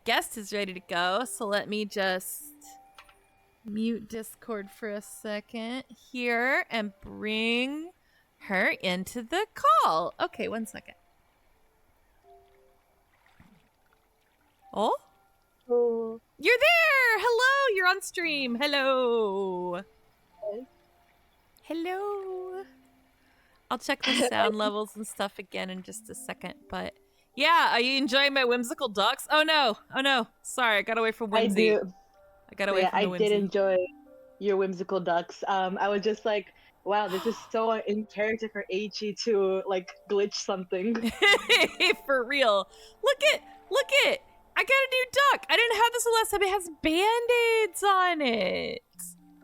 guest is ready to go, so let me just mute Discord for a second here and bring her into the call. Okay, 1 second. Oh? Oh. You're there! Hello! You're on stream. Hello! Hello! I'll check the sound levels and stuff again in just a second, but yeah, are you enjoying my whimsical ducks? Oh no! Sorry, I got away from whimsy. I do. I got away from the whimsy. I did enjoy your whimsical ducks. I was just like, wow, this is so in character for Aichi to like glitch something. For real. Look it! I got a new duck! I didn't have this the last time. It has band-aids on it.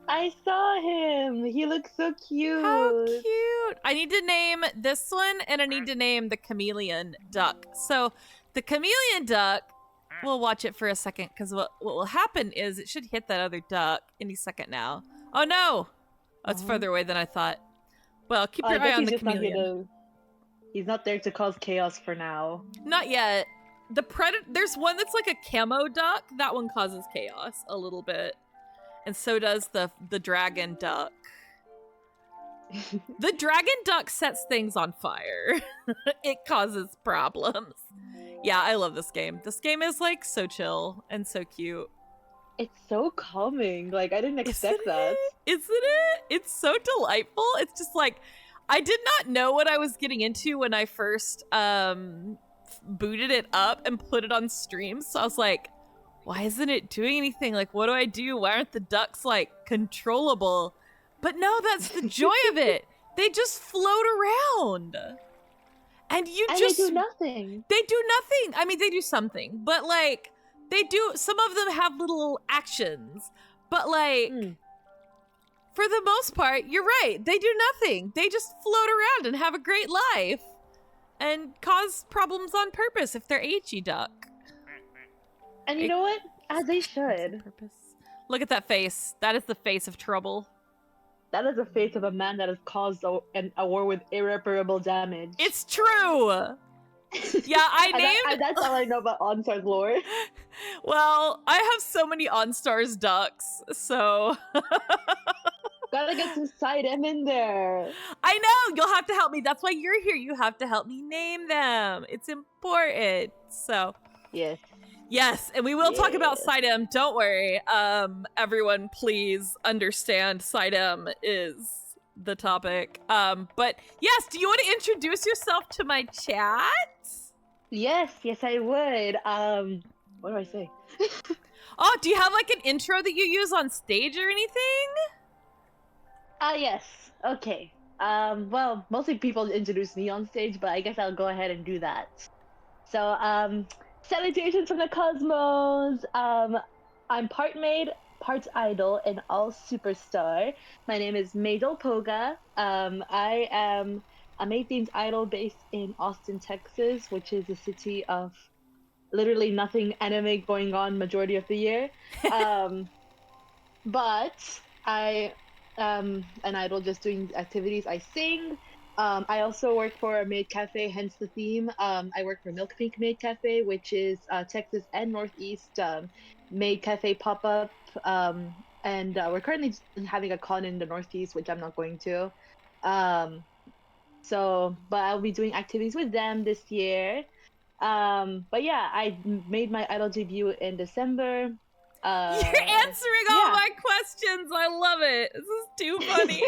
I saw him. He looks so cute. How cute. I need to name this one, and I need to name the chameleon duck. So the chameleon duck, we'll watch it for a second, because what will happen is it should hit that other duck any second now. Oh no! Oh, it's further away than I thought. Well, keep your eye on the chameleon. He's not there to cause chaos for now. Not yet. There's one that's like a camo duck. That one causes chaos a little bit. And so does the dragon duck. The dragon duck sets things on fire. It causes problems. Yeah, I love this game. This game is like so chill and so cute. It's so calming. Like, I didn't expect that. Isn't it? It's so delightful. It's just like, I did not know what I was getting into when I first booted it up and put it on stream. So I was like, why isn't it doing anything? Like, what do I do? Why aren't the ducks, like, controllable? But no, that's the joy of it. They just float around. And they do nothing. They do nothing. I mean, they do something. But, like, some of them have little actions. But, like, for the most part, you're right. They do nothing. They just float around and have a great life. And cause problems on purpose if they're Aichi duck. And you know what? As they should. Look at that face. That is the face of trouble. That is the face of a man that has caused a war with irreparable damage. It's true! Yeah, that's all I know about OnStar's lore. Well, I have so many OnStar's ducks, so... Gotta get some side M in there. I know! You'll have to help me. That's why you're here. You have to help me name them. It's important. So... Yes, and we will talk about Side M. Don't worry. Everyone, please understand Side M is the topic. But yes, do you want to introduce yourself to my chat? Yes, I would. What do I say? Oh, do you have like an intro that you use on stage or anything? Yes. Okay. Well, mostly people introduce me on stage, but I guess I'll go ahead and do that. So, salutations from the cosmos! I'm part maid, part idol, and all superstar. My name is Maidol Puga. I am a maid-themed idol based in Austin, Texas, which is a city of literally nothing anime going on majority of the year. But I am an idol just doing activities. I sing. I also work for a maid cafe, hence the theme. I work for Milk Pink Maid Cafe, which is Texas and Northeast maid cafe pop-up. And we're currently having a con in the Northeast, which I'm not going to. But I'll be doing activities with them this year. But yeah, I made my idol debut in December. You're answering all my questions. I love it. This is too funny.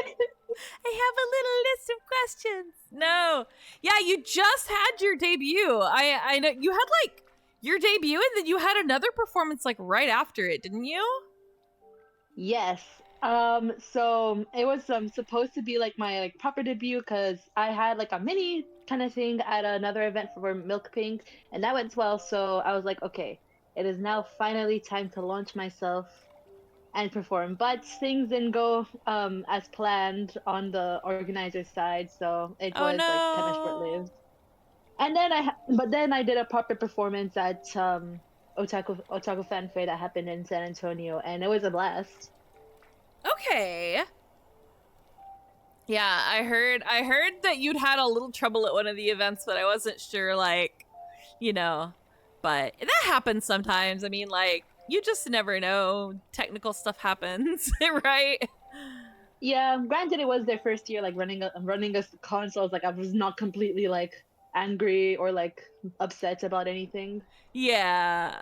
I have a little list of questions. No. Yeah, you just had your debut. I know you had like your debut and then you had another performance like right after it, didn't you? Yes. So it was supposed to be like my proper debut because I had like a mini kind of thing at another event for Milk Pink and that went well. So I was like, okay, it is now finally time to launch myself and perform, but things didn't go as planned on the organizer's side, so it was like kind of short-lived. And then I did a proper performance at Otaku Fan Fair that happened in San Antonio, and it was a blast. Okay. Yeah, I heard that you'd had a little trouble at one of the events, but I wasn't sure, like, you know. But that happens sometimes. I mean, like, you just never know. Technical stuff happens, right? Yeah, granted, it was their first year, like running a console. Like I was not completely like angry or like upset about anything. Yeah.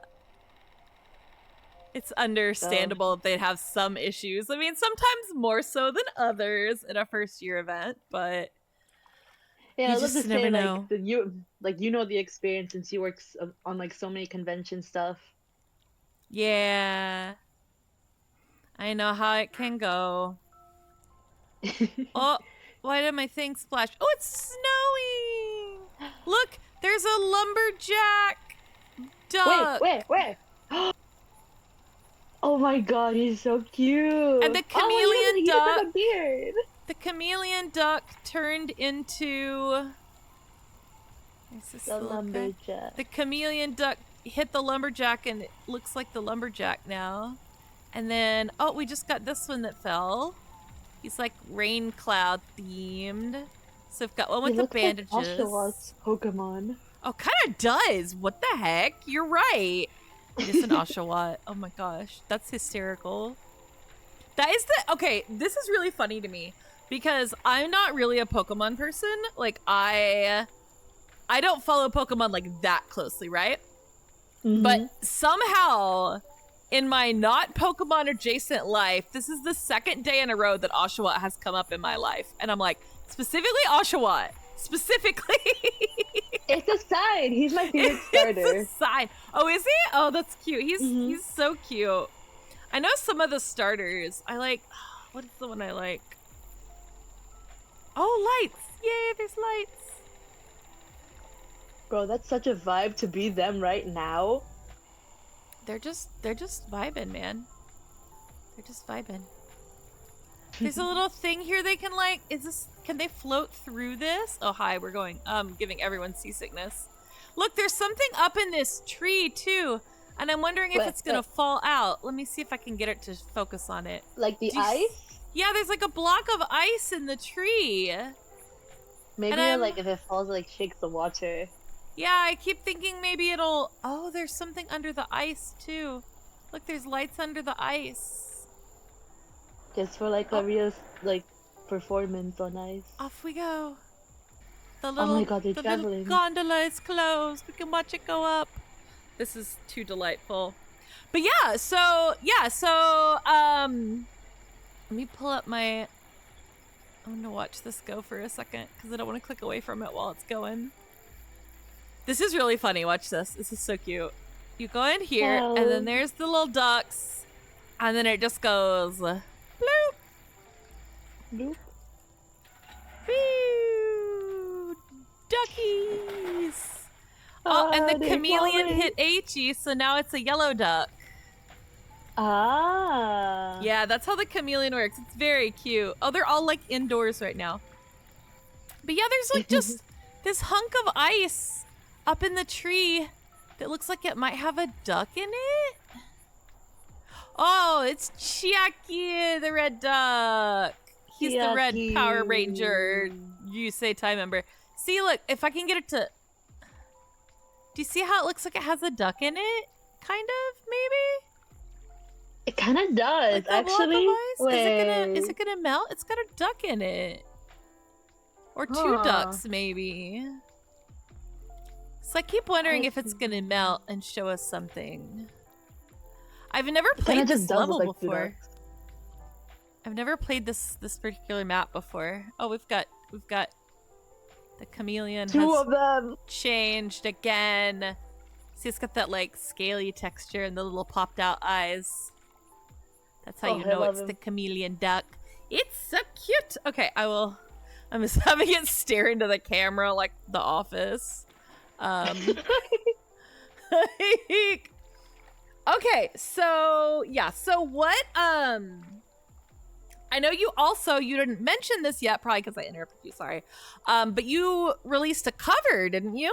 It's So understandable if they'd have some issues. I mean, sometimes more so than others in a first year event, but yeah, you I love to just never say know. you know the experience since you work on like so many convention stuff. Yeah. I know how it can go. Oh, why did my thing splash? Oh, it's snowing. Look, there's a lumberjack Wait, duck. where? Oh my god, he's so cute. And the Oh, chameleon he doesn't have duck, a beard. the chameleon duck turned into, where's this The little guy? lumberjack. The chameleon duck hit the lumberjack and it looks like the lumberjack now. And then, oh, we just got this one that fell. He's like rain cloud themed. So I've got one with the bandages. Like Oshawott Pokemon. Oh, kind of does. What the heck? You're right. It is an Oshawott. Oh my gosh. That's hysterical. That is the... Okay, this is really funny to me. Because I'm not really a Pokemon person. Like, I don't follow Pokemon, like, that closely, right? Mm-hmm. But somehow, in my not Pokemon adjacent life, this is the second day in a row that Oshawott has come up in my life. And I'm like, specifically Oshawott. Specifically. It's a sign. He's my favorite starter. It's a sign. Oh, is he? Oh, that's cute. He's so cute. I know some of the starters. I like... What is the one I like? Oh, lights. Yay, there's lights. Bro, that's such a vibe to be them right now. They're just vibing, man. They're just vibing. There's a little thing here they can like, can they float through this? Oh, hi, we're going, giving everyone seasickness. Look, there's something up in this tree too. And I'm wondering if it's gonna fall out. Let me see if I can get it to focus on it. Like the ice? Yeah, there's like a block of ice in the tree. Maybe like if it falls, it like shakes the water. Yeah, I keep thinking maybe it'll... Oh, there's something under the ice too. Look, there's lights under the ice. Just for like a real like performance on ice. Off we go. The little, oh my god, they're traveling. Little gondola is closed. We can watch it go up. This is too delightful. But yeah, so let me pull up my... I'm gonna watch this go for a second because I don't want to click away from it while it's going. This is really funny. Watch this. This is so cute. You go in here, and then there's the little ducks, and then it just goes bloop, bloop. Woo! Duckies. Oh, and the chameleon hit Aichi, so now it's a yellow duck. Ah. Yeah, that's how the chameleon works. It's very cute. Oh, they're all like indoors right now. But yeah, there's like just this hunk of ice up in the tree that looks like it might have a duck in it. Oh, it's Chiaki, the red duck. He's the red Power Ranger Yusei member. See, look, if I can get it to... Do you see how it looks like it has a duck in it? Kind of, maybe? It kind of does, like actually. Is it gonna melt? It's got a duck in it. Or two ducks, maybe. So I keep wondering if it's gonna melt and show us something. I've never played this level before. I've never played this particular map before. Oh, we've got the chameleon two of them changed again. See, it's got that like scaly texture and the little popped out eyes. That's how you know it's the chameleon duck. It's so cute. Okay, I'm just having it stare into the camera like The Office. Okay, so yeah, so what I know you didn't mention this yet, probably because I interrupted you, sorry. But you released a cover, didn't you?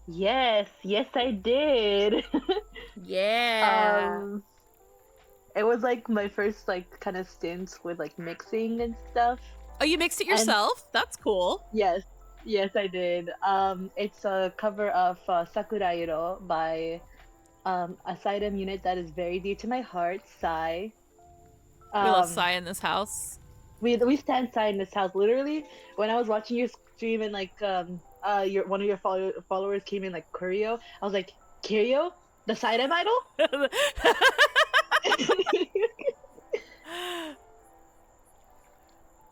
Yes, I did. Yeah. It was like my first like kind of stint with like mixing and stuff. Oh, you mixed it yourself? That's cool. Yes. Yes, I did. It's a cover of Sakurairo by a Saidam unit that is very dear to my heart, Sai. We love Um, Psy in this house. we stand Sai in this house. Literally, when I was watching your stream and like your one of your followers came in like Curio, I was like, Curio, the Saidam idol.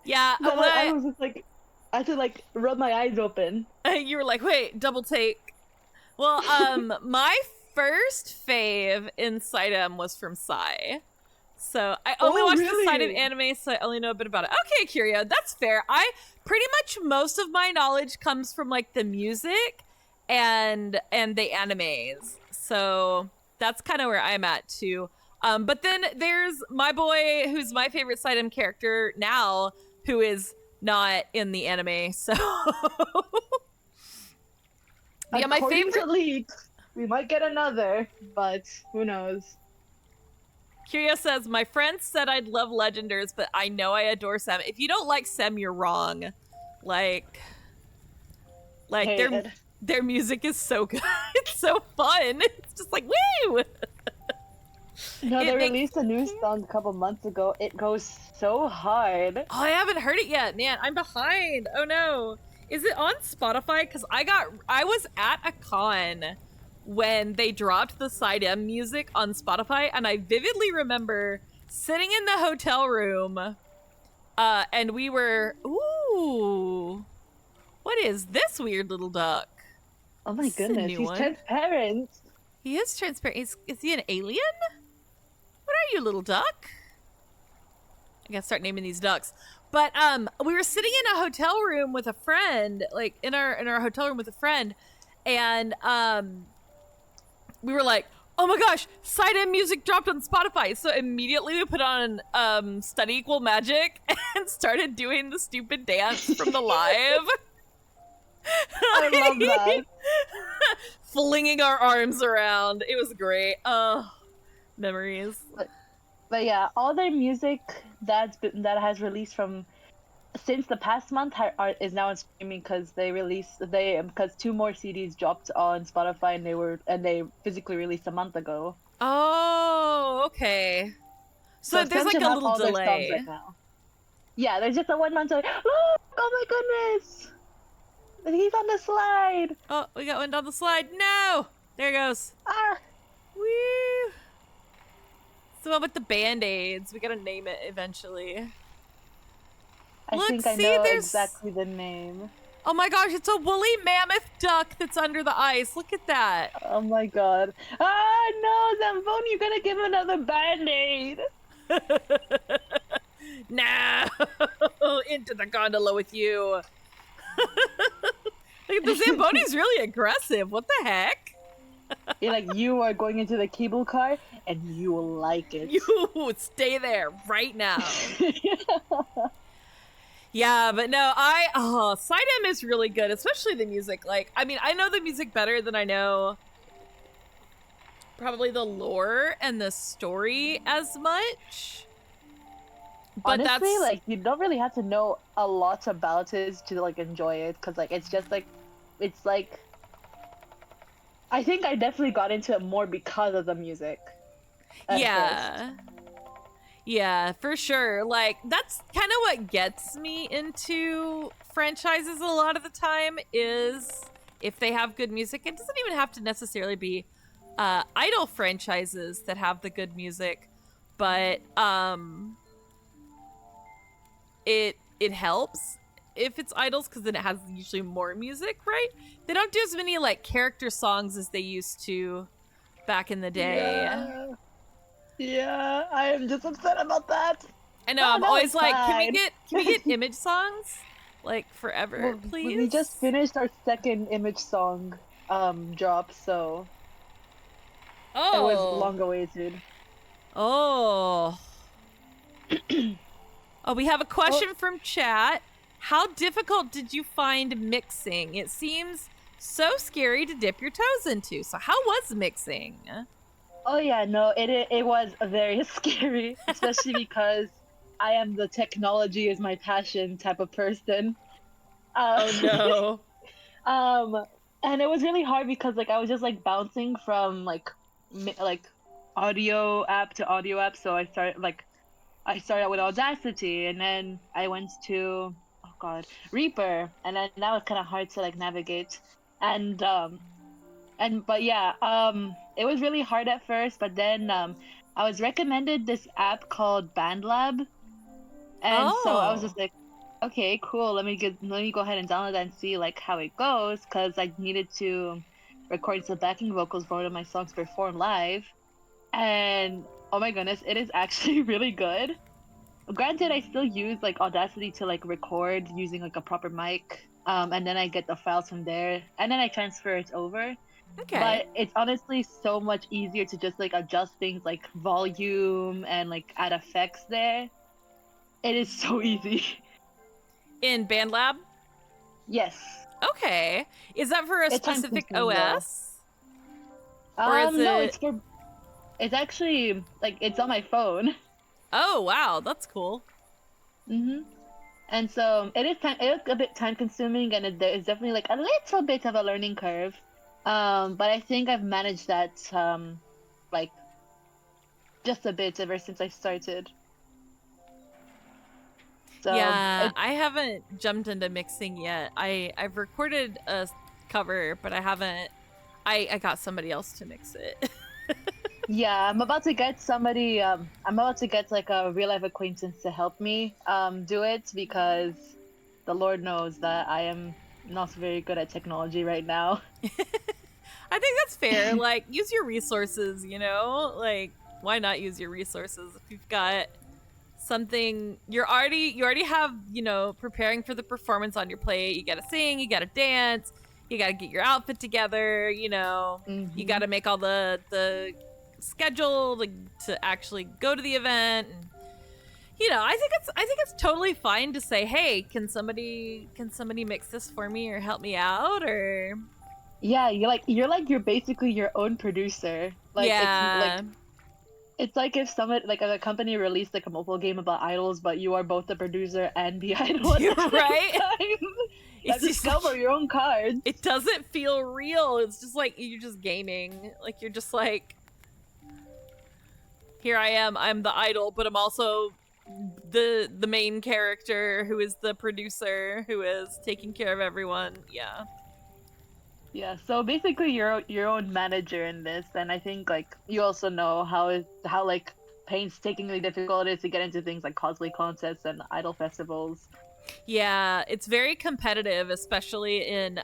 Yeah, Then I was just like, I had to like rub my eyes open. you were like, wait, double take. Well, my first fave in Sidem was from Psy. So I only watched the Sidem anime, so I only know a bit about it. Okay, Curio, that's fair. I pretty much most of my knowledge comes from like the music and the animes. So that's kind of where I'm at too. But then there's my boy, who's my favorite Sidem character now, who is not in the anime. So yeah, my favorite. Leaks, we might get another, but who knows? Curio says, my friends said I'd love Legenders, but I know I adore Sem. If you don't like Sem, you're wrong. Like their music is so good. It's so fun. It's just like, woo! No, they released a new song a couple months ago. It goes so hard. Oh, I haven't heard it yet. Man, I'm behind. Oh no. Is it on Spotify? Because I was at a con when they dropped the Side M music on Spotify, and I vividly remember sitting in the hotel room, and we were, ooh, what is this weird little duck? Oh my goodness, he's transparent. He is transparent. Is he an alien? What are you, little duck? I gotta start naming these ducks. But we were sitting in a hotel room with a friend, like in our hotel room with a friend, and we were like, oh my gosh, Side M music dropped on Spotify. So immediately we put on Study Equal Magic and started doing the stupid dance from the live. I love that. Flinging our arms around. It was great. Oh, memories. But yeah, all their music that has released from since the past month is now on streaming because because 2 more CDs dropped on Spotify and they physically released a month ago. Oh, okay. So there's like a little delay. Right now. Yeah, there's just a 1 month delay. Oh my goodness! He's on the slide. Oh, we got one on the slide. No, there he goes. Ah, woo! It's the one with the band-aids. We gotta name it eventually. I think I know exactly the name. Oh my gosh, it's a woolly mammoth duck that's under the ice. Look at that. Oh my god. Ah, no, Zamboni, you gotta give him another band-aid. No! Into the gondola with you. Look, the Zamboni's really aggressive. What the heck? You're like, you are going into the cable car, and you will like it. You stay there right now. Yeah, but no, Side M is really good, especially the music. Like, I mean, I know the music better than I know probably the lore and the story as much. But honestly, like, you don't really have to know a lot about it to like enjoy it, because like it's just like I think I definitely got into it more because of the music. Yeah. First. Yeah, for sure. Like, that's kind of what gets me into franchises a lot of the time, is if they have good music. It doesn't even have to necessarily be idol franchises that have the good music, but it helps if it's idols, because then it has usually more music, right? They don't do as many like character songs as they used to back in the day. Yeah, I am just upset about that. I know. I'm always like, can we get image songs like forever, please? We just finished our second image song drop, so it was long awaited. Oh. Oh, we have a question from chat. How difficult did you find mixing? It seems so scary to dip your toes into. So how was mixing? Oh yeah, no, it was very scary, especially because I am the technology is my passion type of person. Uh, Oh no. um, and it was really hard because like I was just like bouncing from like like audio app to audio app. So I started out with Audacity, and then I went to oh god Reaper, and then that was kind of hard to like navigate. And but yeah, it was really hard at first, but then I was recommended this app called BandLab, and so I was Oh. just like, okay, cool. Let me go ahead and download that and see like how it goes, because I needed to record some backing vocals for one of my songs to perform live. And oh my goodness, it is actually really good. Granted, I still use like Audacity to like record using like a proper mic, and then I get the files from there, and then I transfer it over. Okay. But it's honestly so much easier to just like adjust things like volume and like add effects there. It is so easy. In BandLab? Yes. Okay. Is that for a It's time specific consuming though. OS? Or is No, it it's actually like it's on my phone. Oh, wow, that's cool. Mhm. And so it is a bit time consuming, and there is definitely like a little bit of a learning curve. But I think I've managed that like just a bit ever since I started. So Yeah, it's I haven't jumped into mixing yet. I've recorded a cover, but I haven't. I got somebody else to mix it. yeah, I'm about to get somebody I'm about to get like a real life acquaintance to help me do it, because the Lord knows that I am not very good at technology right now. I think that's fair. Like, use your resources, you know? Like, why not use your resources if you've got something you already have, you know, preparing for the performance on your plate. You gotta sing, you gotta dance, you gotta get your outfit together, you know, you Hmm. gotta make all the schedule to actually go to the event. And, you know, I think it's totally fine to say, hey, can somebody mix this for me or help me out? Or Yeah, you're basically your own producer. yeah. It's like if someone like if a company released like a mobile game about idols, but you are both the producer and the idol at You're the same right. time. You have It's to just like discover your own cards. it doesn't feel real. It's just like you're just gaming. Like you're just like, here I am. I'm the idol, but I'm also the main character who is the producer who is taking care of everyone. Yeah. Yeah, so basically you're your own manager in this, and I think like you also know how like painstakingly difficult it is to get into things like cosplay contests and idol festivals. Yeah, it's very competitive, especially in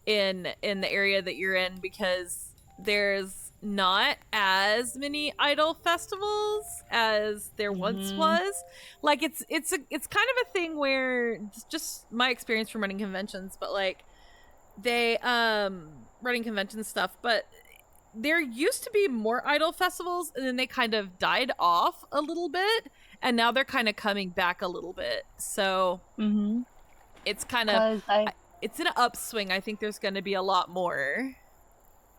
the area that you're in, because there's not as many idol festivals as there once Mm-hmm. was. Like it's kind of a thing where it's just my experience from running conventions, but like they running convention stuff, but there used to be more idol festivals and then they kind of died off a little bit, and now they're kind of coming back a little bit. So Mm-hmm. it's kind of Cause I it's an upswing. I think there's going to be a lot more.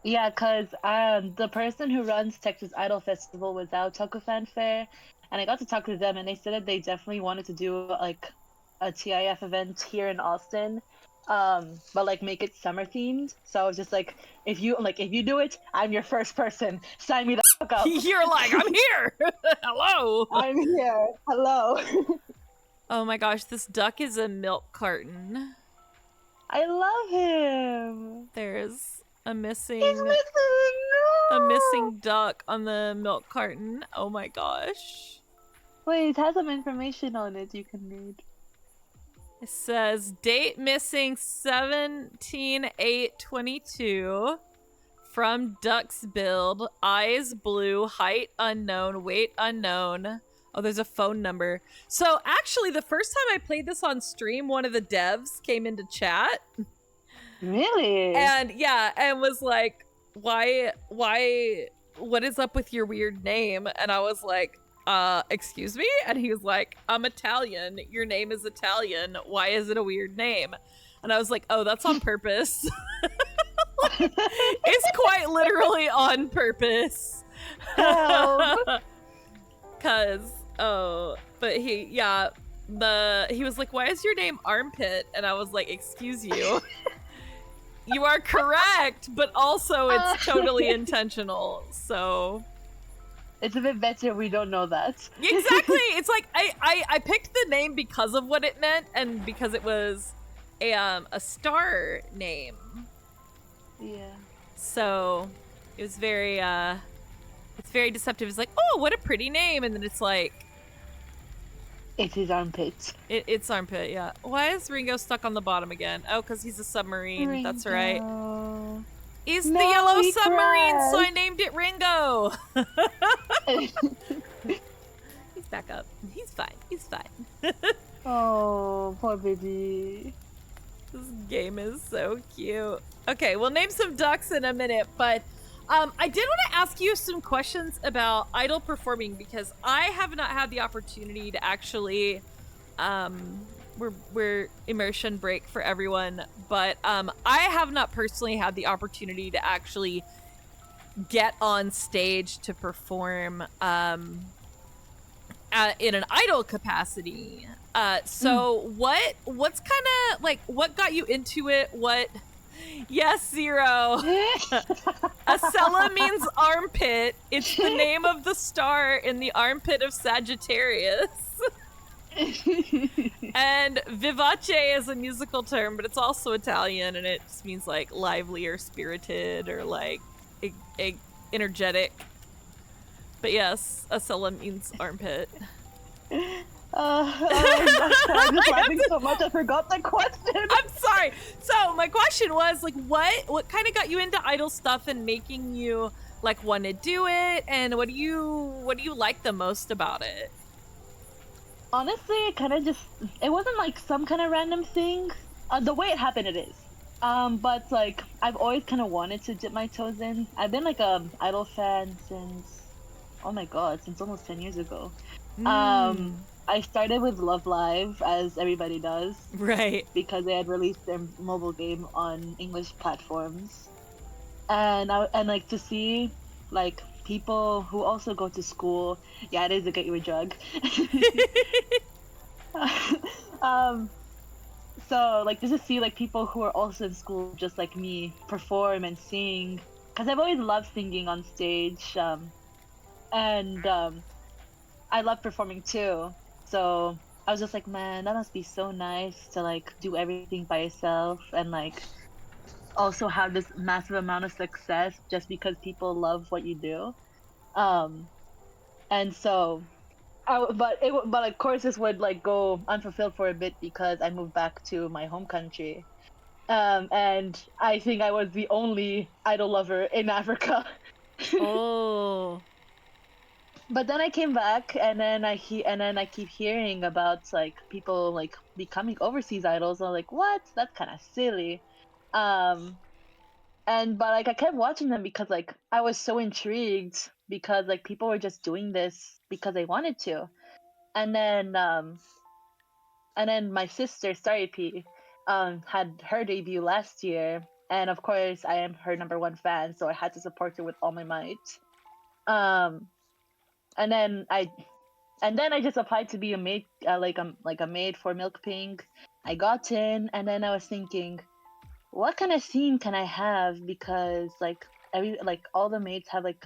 Yeah, cause the person who runs Texas Idol Festival was out Taco Fan Fair, and I got to talk to them, and they said that they definitely wanted to do like a TIF event here in Austin, but like make it summer themed. So I was just like, if you do it, I'm your first person. Sign me the fuck up. You're like, I'm here. Hello. I'm here. Hello. Oh my gosh, this duck is a milk carton. I love him. There's He's missing. a No. missing duck on the milk carton. Oh my gosh. Wait, it has some information on it you can read. It says date missing 17/8/22 from duck's build, eyes blue, height unknown, weight unknown. Oh, there's a phone number. So actually, the first time I played this on stream, one of the devs came into chat Really? and yeah, and was like, why, what is up with your weird name? And I was like, excuse me? And he was like, I'm Italian. Your name is Italian. Why is it a weird name? And I was like, oh, that's on purpose. It's quite literally on purpose. Help. Cause, oh, but yeah, he was like, "Why is your name Armpit?" And I was like, "Excuse you." You are correct, but also it's totally intentional. So it's a bit better we don't know that. exactly. It's like I picked the name because of what it meant and because it was a star name. Yeah. So it was very it's very deceptive. It's like, "Oh, what a pretty name." And then it's like It is Armpit. it's Armpit, yeah. Why is Ringo stuck on the bottom again? Oh, because he's a submarine. Ringo. That's right. He's No, the yellow he submarine, so I crashed. named it Ringo. He's back up. He's fine. He's fine. Oh, poor baby. This game is so cute. Okay, we'll name some ducks in a minute, but I did want to ask you some questions about idol performing because I have not had the opportunity to actually we're immersion break for everyone, but I have not personally had the opportunity to actually get on stage to perform in an idol capacity. What's kind of like what got you into it? What? Yes, Zero. Ascella means armpit. It's the name of the star in the armpit of Sagittarius. And vivace is a musical term, but it's also Italian, and it just means like lively or spirited or like energetic. But yes, Ascella means armpit. I'm just laughing so much I forgot the question. I'm sorry. So my question was like, what kind of got you into idol stuff and making you like want to do it, and what do you like the most about it? Honestly, it wasn't like some kind of random thing. The way it happened, it is. But like I've always kind of wanted to dip my toes in. I've been like a idol fan since, oh my god, since almost 10 years ago. I started with Love Live, as everybody does. Right. Because they had released their mobile game on English platforms. And like to see like people who also go to school. Yeah, it is a gateway drug. So like just to see like people who are also in school just like me perform and sing, because I've always loved singing on stage, and I love performing too. So I was just like, man, that must be so nice to like do everything by yourself and like also have this massive amount of success just because people love what you do. And so but of course this would like go unfulfilled for a bit because I moved back to my home country. And I think I was the only idol lover in Africa. Oh. But then I came back, and then I keep hearing about like people like becoming overseas idols. I'm like, what? That's kind of silly. Um, but like I kept watching them because like I was so intrigued because like people were just doing this because they wanted to. And then my sister Starry P had her debut last year, and of course I am her number one fan, so I had to support her with all my might. Um, and then I just applied to be a maid, like a maid for Milk Pink. I got in, and then I was thinking, what kind of theme can I have? Because like all the maids have like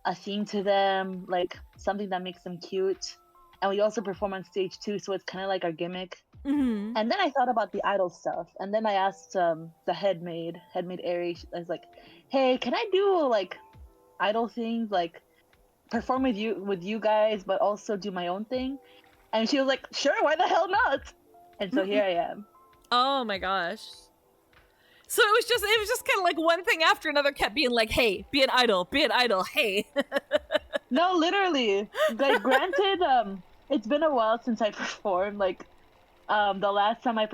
a theme to them, like something that makes them cute. And we also perform on stage too, so it's kind of like our gimmick. Mm-hmm. And then I thought about the idol stuff, and then I asked the head maid Ari. I was like, "Hey, can I do like idol things, like perform with you guys, but also do my own thing?" And she was like, "Sure, why the hell not?" And so here I am. Oh my gosh. So it was just kind of like one thing after another kept being like, "Hey, be an idol, hey." No, literally. Like, granted, it's been a while since I performed. Like, the last time I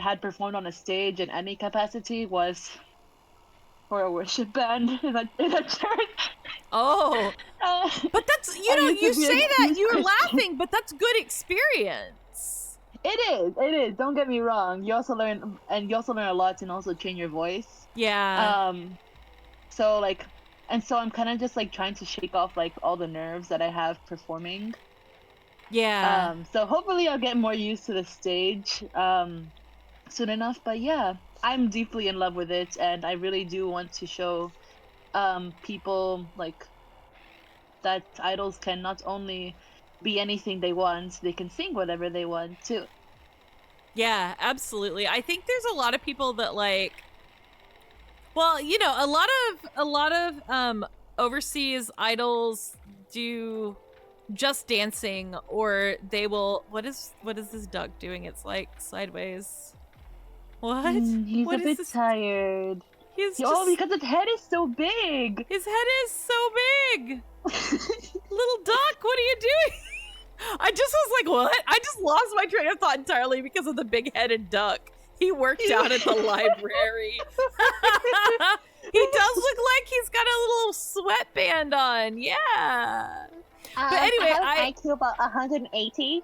had performed on a stage in any capacity was for a worship band in a church. Oh, but that's you say that you're laughing, but that's good experience. It is. Don't get me wrong. You also learn a lot and also train your voice. Yeah. So like, and so I'm kind of just like trying to shake off like all the nerves that I have performing. Yeah. So hopefully I'll get more used to the stage soon enough. But yeah, I'm deeply in love with it, and I really do want to show people like that idols can not only be anything they want, they can sing whatever they want too. Yeah, absolutely. I think there's a lot of people that like, well, you know, a lot of overseas idols do just dancing, or they will, what is this duck doing? It's like sideways. What? He's a What is bit this? tired. He's Oh, just, because his head is so big. his head is so big. Little duck, what are you doing? I just was like, what? I just lost my train of thought entirely because of the big-headed duck. He worked out at the library. He does look like he's got a little sweatband on. Yeah. But anyway, I IQ about 180.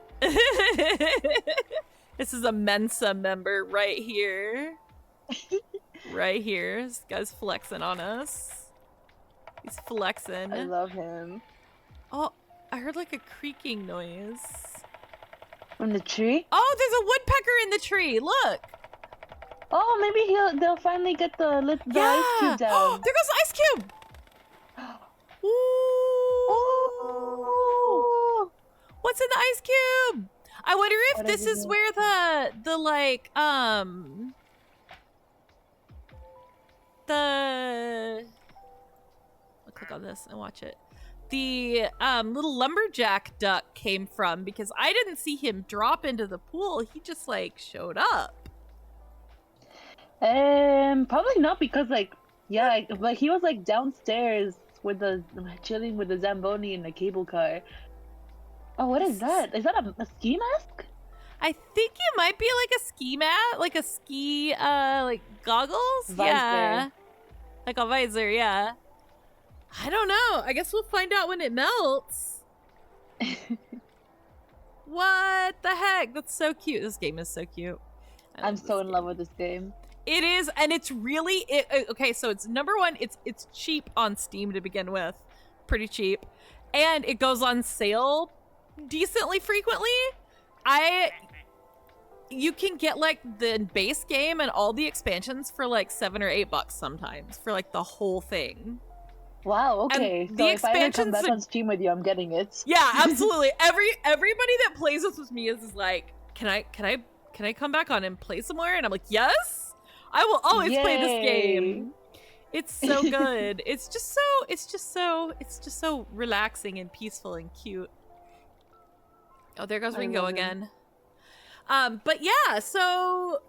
This is a Mensa member right here. Right here. This guy's flexing on us. He's flexing. I love him. Oh, I heard like a creaking noise. From the tree? Oh, there's a woodpecker in the tree. Look. Oh, maybe they'll finally get the ice cube down. Oh, there goes the ice cube. Ooh. Oh. What's in the ice cube? I wonder if What this is is it? where the like the I'll click on this and watch it. The little lumberjack duck came from, because I didn't see him drop into the pool. He just like showed up. Probably not, because like like he was like downstairs with the chilling with the Zamboni in the cable car. Oh, what is that? Is that a ski mask? I think it might be like a ski mat, like a ski like goggles. Visor. Yeah. Like a visor, yeah. I don't know. I guess we'll find out when it melts. What the heck? That's so cute. This game is so cute. I'm so in love with this game. It is, and it's really okay. So it's number one. It's cheap on Steam to begin with, pretty cheap, and it goes on sale decently frequently. You can get like the base game and all the expansions for like $7 or $8 sometimes for like the whole thing. Wow. Okay. And so the if I ever come expansions back on stream with you, I'm getting it. Yeah, absolutely. Everybody that plays this with me is like, can I come back on and play some more? And I'm like, yes, I will always play this game. It's so good. It's just so relaxing and peaceful and cute. Oh, there goes Ringo again. But yeah, so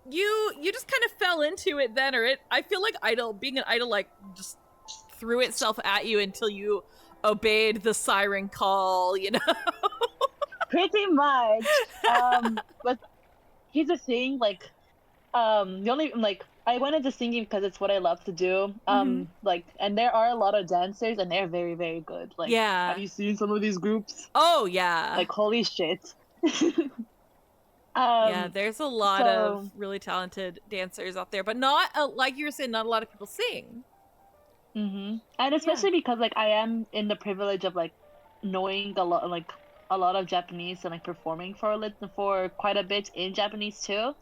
you just kind of fell into it then, or I feel like being an idol like just threw itself at you until you obeyed the siren call, you know? Pretty much. But here's the thing, like, the only, like, I went into singing because it's what I love to do. Like, and there are a lot of dancers, and they're very, very good. Like, Yeah. have you seen some of these groups? Oh, yeah. Like, holy shit. Yeah, there's a lot of really talented dancers out there, but not, like you were saying, not a lot of people sing. And especially because, like, I am in the privilege of, like, knowing a lot of Japanese and, like, performing for quite a bit in Japanese, too.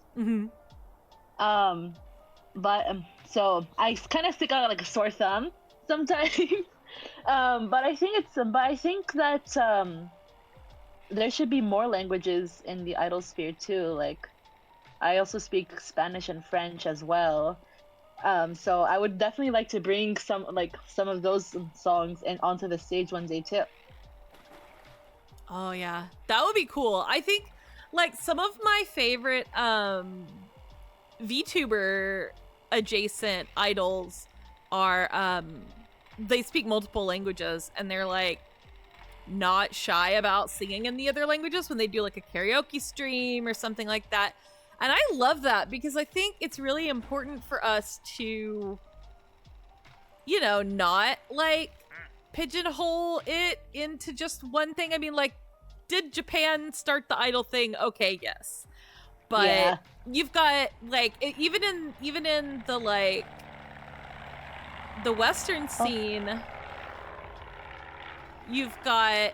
So I kind of stick out like a sore thumb sometimes. But I think that there should be more languages in the idol sphere too. Like, I also speak Spanish and French as well. So I would definitely like to bring some of those songs onto the stage one day too. Oh yeah, that would be cool. I think like some of my favorite VTuber adjacent idols are they speak multiple languages, and they're like not shy about singing in the other languages when they do like a karaoke stream or something like that. And I love that, because I think it's really important for us to, you know, not like pigeonhole it into just one thing. I mean, like, did Japan start the idol thing? Okay, yes. But you've got like even in the like the Western scene, you've got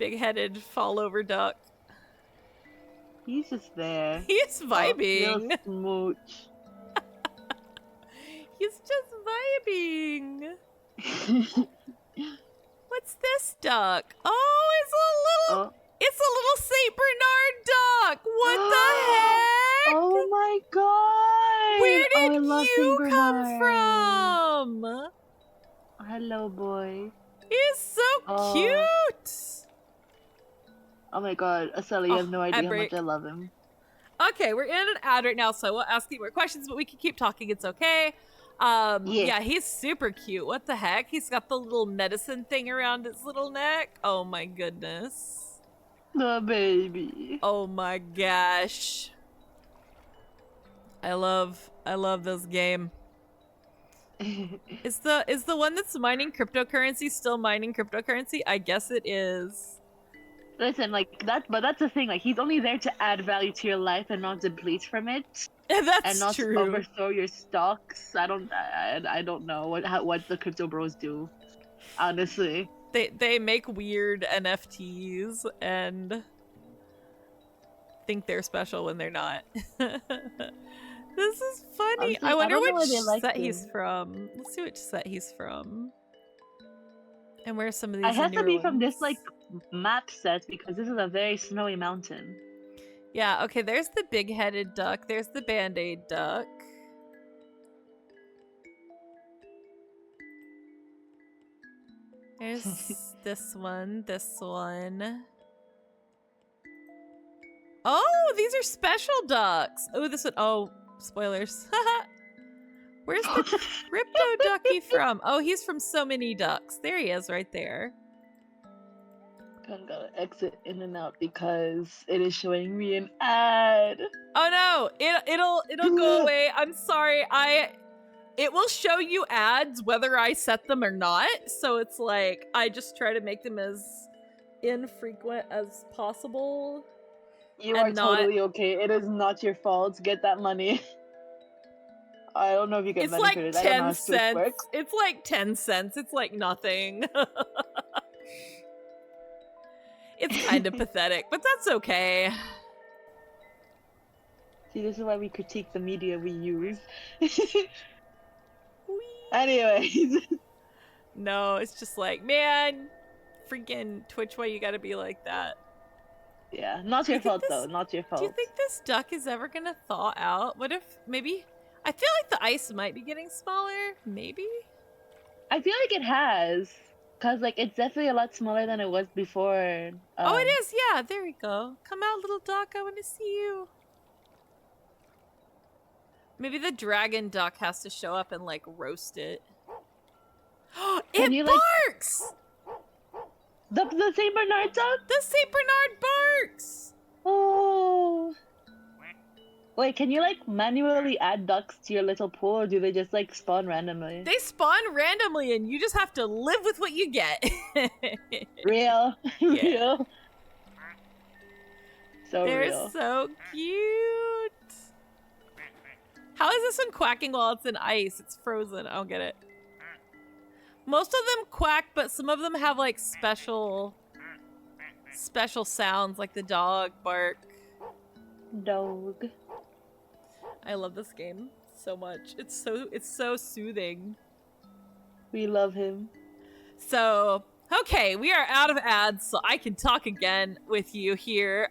Big-headed fall-over duck. He's just there. He's vibing. Little smooch. He's just vibing. What's this duck? Oh, it's a little Saint Bernard duck. What the heck? Oh my god! Where did you Saint come Bernard. from? Hello, boy. He's so cute. Oh my god, Ascella, you have no idea how much I love him. Okay, we're in an ad right now, so I won't ask you more questions, but we can keep talking. It's okay. Yeah, he's super cute. What the heck? He's got the little medicine thing around his little neck. Oh my goodness. The baby. Oh my gosh. I love this game. Is the one that's mining cryptocurrency still mining cryptocurrency? I guess it is. Listen, like but that's the thing. Like, he's only there to add value to your life and not deplete from it. That's and not true. overthrow your stocks. I don't know what the crypto bros do. Honestly, they make weird NFTs and think they're special when they're not. This is funny. I wonder which set he's from. Let's see which set he's from. And where some of these. I have to be ones. from this like map set because this is a very snowy mountain. Yeah, okay, there's the big-headed duck. There's the Band-Aid duck. There's this one. Oh, these are special ducks. Oh, this one. Oh, spoilers. Where's the crypto ducky from? Oh, he's from So Many Ducks. There he is right there. I'm gonna exit in and out because it is showing me an ad. Oh no, it'll go away. I'm sorry. It will show you ads whether I set them or not. So it's like I just try to make them as infrequent as possible. You are totally okay. It is not your fault. Get that money. I don't know if you get benefited. It's like 10 cents. It's like 10 cents. It's like nothing. It's kind of pathetic, but that's okay. See, this is why we critique the media we use. Anyways. No, it's just like, man, freaking Twitch, why you gotta be like that? Yeah, not your fault though, not your fault. Do you think this duck is ever gonna thaw out? What if maybe... I feel like the ice might be getting smaller, maybe? I feel like it has. Because, like, it's definitely a lot smaller than it was before. Oh, it is? Yeah, there we go. Come out, little duck. I want to see you. Maybe the dragon duck has to show up and, like, roast it. It barks! The Saint Bernard duck? The Saint Bernard barks! Oh. Wait, can you, like, manually add ducks to your little pool, or do they just, like, spawn randomly? They spawn randomly, and you just have to live with what you get. Real. Yeah. Real. So They're real. so cute. How is this one quacking while it's in ice? It's frozen. I don't get it. Most of them quack, but some of them have, like, special sounds, like the dog bark. Dog. I love this game so much. It's so soothing. We love him. So, okay, we are out of ads, so I can talk again with you here.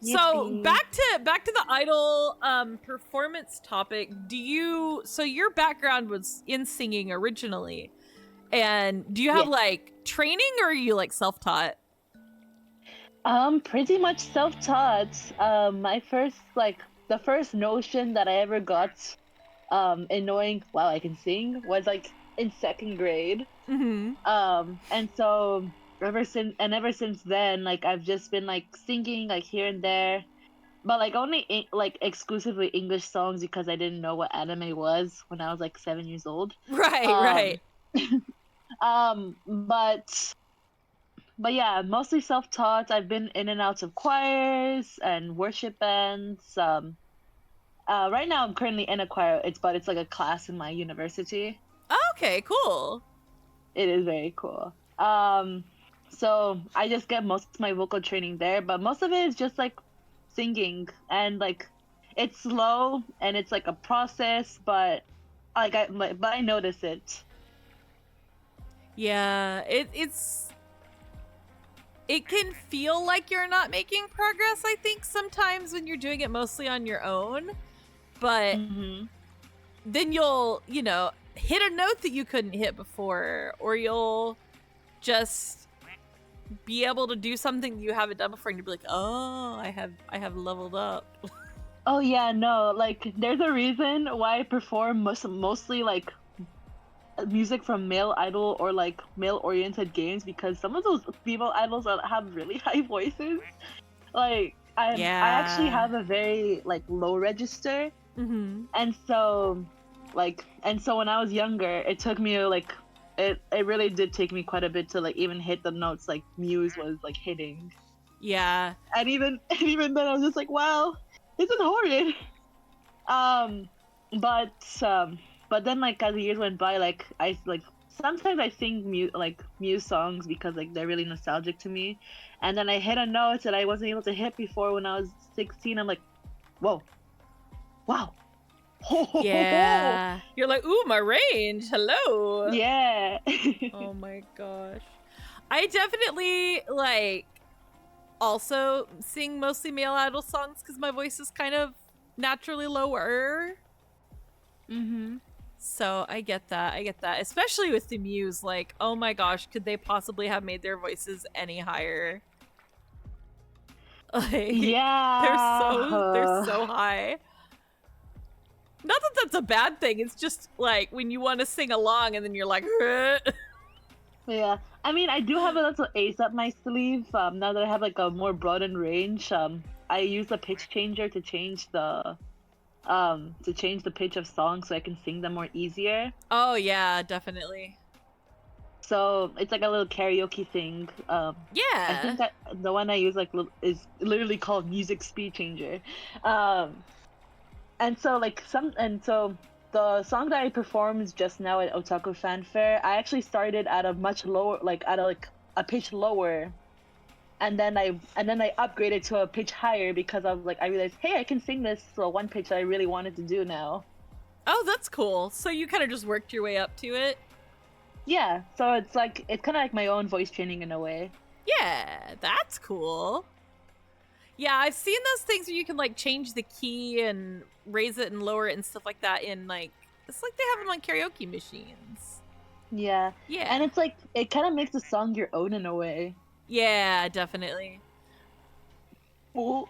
So back to the idol performance topic. So your background was in singing originally, and do you have like training, or are you like self-taught? Pretty much self-taught. The first notion that I ever got, in knowing, wow, I can sing, was like in 2nd grade. Mm-hmm. And so ever since then, like I've just been like singing like here and there, but like only like exclusively English songs because I didn't know what anime was when I was like 7 years old. Right. But yeah, mostly self-taught. I've been in and out of choirs and worship bands. Right now I'm currently in a choir. It's like a class in my university. Okay, cool. It is very cool. So I just get most of my vocal training there, but most of it is just like singing, and like it's slow and it's like a process, but but I notice it. Yeah, it can feel like you're not making progress, I think, sometimes when you're doing it mostly on your own. But Mm-hmm. then you'll, hit a note that you couldn't hit before, or you'll just be able to do something you haven't done before, and you'll be like, oh, I have leveled up. Oh yeah, no, like there's a reason why I perform mostly like music from male idol or like male oriented games, because some of those female idols have really high voices. Like I actually Yeah. have a very like low register, Mm-hmm. and so when I was younger, it took me like it really did take me quite a bit to like even hit the notes like Muse was like hitting. Yeah. And even and even then I was just like, wow, this is horrid. Um, but um, but then like as the years went by, like I like sometimes I sing Muse songs because like they're really nostalgic to me, and then I hit a note that I wasn't able to hit before when I was 16. I'm like, whoa, wow, ho ho ho ho, Yeah. You're like, ooh, my range. Hello. yeah. Oh my gosh. I definitely like also sing mostly male idol songs because my voice is kind of naturally lower. Mm-hmm. So I get that. I get that. Especially with the Muse, like, oh my gosh, could they possibly have made their voices any higher? Like they're Yeah. so high. Not that that's a bad thing. It's just like when you want to sing along and then you're like, Yeah, I mean, I do have a little ace up my sleeve. Now that I have like a more broadened range, I use a pitch changer to change the pitch of songs so I can sing them more easier. oh yeah, definitely. So it's like a little karaoke thing. I Yeah. think that the one I use is literally called Music Speed Changer. Um, and so the song that I performed just now at Otaku Fanfare, I actually started at a much lower, like at a pitch lower, and then I upgraded to a pitch higher because I was like, I realized, hey, I can sing this one pitch that I really wanted to do now. Oh, that's cool. So you kind of just worked your way up to it. Yeah, so it's kind of like my own voice training in a way. Yeah, that's cool. Yeah, I've seen those things where you can like change the key and raise it and lower it and stuff like that in like it's like they have them on karaoke machines. Yeah, Yeah. and it's like it kind of makes the song your own in a way. Yeah, definitely. Oh,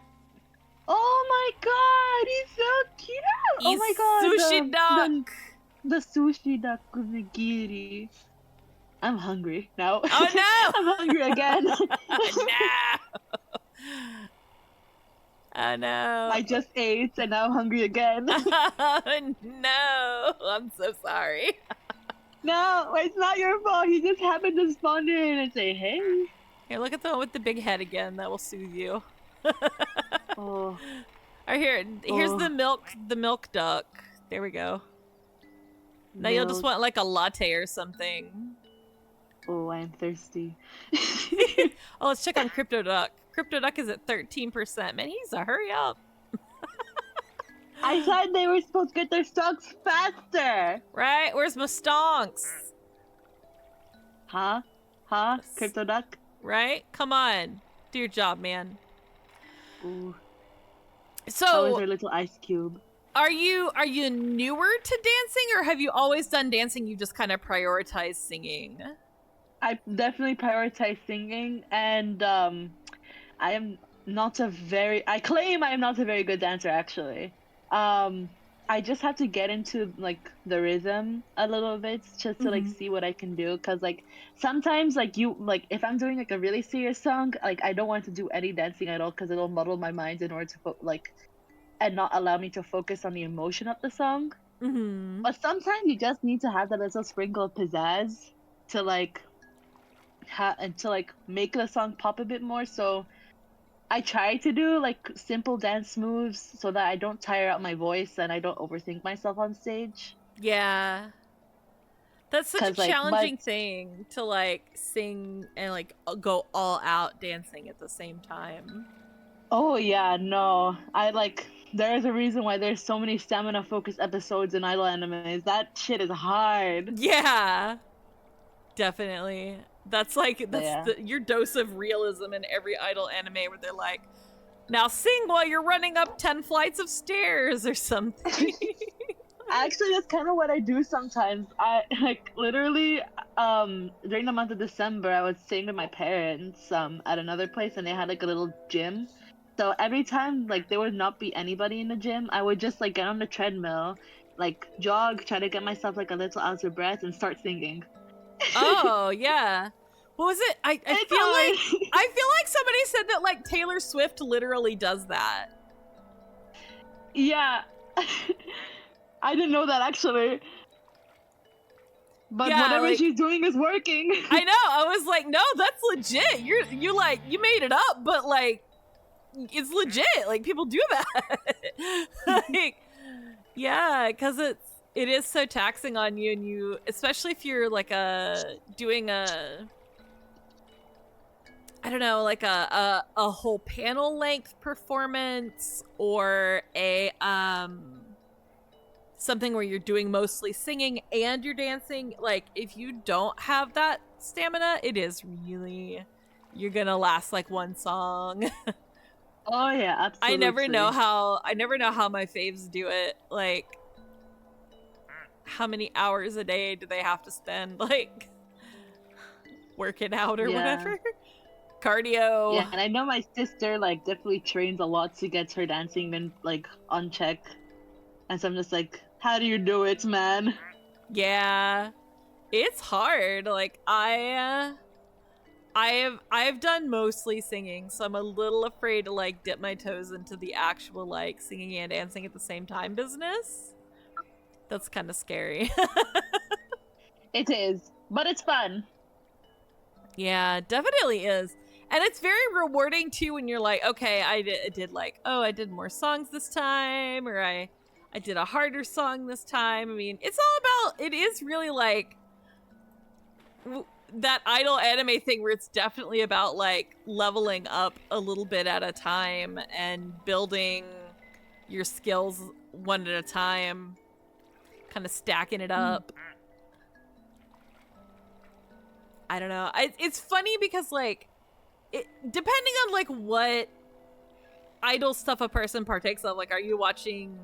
oh my God, he's so cute! Oh He's my God, sushi duck. the sushi duck nigiri. I'm hungry now. Oh I'm hungry again. no! Oh no. I just ate and now I'm hungry again. Oh no. I'm so sorry. No, it's not your fault. He just happened to spawn in and say, hey. Here, look at the one with the big head again. That will soothe you. Oh. Or here's Oh. the milk duck. There we go. Now you'll just want like a latte or something. Oh, I'm thirsty. Oh, let's check on Crypto Duck. Crypto Duck is at 13%. Man, he's a hurry up. I thought they were supposed to get their stocks faster. Right? Where's my stonks? Huh? Huh? Crypto duck? Right? Come on. Do your job, man. Ooh. How is So, our little ice cube? are you newer to dancing, or have you always done dancing? You just kind of prioritize singing. I definitely prioritize singing, and I am not a very. I claim I am not a very good dancer, actually. I just have to get into like the rhythm a little bit just to like Mhm. see what I can do. Cause like sometimes if I'm doing like a really serious song, like I don't want to do any dancing at all because it'll muddle my mind in order to and not allow me to focus on the emotion of the song. Mhm. But sometimes you just need to have that little sprinkle of pizzazz to and to like make the song pop a bit more. So I try to do like simple dance moves so that I don't tire out my voice and I don't overthink myself on stage. Yeah. That's such a Cause like, challenging thing to like sing and like go all out dancing at the same time. oh yeah, no, I like. There is a reason why there's so many stamina focused episodes in idol animes. That shit is hard. Yeah, definitely. That's like But yeah. your dose of realism in every idol anime where they're like, now sing while you're running up 10 flights of stairs or something. Actually, that's kind of what I do sometimes. I like literally during the month of December, I would sing with my parents at another place, and they had like a little gym. So every time like there would not be anybody in the gym, I would just like get on the treadmill, like jog, try to get myself like a little out of breath, and start singing. Oh yeah. What was it? I It's feel hard. like somebody said that like Taylor Swift literally does that. Yeah. I didn't know that actually. But Yeah, whatever like, she's doing is working. I know. I was like, no, that's legit. You like you made it up, but like it's legit. Like people do that. Like yeah, because it is so taxing on you, and you, especially if you're like doing a, I don't know, like a whole panel length performance or a something where you're doing mostly singing and you're dancing. Like if you don't have that stamina, it is really, you're gonna last like one song. Oh yeah, absolutely. I never know how my faves do it. Like how many hours a day do they have to spend like working out or whatever? Cardio. Yeah, and I know my sister like definitely trains a lot to get her dancing in like on check. And so I'm just like, how do you do it, man? Yeah. It's hard. Like I've done mostly singing, so I'm a little afraid to like dip my toes into the actual like singing and dancing at the same time business. That's kind of scary. It is, but it's fun. Yeah, it definitely is. And it's very rewarding too when you're like, okay, I did like, oh, I did more songs this time, or I did a harder song this time. I mean, it's all about, it is really like that idol anime thing where it's definitely about like leveling up a little bit at a time and building your skills one at a time, kind of stacking it up. I don't know. It's funny because like depending on like what idol stuff a person partakes of, like are you watching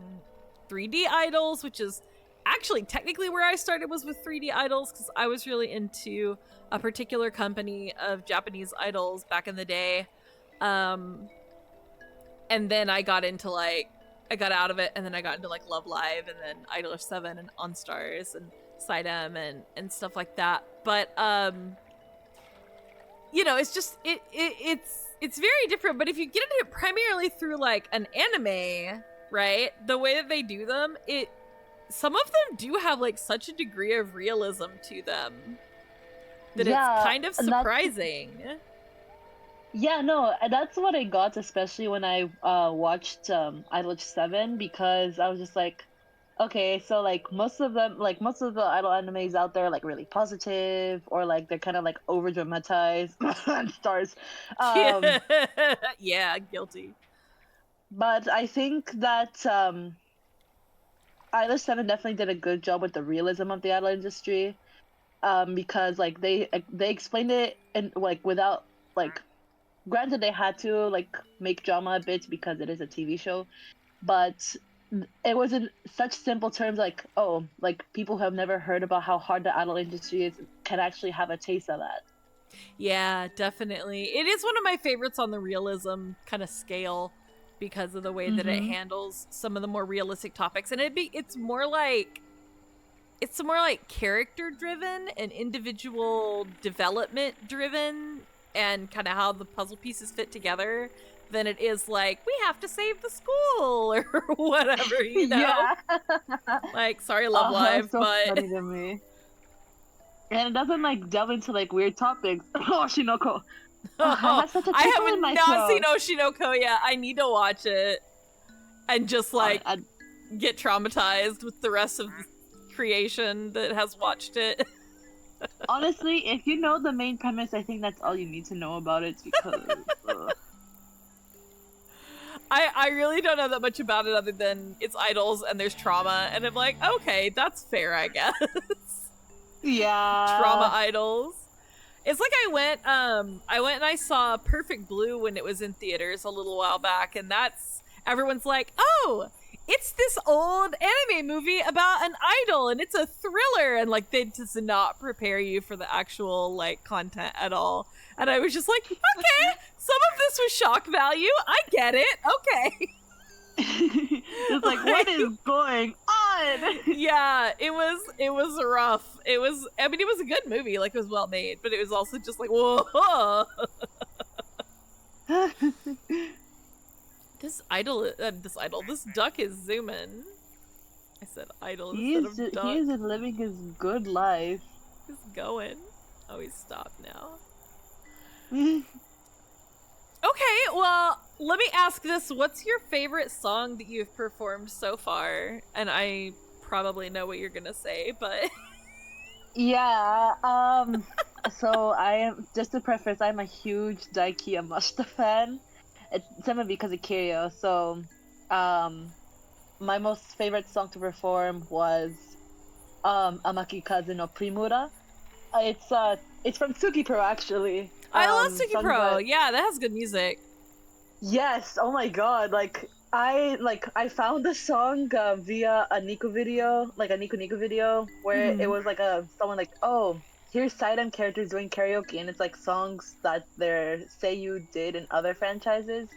3D idols, which is actually technically where I started was with 3D idols because I was really into a particular company of Japanese idols back in the day. And then I got into like, I got out of it and then I got into like Love Live and then Idol 7 and On Stars and Sidem and stuff like that. But you know, it's just it's very different. But if you get into it primarily through like an anime, right? The way that they do them, some of them do have like such a degree of realism to them that it's kind of surprising. Yeah, no, that's what I got, especially when I watched Idol 7, because I was just like, okay, so like most of them, like most of the idol animes out there, are, like really positive or like they're kind of like over dramatized. Stars. Yeah, guilty. But I think that Idol 7 definitely did a good job with the realism of the idol industry, because like they explained it and like without like, granted they had to like make drama a bit because it is a TV show, but it was in such simple terms, like, oh, like people who have never heard about how hard the idol industry is can actually have a taste of that. Yeah, definitely. It is one of my favorites on the realism kind of scale because of the way that it handles some of the more realistic topics. And it's more like character driven and individual development driven and kind of how the puzzle pieces fit together than it is like, we have to save the school or whatever, you know? Yeah. Like, sorry, Love Live, so but... funny to me. And it doesn't like delve into like weird topics. Oshinoko. I have not seen Oshinoko yet. I need to watch it and just like get traumatized with the rest of the creation that has watched it. Honestly, if you know the main premise, I think that's all you need to know about it because. I really don't know that much about it other than it's idols and there's trauma, and I'm like, okay, that's fair, I guess. Trauma Yeah. idols. It's like I went and I saw Perfect Blue when it was in theaters a little while back, and that's everyone's like, "Oh, it's this old anime movie about an idol and it's a thriller," and like they just not prepare you for the actual like content at all. And I was just like, "Okay, some of this was shock value. I get it. Okay." It's like, what is going on? Yeah, it was rough. It was, I mean, it was a good movie, like it was well made, but it was also just like, whoa. This duck is zooming. I said idol instead of duck. He is living his good life. He's going. Oh, he's stopped now. Okay, well, let me ask this. What's your favorite song that you've performed so far? And I probably know what you're gonna say, but Yeah, so I am, just to preface, I'm a huge Daiki Yamashita fan. It's simply because of Kiryu. So, my most favorite song to perform was Amaki Kazu no Primura. It's from Tsukipro actually. I love sung Tsukipro. by- Yeah, that has good music. Yes, oh my god, I found the song via a Nico video, like a Nico video, where it was like someone like, oh, here's Saidam characters doing karaoke, and it's like songs that their seiyuu did in other franchises,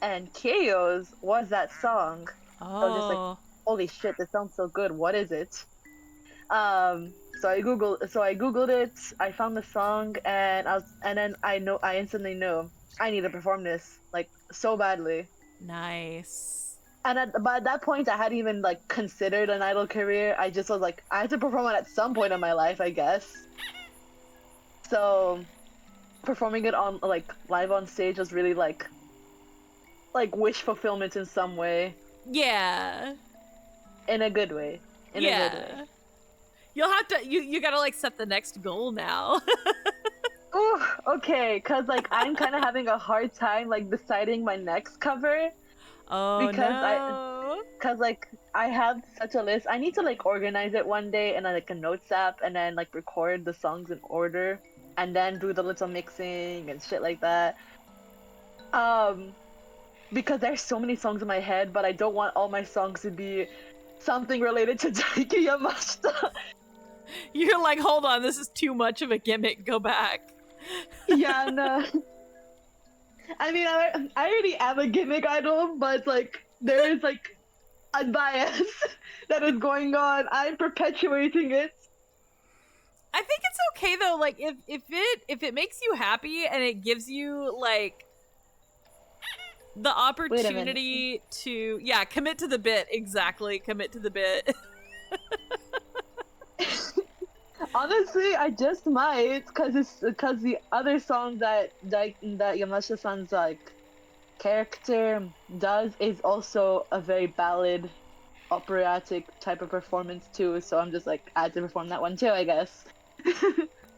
and Kiryu's was that song. So I was just like, holy shit, this sounds so good. What is it? So I googled it. I found the song, and then I instantly knew I need to perform this like so badly. Nice. And by that point, I hadn't even like considered an idol career. I just was like, I had to perform it at some point in my life, I guess. So, performing it on like live on stage was really like wish fulfillment in some way. Yeah. In a good way. In a good way. You'll have to you gotta like set the next goal now. Ooh, okay, cause like I'm kind of having a hard time like deciding my next cover. Oh Because cause like I have such a list. I need to like organize it one day in like a notes app, and then like record the songs in order, and then do the little mixing and shit like that. Because there's so many songs in my head, but I don't want all my songs to be something related to Daiki Yamashita. You're like, hold on, this is too much of a gimmick. Go back. Yeah, no. I mean, I already am a gimmick idol, but like there is like a bias that is going on. I'm perpetuating it. I think it's okay though. Like if it makes you happy and it gives you like the opportunity to commit to the bit. Exactly, commit to the bit. Honestly, I just might, because the other song that Yamashita-san's like character does is also a very ballad, operatic type of performance too. So I'm just like, I had to perform that one too, I guess.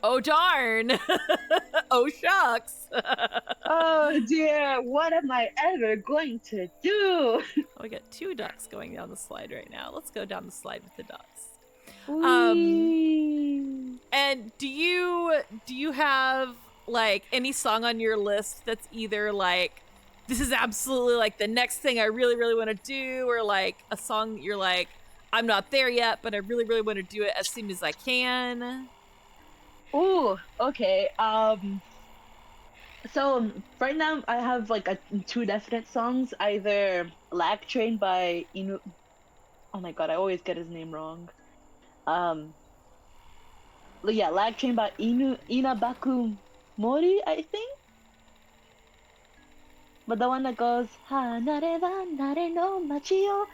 Oh darn! Oh shucks! Oh dear, what am I ever going to do? Oh, we got two ducks going down the slide right now. Let's go down the slide with the ducks. And do you have like any song on your list that's either like this is absolutely like the next thing I really really want to do, or like a song that you're like I'm not there yet but I really really want to do it as soon as I can? Ooh, okay. So right now I have like two definite songs, either Lag Train by Inu. Oh my god, I always get his name wrong. Yeah, Lag Train by Inabaku Mori, I think. But the one that goes Hanare wa nare no machi yo.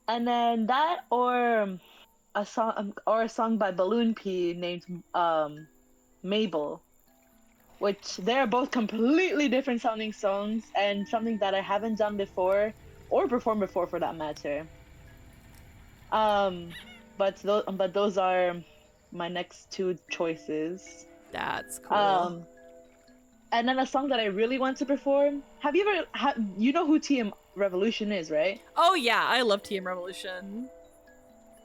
And then that, or a song by Balloon P named Maidol, which they're both completely different sounding songs and something that I haven't done before or performed before for that matter. But those are my next two choices. That's cool. And then a song that I really want to perform. Have you ever? You know who TM Revolution is, right? Oh yeah, I love TM Revolution.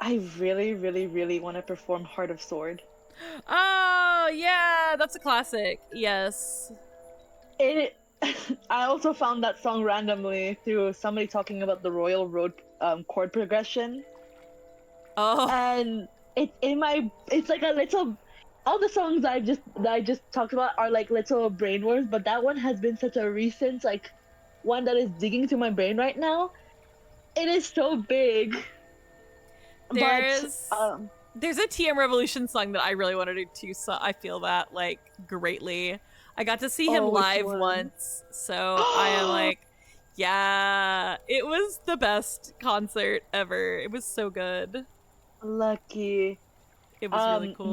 I really, really, really want to perform Heart of Sword. Oh yeah, that's a classic. Yes. It. I also found that song randomly through somebody talking about the Royal Road chord progression. Oh. And it's like a little. All the songs that I just talked about are like little brainworms, but that one has been such a recent like one that is digging to my brain right now. It is so big. But There's a TM Revolution song that I really want to do too, so I feel that like greatly. I got to see him live once, so I am like, yeah, it was the best concert ever. It was so good. Lucky. It was really cool.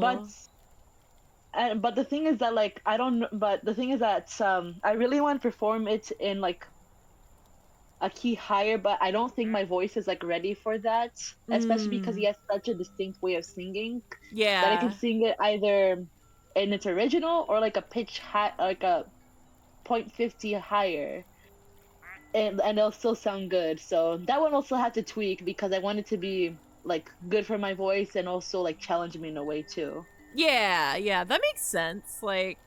But the thing is that like I don't. But the thing is that I really want to perform it in like a key higher, but I don't think my voice is like ready for that, especially because he has such a distinct way of singing. Yeah. That I can sing it either in its original or like a pitch high, like a 0.50 higher, and it'll still sound good. So that one also had to tweak because I want it to be like good for my voice and also like challenge me in a way too. Yeah, that makes sense. Like,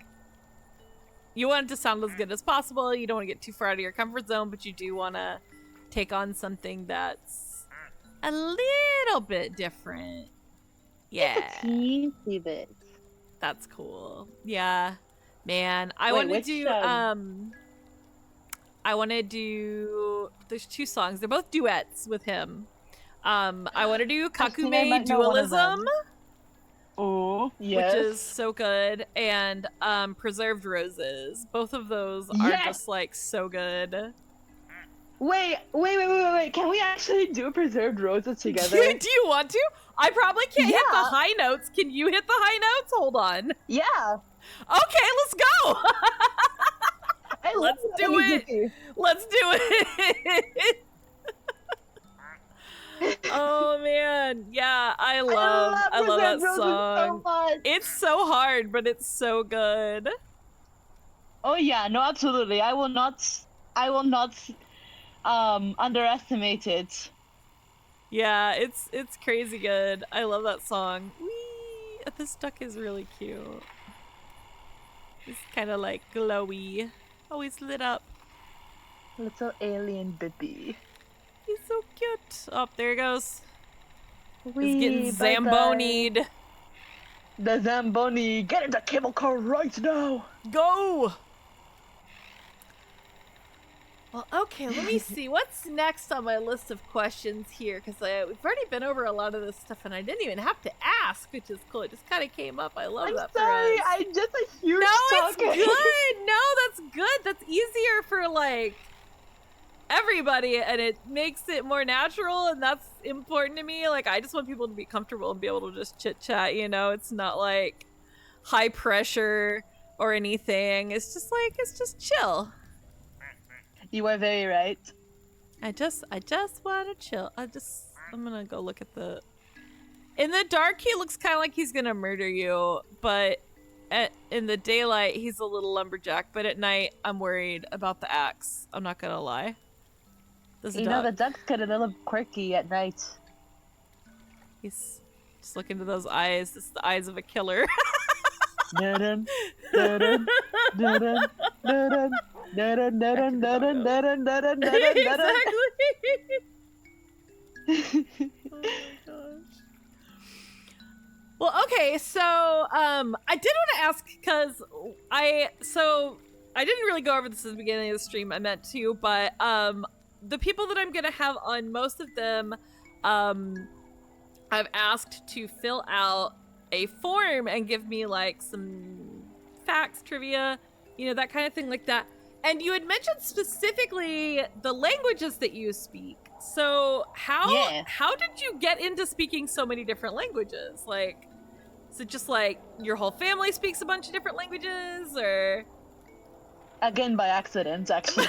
you want it to sound as good as possible. You don't want to get too far out of your comfort zone, but you do want to take on something that's a little bit different. Yeah. Just a teensy bit. That's cool. Yeah. Man, I want to do I want to do there's two songs. They're both duets with him. I want to do Kakume Dualism. Oh, yes. Which is so good. And Preserved Roses. Both of those are just like so good. Wait. Can we actually do Preserved Roses together? Do you want to? I probably can't hit the high notes. Can you hit the high notes? Hold on. Yeah. Okay, let's go. Let's do it. Let's do it. Oh man, yeah, I love that song. So it's so hard, but it's so good. Oh yeah, no, absolutely. I will not underestimate it. Yeah, it's crazy good. I love that song. Whee! This duck is really cute. It's kind of like glowy. Always lit up. Little alien baby. He's so cute. Oh, there he goes. He's getting Zambonied. The Zamboni. Get in the cable car right now. Go! Well, okay, let me see. What's next on my list of questions here? Because we've already been over a lot of this stuff, and I didn't even have to ask, which is cool. It just kind of came up. I love that. Sorry, I'm just a huge talker. It's good. No, that's good. That's easier for, like, everybody, and it makes it more natural, and that's important to me. Like, I just want people to be comfortable and be able to just chit-chat, you know? It's not, like, high pressure or anything. It's just, like, it's just chill. You are very right. I just want to chill. I'm gonna go look at the... In the dark, he looks kind of like he's gonna murder you, but in the daylight, he's a little lumberjack, but at night, I'm worried about the axe. I'm not gonna lie. You know, the ducks get a little quirky at night. He's just look into those eyes. This is the eyes of a killer. Exactly. Oh well, okay, so I did want to ask because I didn't really go over this at the beginning of the stream. I meant to, but the people that I'm gonna have on, most of them, I've asked to fill out a form and give me like some facts, trivia, you know, that kind of thing like that. And you had mentioned specifically the languages that you speak. So how did you get into speaking so many different languages? Like, is it just like your whole family speaks a bunch of different languages, or? Again, by accident, actually.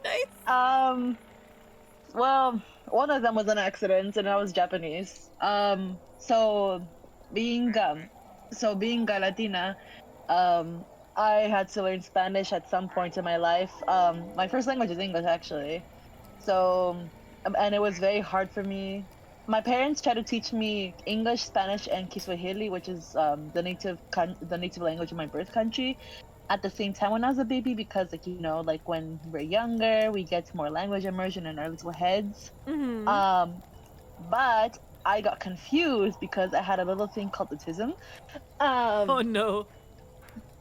Nice. Well, one of them was an accident, and I was Japanese. So being being a Latina, um, I had to learn Spanish at some point in my life. My first language is English, actually. So, and it was very hard for me. My parents tried to teach me English, Spanish, and Kiswahili, which is the native language of my birth country, at the same time when I was a baby, because like like when we're younger, we get more language immersion in our little heads. Mm-hmm. Um, but I got confused because I had a little thing called autism. Oh Um, no.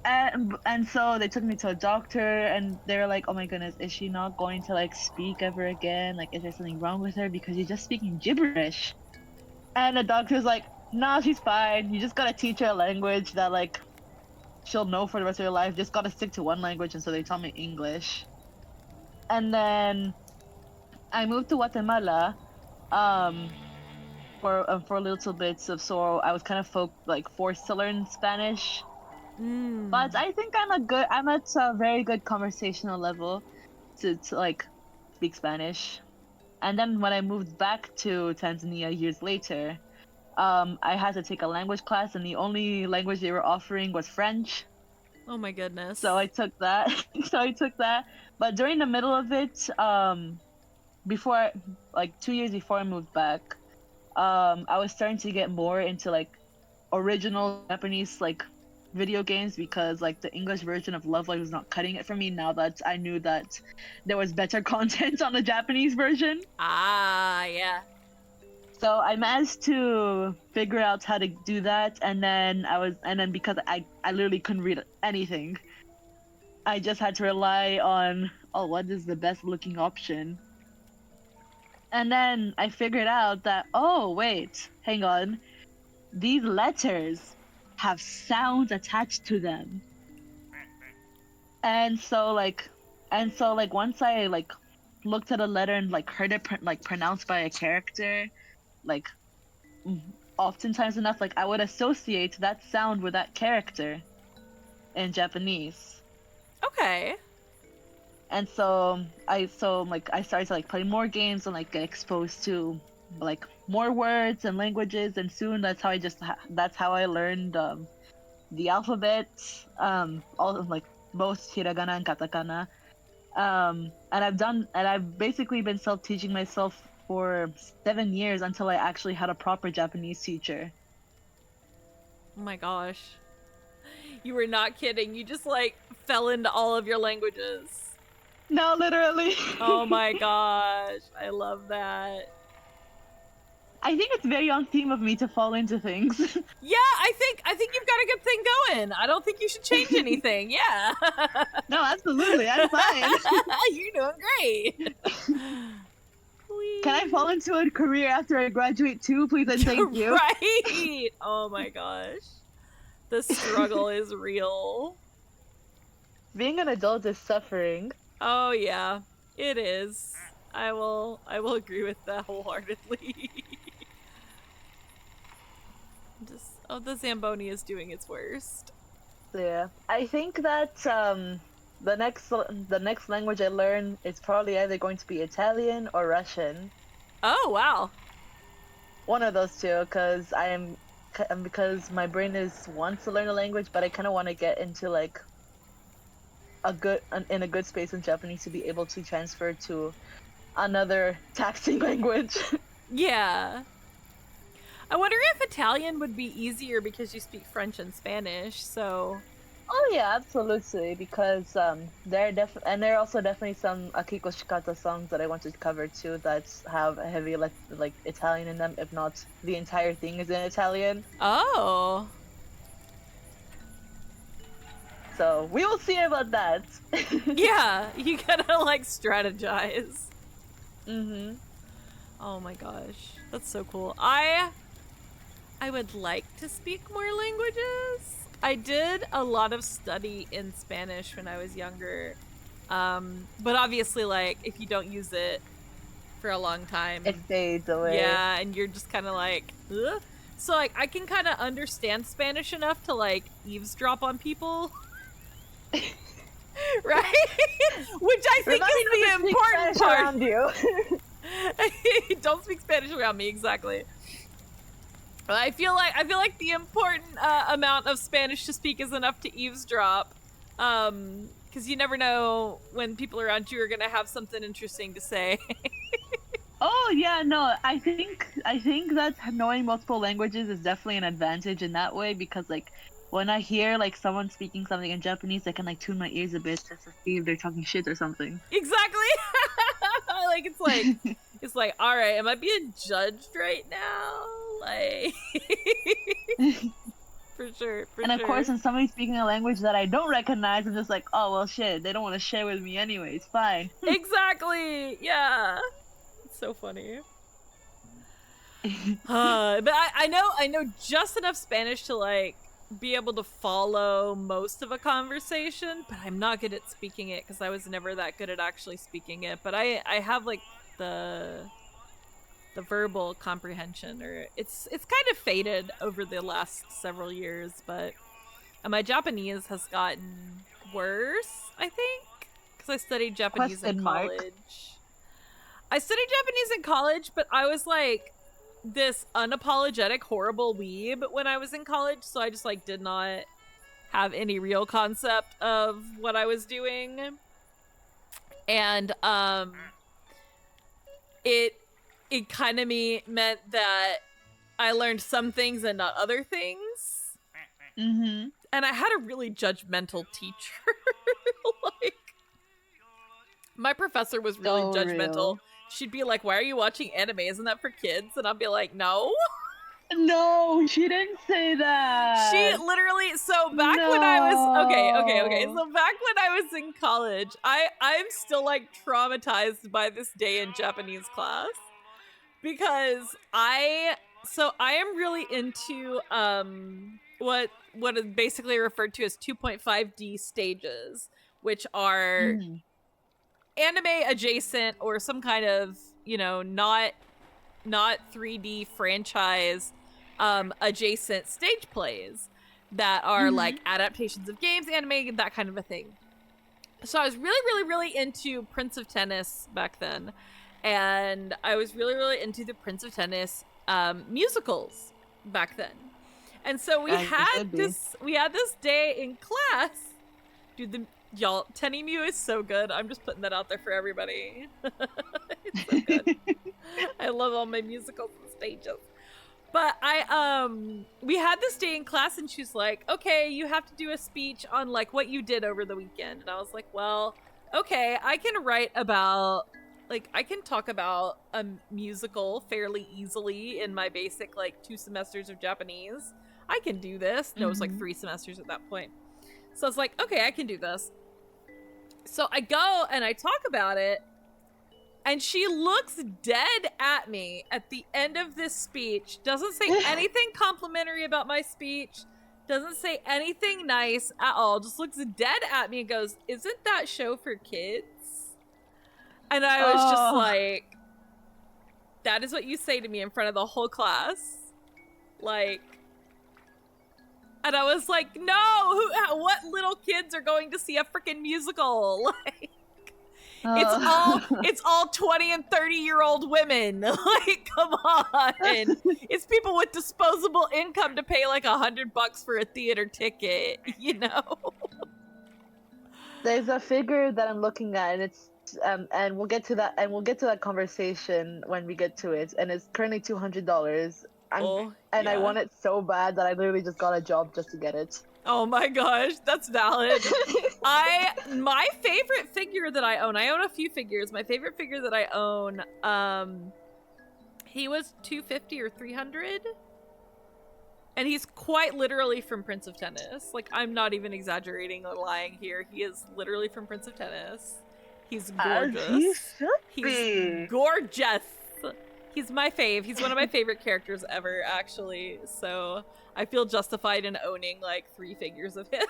and so they took me to a doctor, and they were like, "Oh my goodness, is she not going to like speak ever again? Like, is there something wrong with her because you're just speaking gibberish?" And the doctor's like, "Nah, she's fine. You just gotta teach her a language that like she'll know for the rest of her life. Just gotta stick to one language." And so they taught me English. And then I moved to Guatemala um for a little bits of, so I was kind of forced to learn Spanish. But Mm. I think I'm at a very good conversational level to like speak Spanish. And then when I moved back to Tanzania years later, I had to take a language class, and the only language they were offering was French. Oh my So goodness. I took that. so I took that. But during the middle of it, before like 2 years before I moved back, I was starting to get more into like original Japanese like video games, because like the English version of Love Live was not cutting it for me now that I knew that there was better content on the Japanese version. Ah, yeah. So I managed to figure out how to do that, and then because I literally couldn't read anything, I just had to rely on, oh, what is the best looking option? And then I figured out that, oh wait, hang on, these letters have sounds attached to them. And so like once I like looked at a letter and like heard it pronounced by a character, like oftentimes enough, like I would associate that sound with that character in Japanese. Okay. And so I started to like play more games and like get exposed to like more words and languages, and soon that's how I learned the alphabet, all like both hiragana and katakana. And I've basically been self-teaching myself for 7 years until I actually had a proper Japanese teacher. Oh my gosh. You were not kidding. You just like fell into all of your languages. No, literally. Oh my gosh. I love that. I think it's very on theme of me to fall into things. Yeah, I think you've got a good thing going. I don't think you should change anything. Yeah. No, absolutely, I'm fine. You're doing great. Can I fall into a career after I graduate too, please and thank you? Right. Oh my gosh. The struggle is real. Being an adult is suffering. Oh yeah, it is. I will agree with that wholeheartedly. The Zamboni is doing its worst. So, yeah, I think that the next language I learn is probably either going to be Italian or Russian. Oh wow. One of those two, because my brain wants to learn a language, but I kind of want to get into like in a good space in Japanese to be able to transfer to another taxing language. Yeah. I wonder if Italian would be easier because you speak French and Spanish, so... Oh yeah, absolutely, because there are also definitely some Akiko Shikata songs that I want to cover too that have a heavy like Italian in them, if not the entire thing is in Italian. Oh. So we will see about that. Yeah, you gotta like strategize. Mm-hmm. Oh my gosh, that's so cool. I would like to speak more languages. I did a lot of study in Spanish when I was younger. But obviously, like, if you don't use it for a long time, it fades away. Yeah, and you're just kind of like, ugh. So, like, I can kind of understand Spanish enough to, like, eavesdrop on people. Right? Which I think is the important part. Around you. Don't speak Spanish around me, exactly. I feel like the important amount of Spanish to speak is enough to eavesdrop, because you never know when people around you are gonna have something interesting to say. Oh yeah, no, I think that knowing multiple languages is definitely an advantage in that way because like when I hear like someone speaking something in Japanese, I can like tune my ears a bit just to see if they're talking shit or something. Exactly. Like it's like, all right, am I being judged right now? Like, for sure. And of course, when somebody's speaking a language that I don't recognize, I'm just like, oh well, shit, they don't want to share with me anyways. Fine. Exactly. Yeah. It's so funny. But I know just enough Spanish to like be able to follow most of a conversation, but I'm not good at speaking it because I was never that good at actually speaking it. But I have like the verbal comprehension, or it's kind of faded over the last several years, but my Japanese has gotten worse, I think, because I studied Japanese in college. I studied Japanese in college, but I was like this unapologetic horrible weeb when I was in college, so I just like did not have any real concept of what I was doing. And it kind of meant that I learned some things and not other things. Mm-hmm. And I had a really judgmental teacher. Like, my professor was really judgmental. Real. She'd be like, "Why are you watching anime? Isn't that for kids?" And I'd be like, "No." No, she didn't say that. She literally, so back when I was, okay. So back when I was in college, I'm still like traumatized by this day in Japanese class. Because I am really into what is basically referred to as 2.5D stages, which are anime adjacent or some kind of, not 3D franchise adjacent stage plays that are like adaptations of games, anime, that kind of a thing. So I was really into Prince of Tennis back then. And I was really into the Prince of Tennis musicals back then. And so we had this day in class. Dude, y'all, Tenny is so good. I'm just putting that out there for everybody. It's so good. I love all my musicals and stages. But we had this day in class, and she's like, "Okay, you have to do a speech on like what you did over the weekend." And I was like, "Well, okay, I can write about." Like, I can talk about a musical fairly easily in my basic, like, 2 semesters of Japanese. I can do this. No, it was like 3 semesters at that point. So I was like, okay, I can do this. So I go and I talk about it, and she looks dead at me at the end of this speech, doesn't say anything complimentary about my speech, doesn't say anything nice at all, just looks dead at me and goes, "Isn't that show for kids?" And I was just like, that is what you say to me in front of the whole class? Like, and I was like, no, what little kids are going to see a freaking musical? Like, it's all 20 and 30-year-old women. Like, come on. It's people with disposable income to pay like $100 for a theater ticket, There's a figure that I'm looking at, and it's and we'll get to that conversation when we get to it, and it's currently $200. I want it so bad that I literally just got a job just to get it. Oh my gosh, that's valid. My favorite figure that I own a few figures. My favorite figure that I own, he was $250 or $300. And he's quite literally from Prince of Tennis. Like, I'm not even exaggerating or lying here. He is literally from Prince of Tennis. He's gorgeous. He's gorgeous. He's my fave. He's one of my favorite characters ever, actually. So I feel justified in owning like 3 figures of him.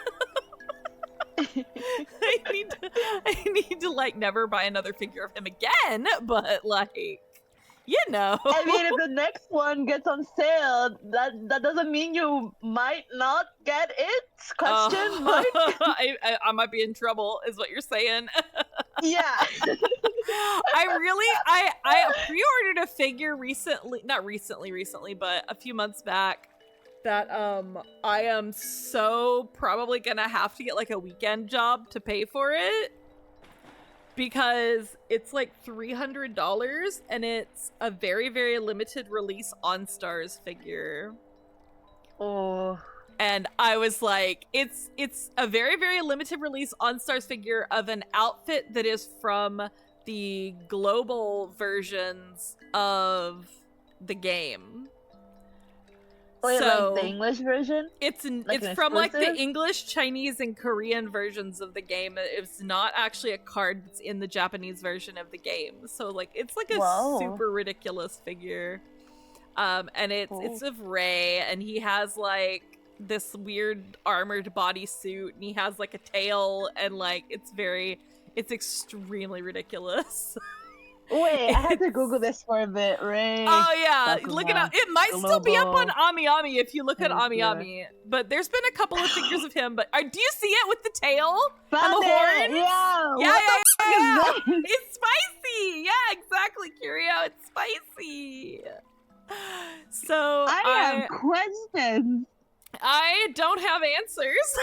I need to like never buy another figure of him again, but like, I mean, if the next one gets on sale, that doesn't mean you might not get it? Mark? I might be in trouble, is what you're saying. Yeah. I pre-ordered a figure recently, not recently, but a few months back that I am so probably gonna have to get like a weekend job to pay for it because it's like $300 and it's a very, very limited release OnStars figure. Oh. And I was like, it's a very, very limited release OnStars figure of an outfit that is from the global versions of the game. Wait, So like the English version? it's Like it's an from like the exclusive? English, Chinese, and Korean versions of the game. It's not actually a card that's in the Japanese version of the game. So like it's like a Whoa. super ridiculous figure. And it's of Ray, and he has like this weird armored bodysuit, and he has like a tail, and like it's extremely ridiculous. Wait, I had to Google this for a bit, Ray. Oh yeah, Bakugan, look it up. It might still be up on Global. Ami if you look at Ami Yeah. Ami. But there's been a couple of figures of him. But do you see it with the tail and Found the it! horns? Yeah! Yeah, What yeah, the yeah. fuck is this? It's spicy. Yeah, exactly, Curio. It's spicy. So I have questions. I don't have answers.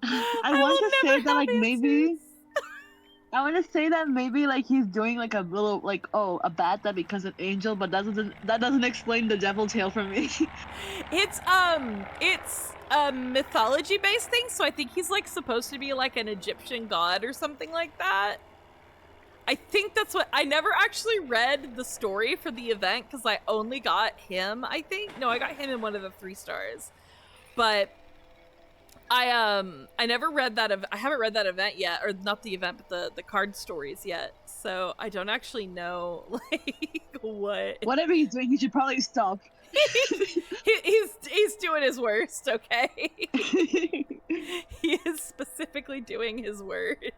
I will want to say never that, have like, maybe. answers. I want to say that maybe, like, he's doing, like, a little, like, oh, a bat that becomes an angel, but that doesn't explain the devil tail for me. It's a mythology based thing, so I think he's like supposed to be like an Egyptian god or something like that. I think that's what I never actually read the story for the event because I only got him, I think. No, I got him in one of the 3 stars. But I never read that I haven't read that event yet, or not the event, but the card stories yet. So I don't actually know like what Whatever he's doing, he should probably stop. he's doing his worst, okay? He is specifically doing his worst.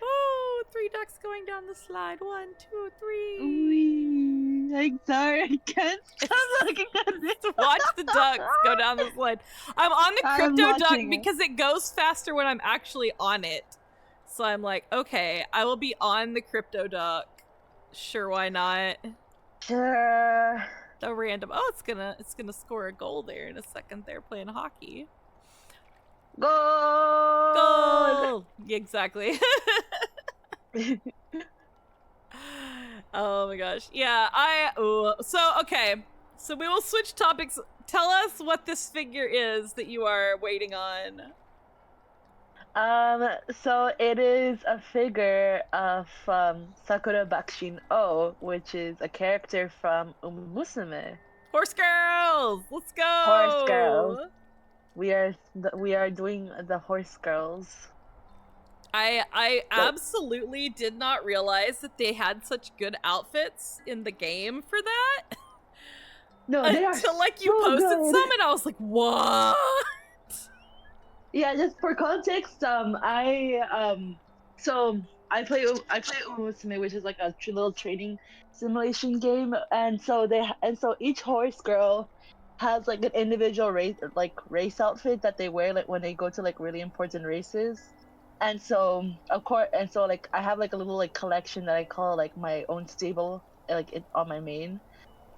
Oh, 3 ducks going down the slide. 1, 2, 3. Ooh, I'm sorry, I can't stop looking at this. Watch the ducks go down the slide. I'm on the I'm crypto duck watching it. because it goes faster when I'm actually on it. So I'm like, okay, I will be on the crypto duck. Sure, why not? Sure. The random. Oh, it's gonna score a goal there in a second. They're playing hockey. Goal! Goal! Yeah, exactly. Oh my gosh. Yeah, okay. So we will switch topics. Tell us what this figure is that you are waiting on. So it is a figure of Sakura Bakshin O, which is a character from Musume. Horse girls! Let's go! Horse girls. We are doing the horse girls. I absolutely did not realize that they had such good outfits in the game for that. No, they are until like you so posted good. some and I was like, what? Yeah, just for context, I play Umusume, which is like a little trading simulation game, and so each horse girl has like an individual race outfit that they wear like when they go to like really important races. And so like I have like a little like collection that I call like my own stable, like it on my main.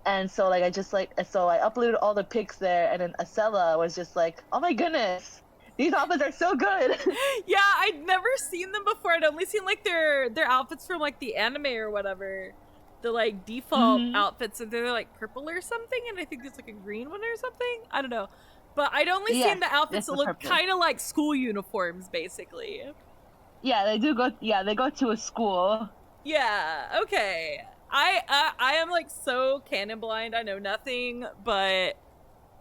And so like I uploaded all the pics there, and then Ascella was just like, oh my goodness, these outfits are so good. Yeah, I'd never seen them before. I'd only seen like their outfits from like the anime or whatever. The like default outfits, and they're like purple or something, and I think there's like a green one or something. I don't know. But I'd only seen the outfits that look kind of like school uniforms, basically. Yeah, they do go. Yeah, they go to a school. Yeah. Okay. I am like so canon blind. I know nothing, but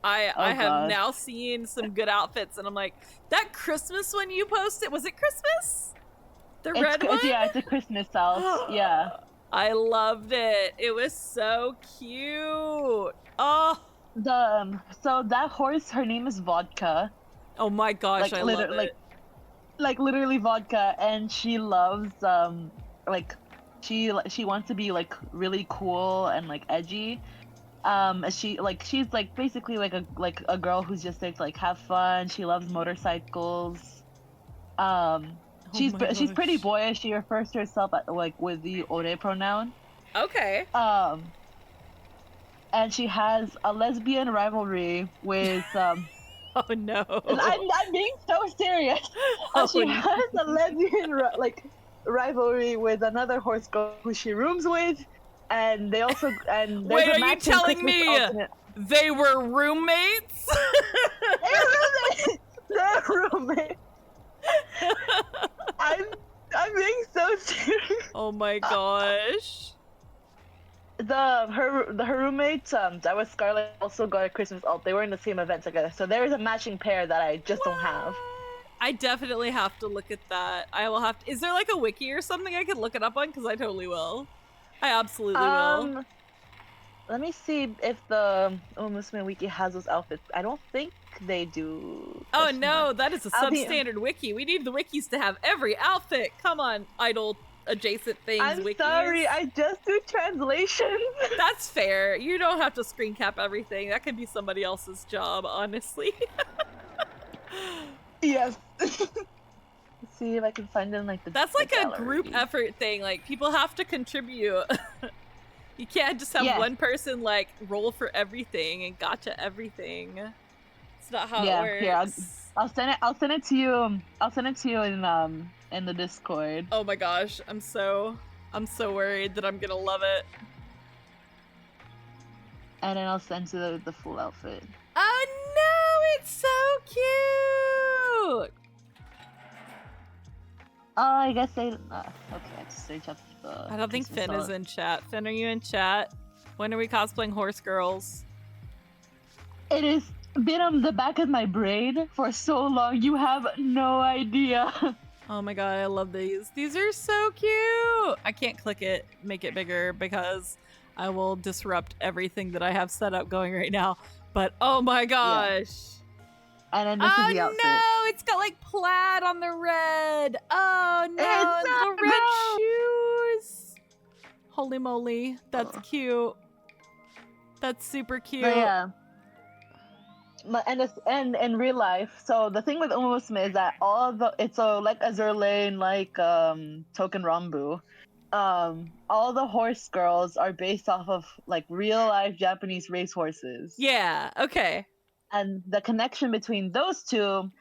I have now seen some good outfits, and I'm like, that Christmas one you posted, was it Christmas? The red one? Yeah, it's a Christmas house. Yeah. I loved it. It was so cute. Oh. So that horse, her name is Vodka. Oh my gosh, I love it. Like literally vodka, and she loves she wants to be like really cool and like edgy. She's like basically like a girl who's just there to like have fun. She loves motorcycles. she's my she's pretty gosh. boyish. She refers to herself like with the ore pronoun. Okay. And she has a lesbian rivalry with Oh no. I'm being so serious. Oh She no. has a lesbian rivalry with another horse girl who she rooms with, and there's Wait, a are you matching telling Christmas me alternate. they were roommates? They're roommates. I'm being so serious. Oh my gosh. Her roommates that was Scarlett also got a Christmas alt. They were in the same event together, so there is a matching pair that I just don't have. I definitely have to look at that. I will have to. Is there like a wiki or something I could look it up on? Because I totally will. I absolutely will. Let me see if the Musume Wiki has those outfits. I don't think they do. Oh no, that is a substandard be... wiki. We need the wikis to have every outfit. Come on, idol adjacent things. I'm wikis. sorry, I just do translations. That's fair. You don't have to screen cap everything. That can be somebody else's job, honestly. Yes. Let's see if I can find them like the. That's like a gallery. group effort thing. Like people have to contribute. You can't just have one person like roll for everything and gotcha everything. It's not how it works. Here, I'll send it. I'll send it to you. I'll send it to you in the Discord. Oh my gosh, I'm so worried that I'm gonna love it. And then I'll send you the full outfit. Oh no, it's so cute. Oh, I guess they. Okay, I have to search up the. I don't think Finn is in chat. Finn, are you in chat? When are we cosplaying horse girls? It has been on the back of my brain for so long. You have no idea. Oh my god, I love these. These are so cute. I can't click it, make it bigger because I will disrupt everything that I have set up going right now. But oh my gosh. Yeah. And then this is the outfit. Oh no, it's got like plaid on the red. Oh no, it's little red shoes. Holy moly, that's cute. That's super cute. But yeah. And in real life, so the thing with Umusume is that it's like Azur like Token Rambu. All the horse girls are based off of like real life Japanese racehorses. Yeah, okay. And the connection between those two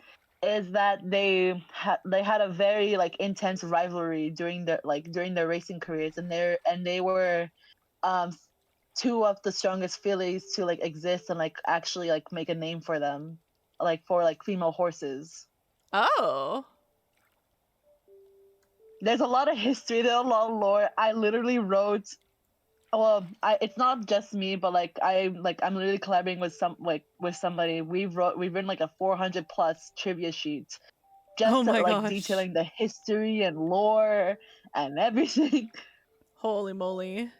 is that they had a very like intense rivalry during their racing careers, and they were two of the strongest fillies to like exist and like actually like make a name for them, like for like female horses. Oh. There's a lot of history, there's a lot of lore. I literally wrote. Well, it's not just me, but I'm literally collaborating with somebody. We've written like a 400 plus trivia sheet, just detailing the history and lore and everything. Holy moly!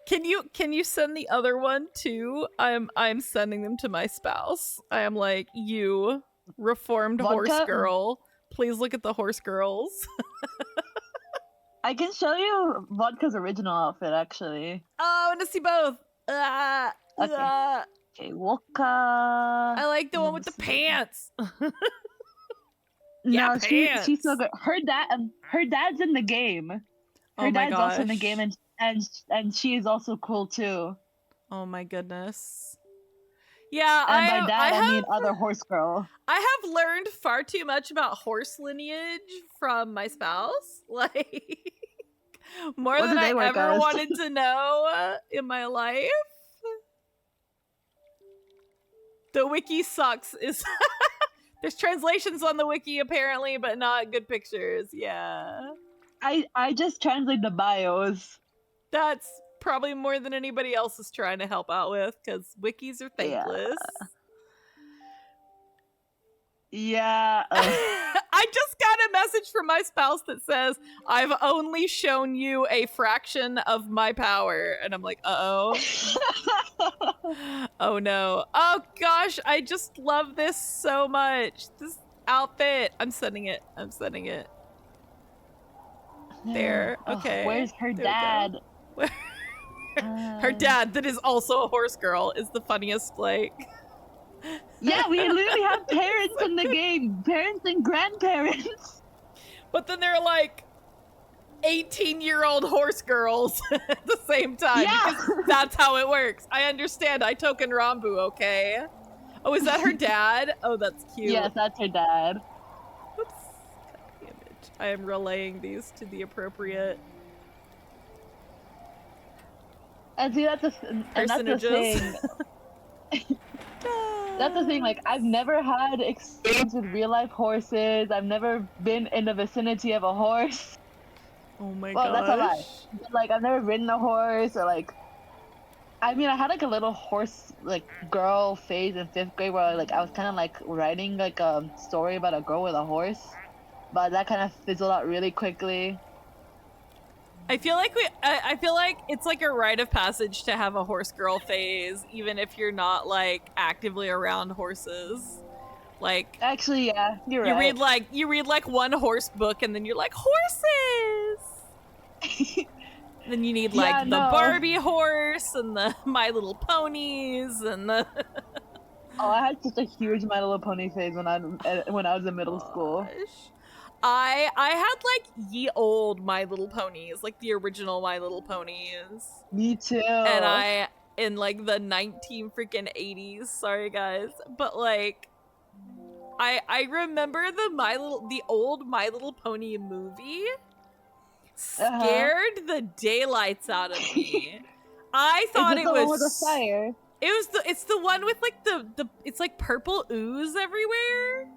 Can you send the other one too? I'm sending them to my spouse. I am like, you reformed horse girl. Please look at the horse girls. I can show you Vodka's original outfit, actually. Oh, I want to see both. Okay, Vodka. I like the one with the pants. No, she's so good. Her dad's in the game. Her dad's also in the game, and she is also cool too. Oh my goodness. Yeah, and by dad I mean other horse girl. I have learned far too much about horse lineage from my spouse. Like more than I ever wanted to know in my life. The wiki sucks. There's translations on the wiki apparently, but not good pictures. Yeah. I just translate the bios. That's probably more than anybody else is trying to help out with, because wikis are thankless. Yeah. I just got a message from my spouse that says, I've only shown you a fraction of my power. And I'm like, uh-oh. Oh no. Oh gosh, I just love this so much. This outfit. I'm sending it. There. Okay. Where's her dad? Her dad, that is also a horse girl, is the funniest, like... Yeah, we literally have parents in the game. Parents and grandparents. but then they're like 18-year-old horse girls at the same time. Yeah. Because that's how it works. I understand. I token Rambu, okay? Oh, is that her dad? Oh, that's cute. Yes, that's her dad. Oops. Cut the image. I am relaying these to the appropriate And see, that's the personages. thing. That's the thing, like, I've never had experience with real-life horses. I've never been in the vicinity of a horse. Oh my Well, gosh. that's a lie. But, like, I've never ridden a horse, or, like... I mean, I had, like, a little horse, like, girl phase in 5th grade where, like, I was kind of, like, writing, like, a story about a girl with a horse. But that kind of fizzled out really quickly. I feel like I feel like it's like a rite of passage to have a horse girl phase, even if you're not like actively around horses. Like, actually, yeah, you're right. You read like one horse book, and then you're like, horses. Then you need like the Barbie horse and the My Little Ponies and the. Oh, I had such a huge My Little Pony phase when I was in middle school. I had like ye old My Little Ponies, like the original My Little Ponies. Me too. And I in like the 1980s. Sorry guys, but like I remember the old My Little Pony movie scared the daylights out of me. I thought it was with the fire. It's the one with like the it's like purple ooze everywhere.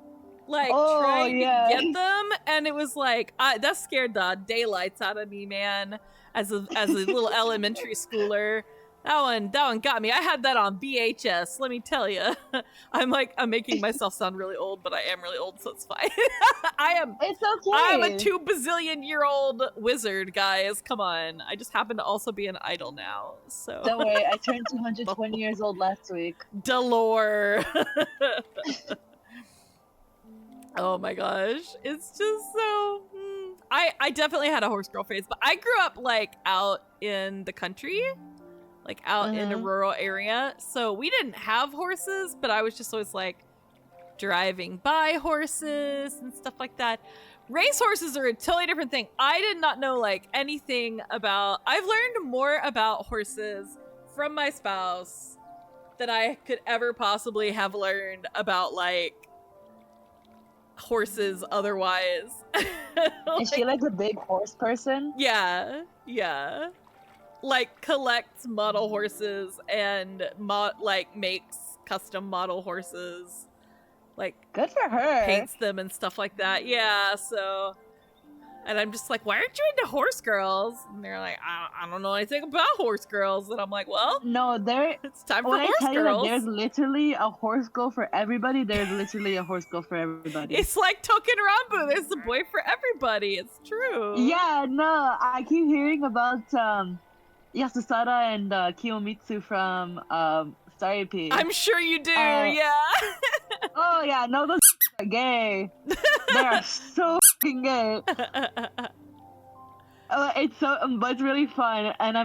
Like trying to get them, and it was like that scared the daylights out of me, man. As a little elementary schooler, that one got me. I had that on VHS. Let me tell you, I'm making myself sound really old, but I am really old, so it's fine. It's okay. I'm a 2 bazillion-year-old wizard, guys. Come on. I just happen to also be an idol now, so. Don't worry, I turned 220 years old last week. Delore. Oh my gosh, it's just so. I definitely had a horse girl phase, but I grew up like out in the country, like out in a rural area, so we didn't have horses, but I was just always like driving by horses and stuff like that. Race horses are a totally different thing. I did not know like anything about. I've learned more about horses from my spouse than I could ever possibly have learned about like horses otherwise. Is she like a big horse person? Yeah. Like collects model horses and makes custom model horses. Like good for her. Paints them and stuff like that. Yeah, so and I'm just like, why aren't you into horse girls? And they're like, I don't know anything about horse girls. And I'm like, well, no, it's time for horse girls. There's literally a horse girl for everybody. There's literally a horse girl for everybody. It's like Token Rambu. There's a boy for everybody. It's true. Yeah, no, I keep hearing about Yasusada and Kiyomitsu from Star AP. I'm sure you do, yeah. Oh yeah, no, those are gay. They are so fucking gay. But it's really fun, and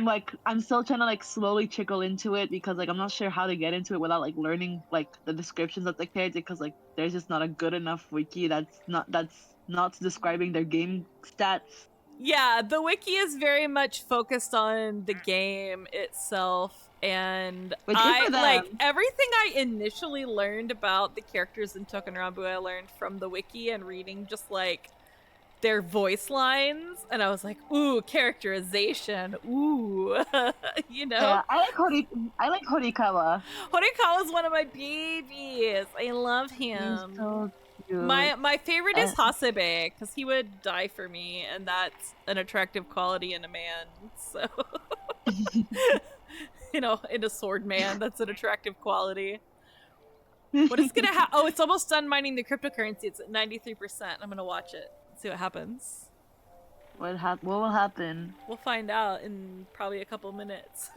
I'm still trying to like slowly trickle into it because like I'm not sure how to get into it without like learning like the descriptions of the character because like there's just not a good enough wiki that's not describing their game stats. Yeah, the wiki is very much focused on the game itself, and I like everything I initially learned about the characters in Token Rambu I learned from the wiki and reading just like their voice lines, and I was like, ooh, characterization, ooh. You know? Yeah, I like Horikawa. Horikawa's one of my babies. I love him. He's so cute. My favorite is Hasebe, because he would die for me, and that's an attractive quality in a man, so. You know, in a sword man, that's an attractive quality. What is gonna happen? Oh, it's almost done mining the cryptocurrency. It's at 93%. I'm gonna watch it. See what happens. What will happen? We'll find out in probably a couple minutes.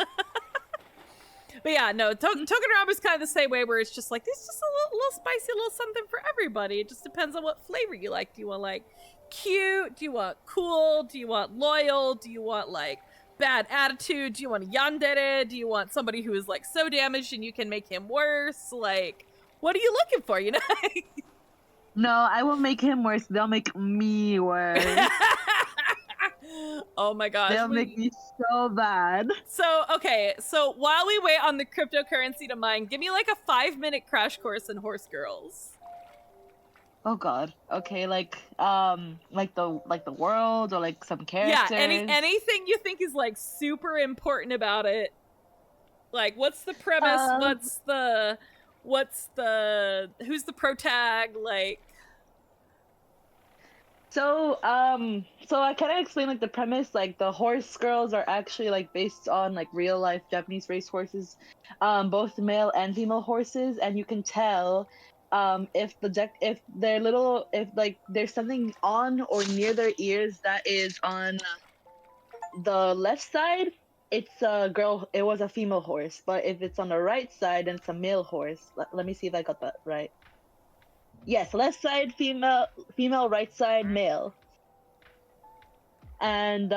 But yeah, no, Token Rambu is kind of the same way where it's just like, this is just a little spicy, little something for everybody. It just depends on what flavor you like. Do you want like cute? Do you want cool? Do you want loyal? Do you want like bad attitude? Do you want yandere? Do you want somebody who is like so damaged and you can make him worse? Like, what are you looking for, you know? No, I will make him worse. They'll make me worse. Oh my gosh. They'll make me so bad. So, okay, so while we wait on the cryptocurrency to mine, give me like a 5-minute crash course in horse girls. Oh god. Okay, like the world or like some characters. Yeah, anything you think is like super important about it. Like, what's the premise? Who's the protag? Like, so I kind of explain like the premise. Like the horse girls are actually like based on like real life Japanese race horses, both male and female horses, and you can tell if if like there's something on or near their ears that is on the left side, it's a girl. It was a female horse, but if it's on the right side, then it's a male horse. Let me see if I got that right. Yes, left side female, right side male. And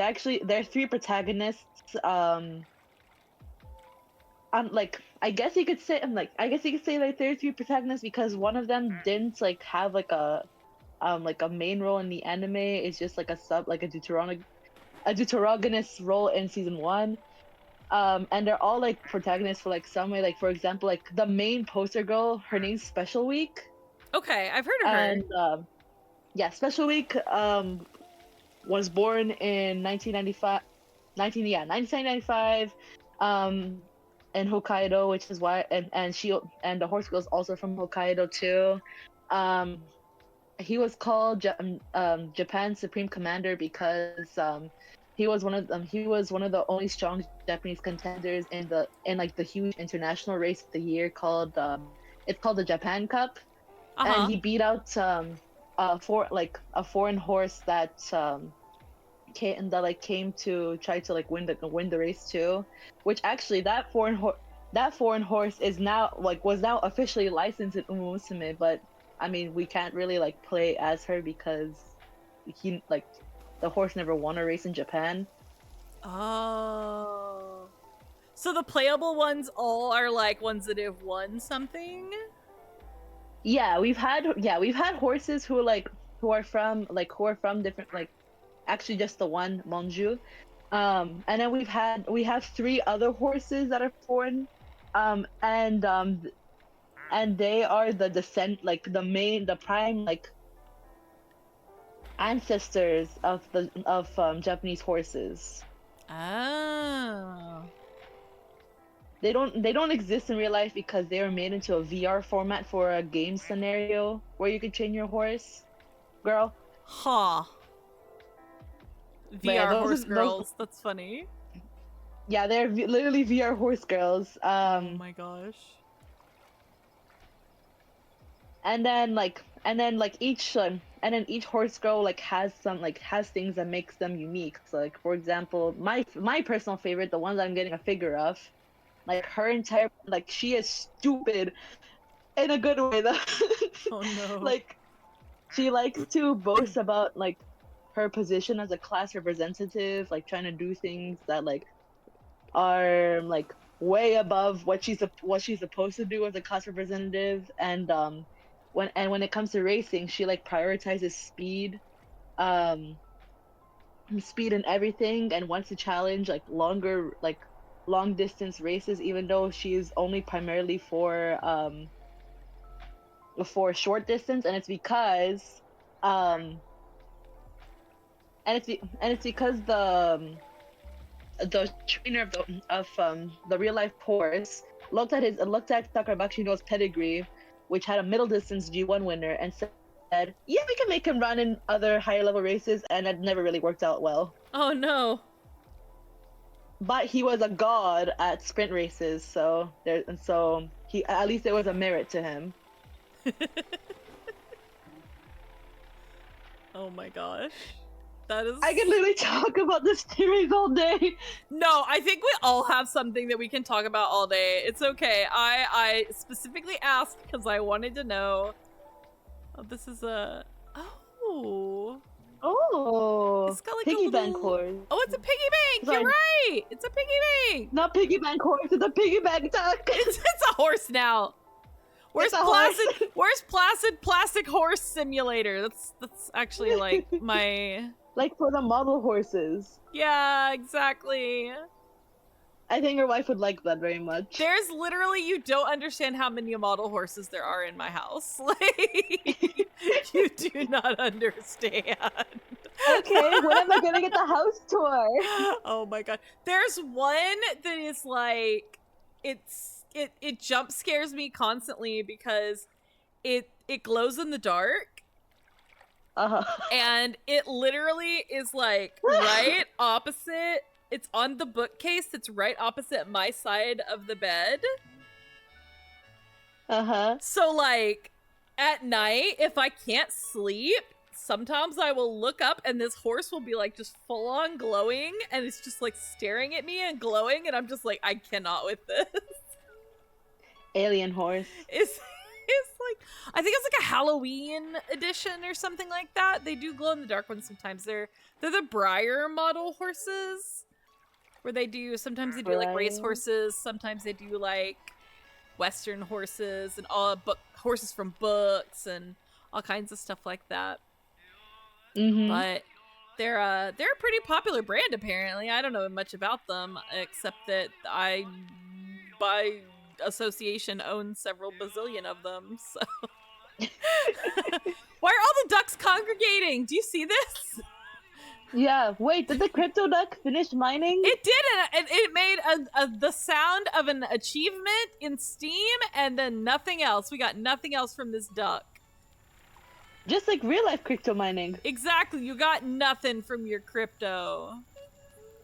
actually, there are three protagonists. Like I guess you could say, like there are three protagonists because one of them didn't like have like a main role in the anime. It's just like a deuterogonous role in season 1. And they're all like protagonists for like some way. Like for example, like the main poster girl, her name's Special Week. okay, I've heard of her. And yeah, Special Week was born in 1995 in Hokkaido, which is why and the horse girl's also from Hokkaido too. He was called Japan's Supreme Commander because he was one of the only strong Japanese contenders in the huge international race of the year called it's called the Japan Cup. And he beat out a foreign horse that came to try to like win the race too, which actually that foreign horse is now was now officially licensed in Umusume, but I mean we can't really like play as her because the horse never won a race in Japan. Oh, so the playable ones all are like ones that have won something. Yeah, we've had horses who are from different actually just the one Monju, and then we have 3 other horses that are foreign, and they are the prime ancestors of Japanese horses. Oh. They don't exist in real life because they were made into a VR format for a game scenario where you can train your horse girl. Huh. VR horse girls. That's funny. Yeah, they're literally VR horse girls. Oh my gosh. And then each horse girl has things that makes them unique. So like for example, my personal favorite, the one that I'm getting a figure of, her entire she is stupid in a good way though. Oh no. She likes to boast about her position as a class representative, trying to do things that are way above what she's supposed to do as a class representative. And when it comes to racing, she prioritizes speed and everything, and wants to challenge long distance races, even though she's only primarily for short distance. And it's because the trainer of the real life horse looked at Sakurabakushino's pedigree, which had a middle distance G1 winner, and said, "Yeah, we can make him run in other higher level races," and it never really worked out well. Oh no. But he was a god at sprint races, so he, at least there was a merit to him. Oh my gosh. That is... I can literally talk about this series all day. No, I think we all have something that we can talk about all day. It's okay. I specifically asked because I wanted to know. Oh, this is a... Oh, it's got piggy bank horse. Oh, it's a piggy bank. You're right. It's a piggy bank. Not piggy bank horse. It's a piggy bank duck. It's a horse now. Where's It's a horse. Placid? Where's Placid Plastic Horse Simulator? That's actually like my. Like for the model horses. Yeah, exactly. I think your wife would like that very much. There's literally, you don't understand how many model horses there are in my house. Like, you do not understand. Okay, when am I gonna get the house tour? Oh my god. There's one that is like, it jump scares me constantly because it glows in the dark. And it literally is like right opposite. It's on the bookcase that's right opposite my side of the bed. So like at night, if I can't sleep, sometimes I will look up and this horse will be like just full on glowing and it's just like staring at me and glowing and I'm just like, I cannot with this. Alien horse. It's like, I think it's like a Halloween edition or something like that. They do glow in the dark ones sometimes. They're the Breyer model horses, where they do, sometimes they do like race horses, sometimes they do like Western horses and all horses from books and all kinds of stuff like that. But they're a pretty popular brand apparently. I don't know much about them except that I by association own several bazillion of them, so. Why are all the ducks congregating? Do you see this? Yeah, wait, did the crypto duck finish mining? It did, and it made the sound of an achievement in Steam, and then nothing else. We got nothing else from this duck. Just like real life crypto mining. Exactly, you got nothing from your crypto.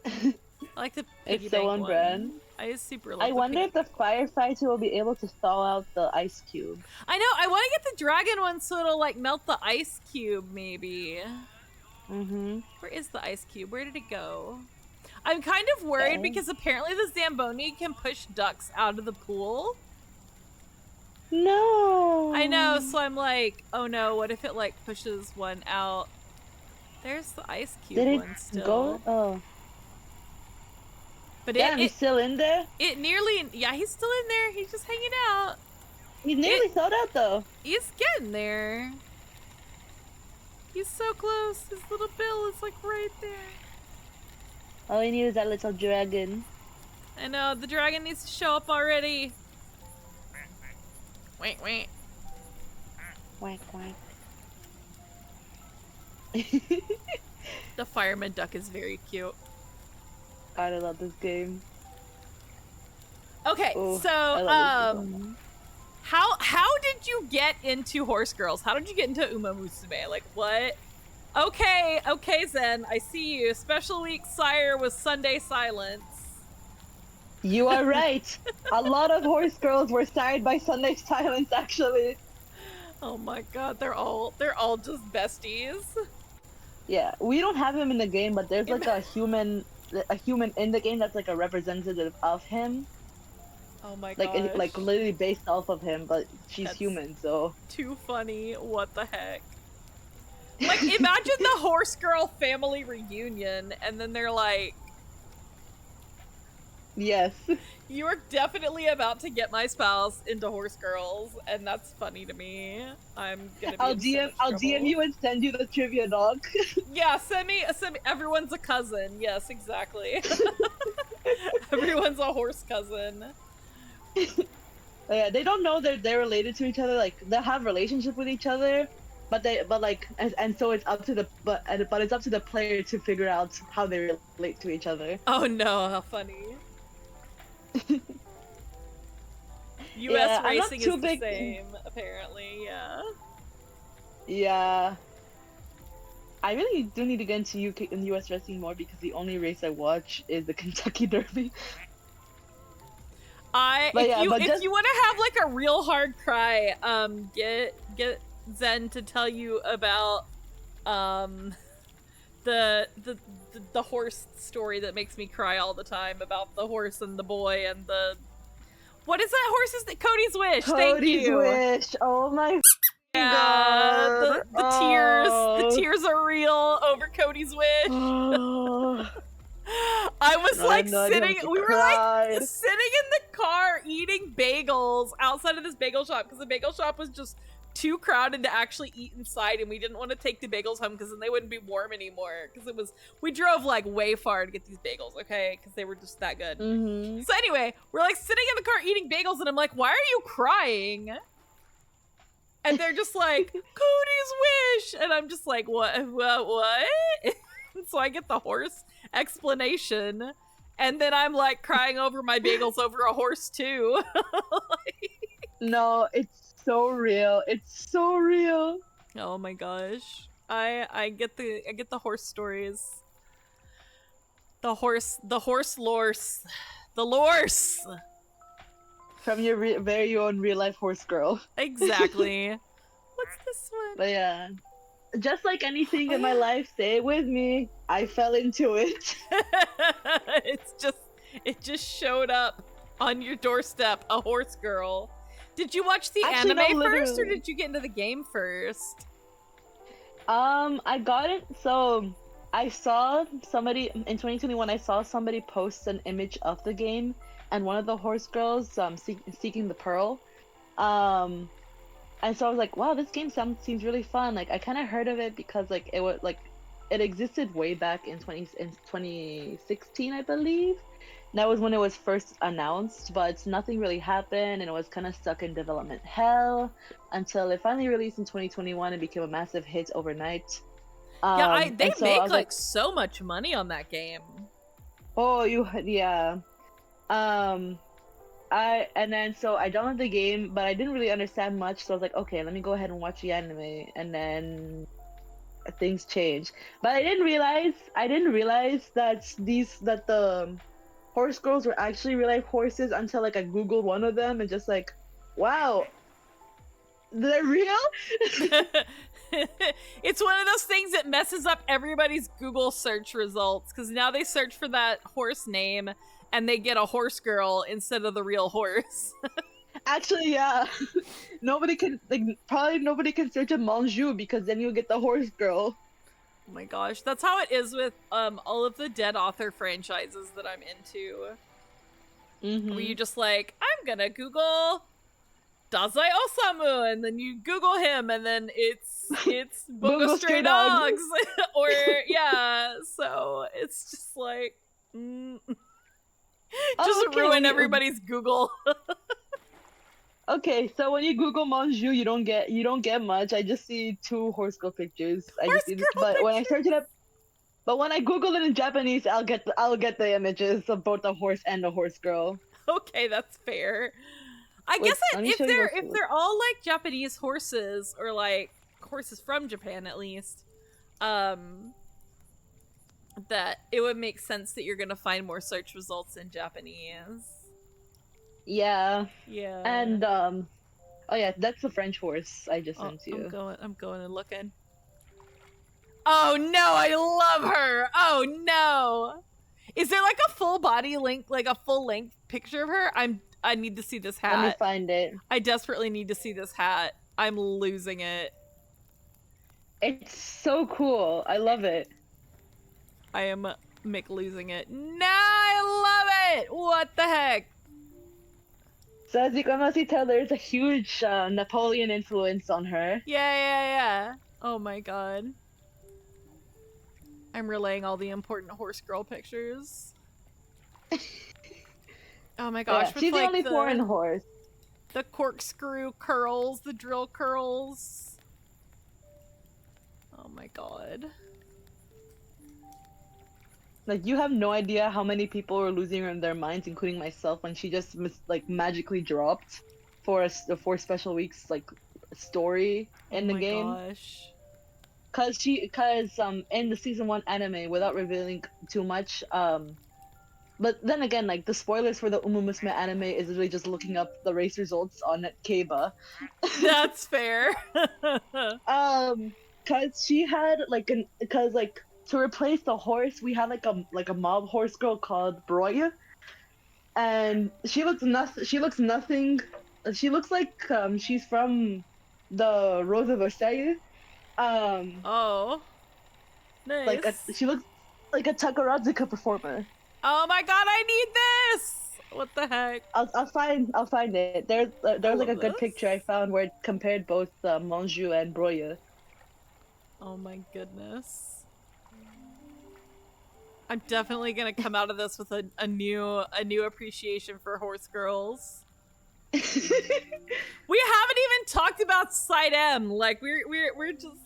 I like the piggy It's so bank on one. brand. I super love I wonder if the firefighter will be able to thaw out the ice cube. I know, I want to get the dragon one so it'll like melt the ice cube, maybe. Where is the ice cube? Where did it go? I'm kind of worried because apparently the Zamboni can push ducks out of the pool. No. I know, so I'm like, oh no, what if it like pushes one out? There's the ice cube one still. Go? Oh. But damn, he's still in there? It nearly, yeah, he's still in there. He's just hanging out. He's nearly thawed out though. He's getting there. He's so close. His little bill is like right there. All he needs is that little dragon. I know, the dragon needs to show up already. Wait, wait. Quack, quack. The fireman duck is very cute. God, I love this game. Okay, Oh, so how did you get into Horse Girls? How did you get into Uma Musume? Like what? Okay, Zen, I see you. Special week sire was Sunday Silence. You are right. A lot of horse girls were sired by Sunday Silence, actually. Oh my god, they're all just besties. Yeah, we don't have him in the game, but there's like a human in the game that's like a representative of him. Oh my god. Like literally based off of him, but she's That's human, so. Too funny. What the heck? Like, imagine the Horse Girl family reunion, and then they're like, yes. you are definitely about to get my spouse into Horse Girls, and that's funny to me. I'm gonna be I'll DM you and send you the trivia dog. Yeah, send me, everyone's a cousin. Yes, exactly. Everyone's a horse cousin. Yeah, they don't know they're related to each other. Like they have relationship with each other, but so it's up to it's up to the player to figure out how they relate to each other. Oh no, how funny. US racing is the same, apparently, yeah. Yeah. I really do need to get into UK and US racing more because the only race I watch is the Kentucky Derby. If you want to have like a real hard cry, get Zen to tell you about the horse story that makes me cry all the time, about the horse and the boy and the what is that horse's name? Cody's Wish. Thank you. Cody's Wish. Oh my yeah, god. The tears are real over Cody's Wish. I was I like had no idea how sitting, much you we were cried. like sitting in the car eating bagels outside of this bagel shop because the bagel shop was just too crowded to actually eat inside, and we didn't want to take the bagels home because then they wouldn't be warm anymore. Because we drove like way far to get these bagels, okay? Because they were just that good. Mm-hmm. So anyway, we're like sitting in the car eating bagels, and I'm like, why are you crying? And they're just like, Cody's wish, and I'm just like, what? So I get the horse explanation, and then I'm like crying over my bagels over a horse too. No, it's so real. It's so real. Oh my gosh. I get the horse stories. The horse lorse. The lorse. From your very own real life horse girl. Exactly. What's this one? But yeah. Just like anything in my life, say it with me, I fell into it. It just showed up on your doorstep, a horse girl. Did you watch the Actually, anime no, first, or literally. did you get into the game first? I got it. So I saw somebody in 2021. I saw somebody post an image of the game, and one of the horse girls seeking the pearl. And so I was like, wow, this game seems really fun. Like I kind of heard of it because like it was like it existed way back in 2016, I believe. That was when it was first announced, but nothing really happened, and it was kind of stuck in development hell until it finally released in 2021 and became a massive hit overnight. Yeah, they And so I make was like so much money on that game. oh, yeah. And then so I downloaded the game, but I didn't really understand much, so I was like, okay, let me go ahead and watch the anime, and then things changed. But I didn't realize that the horse girls were actually real life horses until like I googled one of them and just like, wow, they're real. It's one of those things that messes up everybody's Google search results, because now they search for that horse name and they get a horse girl instead of the real horse. Actually, yeah. Probably nobody can search a Manju because then you'll get the horse girl. Oh my gosh, that's how it is with all of the dead author franchises that I'm into. Mm-hmm. Where you just like, I'm gonna Google Dazai Osamu, and then you Google him, and then it's Bungo Bungo Stray Stray Dogs, Dogs. or yeah. So it's just like, just Okay, ruin everybody's Google. Okay, so when you Google Manju, you don't get much. I just see two horse girl pictures. But when I search it up, but when I Google it in Japanese, I'll get the images of both the horse and the horse girl. Okay, that's fair. I Wait, guess let me if show you they're all like Japanese horses, or like horses from Japan at least, that it would make sense that you're gonna find more search results in Japanese. Yeah. Yeah. And oh yeah, that's the French horse I just sent you. I'm going and looking. Oh no, I love her. Oh no. Is there like a full body link, like a full length picture of her? I need to see this hat. Let me find it. I desperately need to see this hat. I'm losing it. It's so cool. I love it. I am losing it. No, I love it. What the heck? So as you can also tell, there's a huge Napoleon influence on her. Yeah. Oh my god. I'm relaying all the important horse girl pictures. Oh my gosh. Yeah, she's the only foreign horse. The corkscrew curls, the drill curls. Oh my god. Like, you have no idea how many people were losing their minds, including myself, when she just magically dropped for the 4 special weeks story in the game. Oh my gosh. Cause in the season 1 anime, without revealing too much, but then again, like, the spoilers for the Umumusme anime is literally just looking up the race results on Keiba. That's fair. Cause she had to replace the horse, we had like a mob horse girl called Broya, and she looks nothing. She looks like she's from the Rose of Versailles. Oh, nice. She looks like a Takarazuka performer. Oh my god, I need this! What the heck? I'll find it. There's like a love good this. picture I found where it compared both Monju and Broya. Oh my goodness. I'm definitely gonna come out of this with a new appreciation for horse girls. We haven't even talked about Side M. Like we're just,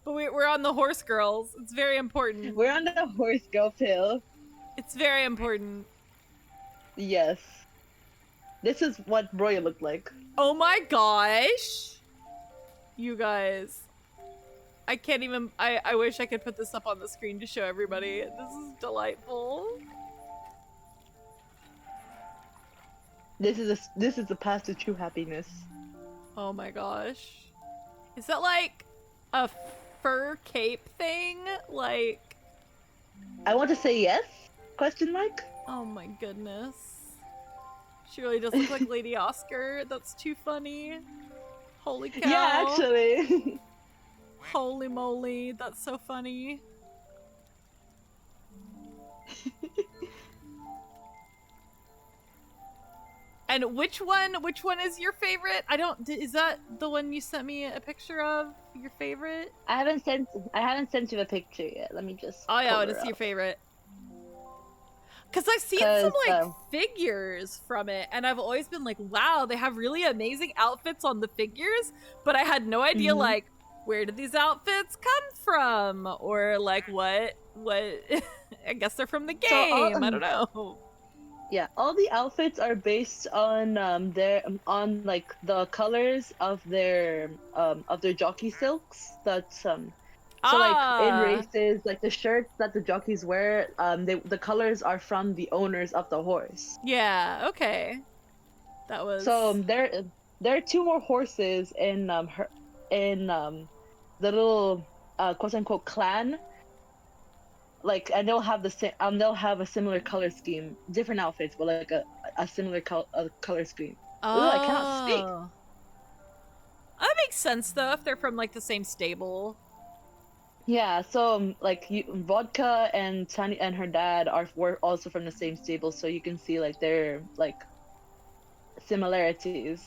but we're on the horse girls. It's very important. We're on the horse girl pill. It's very important. Yes. This is what Broya looked like. Oh my gosh, you guys. I can't even, I wish I could put this up on the screen to show everybody. This is delightful. This is the path to true happiness. Oh my gosh. Is that like a fur cape thing? Like, I want to say yes? Question mark? oh my goodness. She really does look like Lady Oscar. That's too funny. Holy cow. Yeah, actually. Holy moly, that's so funny. And which one is your favorite? I don't, is that the one you sent me a picture of? Your favorite? I haven't sent you a picture yet. Let me just Oh yeah, pull what her is your up. favorite? Because I've seen some like figures from it, and I've always been like, wow, they have really amazing outfits on the figures, but I had no idea like, where did these outfits come from? Or like what I guess they're from the game. I don't know. Yeah, all the outfits are based on on like the colors of their jockey silks. That's so like in races, like the shirts that the jockeys wear, the colors are from the owners of the horse. Yeah, okay. That was So there are two more horses in the little quote unquote clan. Like, and they'll have the same, they'll have a similar color scheme, different outfits, but like a similar color scheme. Oh. Ooh, I cannot speak. That makes sense though, if they're from like the same stable. Yeah, so like Vodka and Tani and her dad were also from the same stable, so you can see like their like similarities.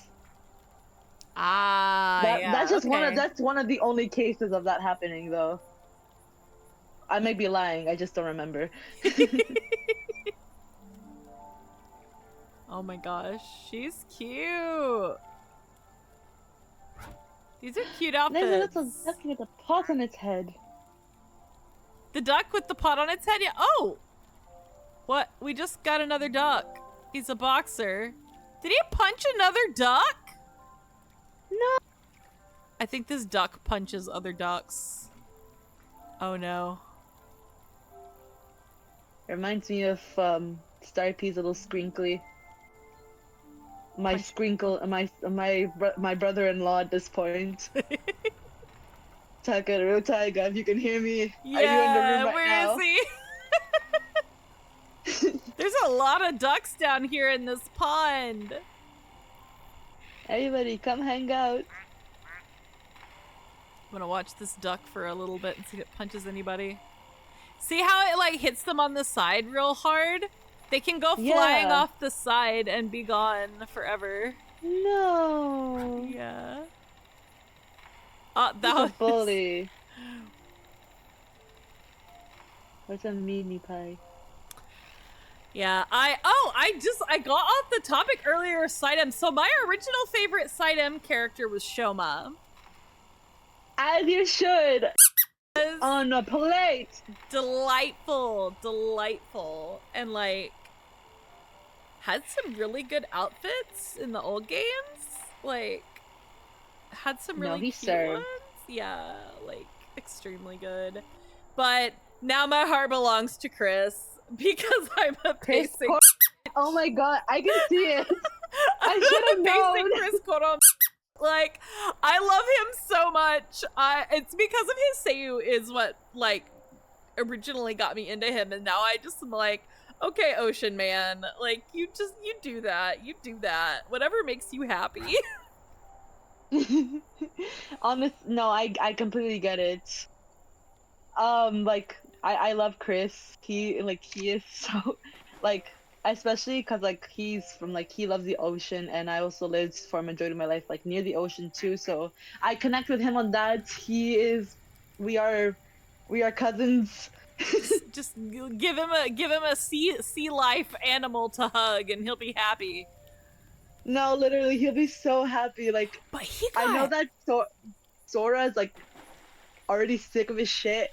Yeah, that's just okay. that's one of the only cases of that happening though. I may be lying, I just don't remember. Oh my gosh, she's cute. These are cute outfits. There's a little duck with a pot on its head. The duck with the pot on its head? Yeah. Oh! What? We just got another duck. He's a boxer. Did he punch another duck? No. I think this duck punches other ducks. Oh no. It reminds me of Starpy's little scrinkly. My brother-in-law at this point. Takaru Taiga, if you can hear me, Yeah, are you in the room right now? where is he? There's a lot of ducks down here in this pond. Everybody, come hang out. I'm gonna watch this duck for a little bit and see if it punches anybody. See how it like hits them on the side real hard? They can go flying off the side and be gone forever. No. Yeah. That was a bully. What's a mini pie? Yeah, I got off the topic earlier, Side M. So my original favorite Side M character was Shoma. As you should. On a plate. Delightful, and like had some really good outfits in the old games. Like had some really cute ones. Yeah, like extremely good. But now my heart belongs to Chris because I'm a basic. Oh my god, I can see it. I should have known. Chris Korom. Like, I love him so much. It's because of his Seiyu is what, like, originally got me into him, and now I just am like, okay, Ocean Man, like, you do that. You do that. Whatever makes you happy. No, I completely get it. Like, I love Chris. He is so like especially because like he's from like he loves the ocean and I also lived for a majority of my life like near the ocean too. So I connect with him on that. He is we are we are cousins. Just give him a sea life animal to hug, and he'll be happy. No, literally, he'll be so happy. Like But he I know got that Sora is like already sick of his shit,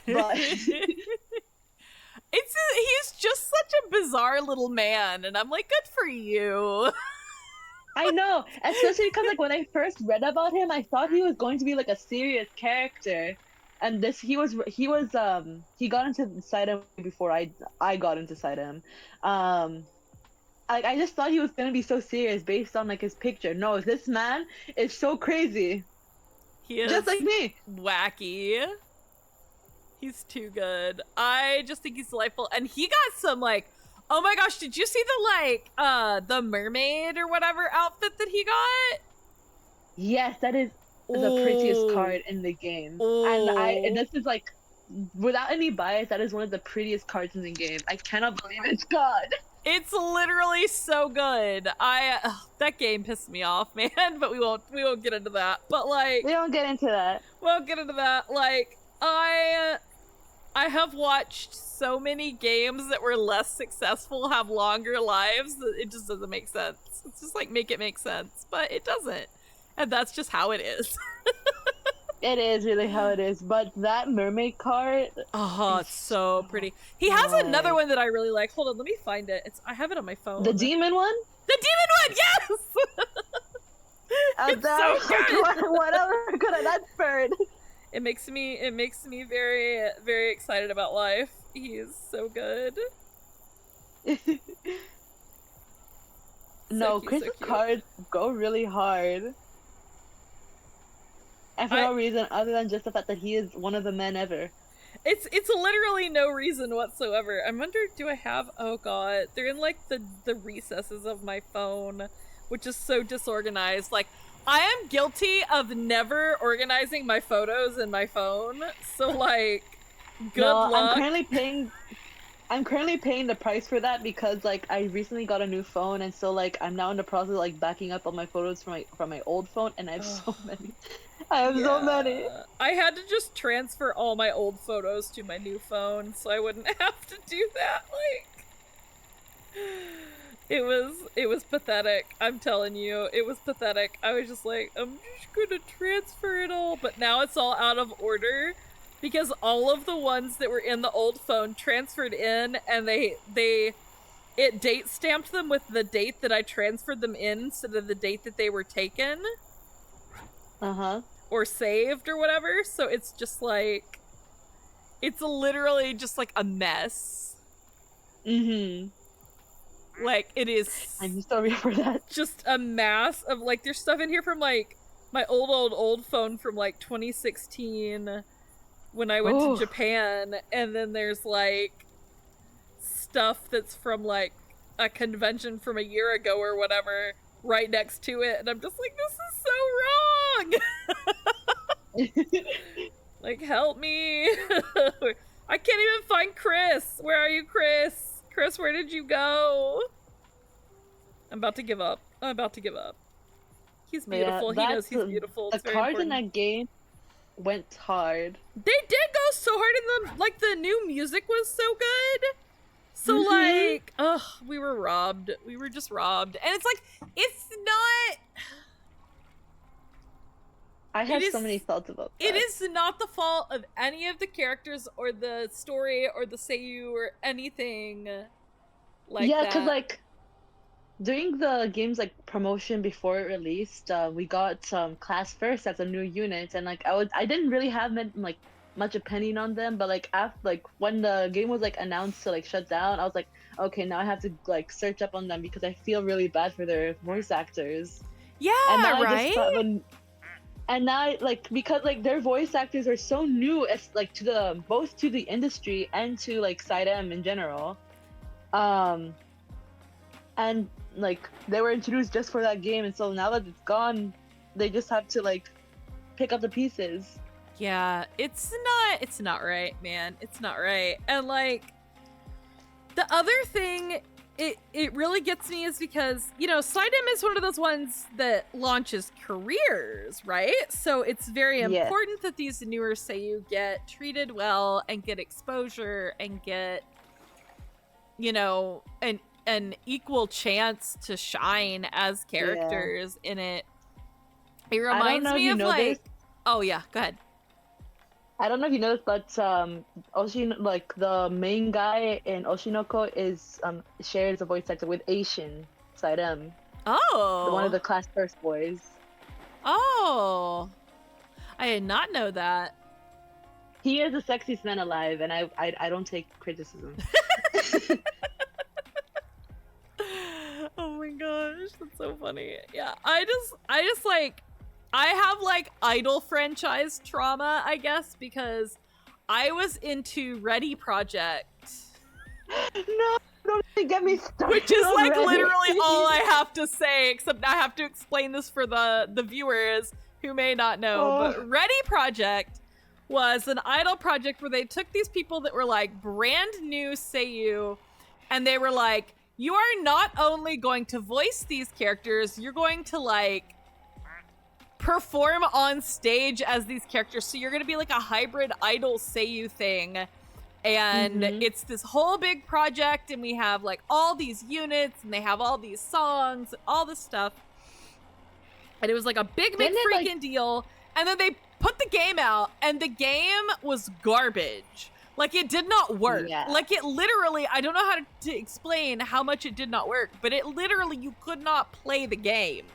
but he's just such a bizarre little man, and I'm like, good for you. I know, especially because like when I first read about him, I thought he was going to be like a serious character, and this he got into Sidem before I got into Sidem. Um, I just thought he was gonna be so serious based on like his picture. No, this man is so crazy, He is just like me. wacky. He's too good. I just think he's delightful. And he got some like, oh my gosh, did you see the mermaid or whatever outfit that he got? Yes, that is the prettiest Oh. card in the game. And Oh. this is like without any bias, that is one of the prettiest cards in the game. I cannot believe it's God. It's literally so good. That game pissed me off, man, but we won't get into that. But like We don't get into that. we'll get into that. Like I have watched so many games that were less successful have longer lives that it just doesn't make sense. It's just like make it make sense, but it doesn't. And that's just how it is. It is really how it is. But that mermaid card Oh, is it's so pretty. He has good. another one that I really like. Hold on, let me find it. I have it on my phone. The demon one? The demon one, yes! It's so good! What else could I that bird? It makes me very, very excited about life. He is so good. No, So cute, Chris's so cute. cards go really hard. And for no reason other than just the fact that he is one of the men ever. It's literally no reason whatsoever. I wonder, do I have? Oh god, they're in like the recesses of my phone, which is so disorganized. Like I am guilty of never organizing my photos in my phone. So like, good luck. I'm currently paying the price for that because like I recently got a new phone and so like I'm now in the process of like backing up all my photos from my old phone and I have so many. I have so many. I had to just transfer all my old photos to my new phone so I wouldn't have to do that. Like it was pathetic. I'm telling you, it was pathetic. I was just like, I'm just gonna transfer it all, but now it's all out of order because all of the ones that were in the old phone transferred in and it date stamped them with the date that I transferred them in instead of the date that they were taken. Uh-huh. Or saved or whatever, so it's just like it's literally just like a mess. Like it is. I'm sorry for that. Just a mass of like there's stuff in here from like my old phone from like 2016 when I went to Japan, and then there's like stuff that's from like a convention from a year ago or whatever right next to it, and I'm just like, this is so wrong. Like, help me. I can't even find Chris. Where are you, Chris? Chris, where did you go? I'm about to give up. He's beautiful. Yeah, he knows he's beautiful. The cards in that game went hard. They did go so hard in like the new music was so good. So like, ugh, we were robbed. We were just robbed. And it's like, it's not... I have so many thoughts about that. It is not the fault of any of the characters or the story or the seiyuu or anything like that. Yeah, because like, during the game's like promotion before it released, we got Class First as a new unit, and like I didn't really have like much opinion on them, but like after like when the game was like announced to like shut down, I was like, okay, now I have to like search up on them because I feel really bad for their voice actors. Yeah, and now right. And now, like, because like their voice actors are so new, as like to both to the industry and to like Sidem in general, and like they were introduced just for that game, and so now that it's gone, they just have to like pick up the pieces. Yeah, it's not right, man. It's not right. And like the other thing it really gets me is because, you know, Sidem is one of those ones that launches careers, right? So it's very Yes. important that these newer Seiyu get treated well and get exposure and get, you know, an equal chance to shine as characters in it. It reminds me of like, oh yeah, go ahead. I don't know if you know this, but like the main guy in Oshinoko is shares a voice actor with Asian Saidem. Oh, One of the class first boys. Oh, I did not know that. He is the sexiest man alive, and I don't take criticism. Oh my gosh, that's so funny. Yeah, I just like, I have like idol franchise trauma, I guess, because I was into Ready Project. No, don't get me started. Which is like literally all I have to say, except I have to explain this for the viewers who may not know. But Ready Project was an idol project where they took these people that were like brand new Seiyu, and they were like, you are not only going to voice these characters, you're going to like perform on stage as these characters. So you're going to be like a hybrid idol Seiyu thing. And it's this whole big project, and we have like all these units, and they have all these songs, all this stuff. And it was like a big freaking deal. And then they put the game out, and the game was garbage. Like, it did not work. Yeah. Like, it literally, I don't know how to explain how much it did not work, but it literally, you could not play the game.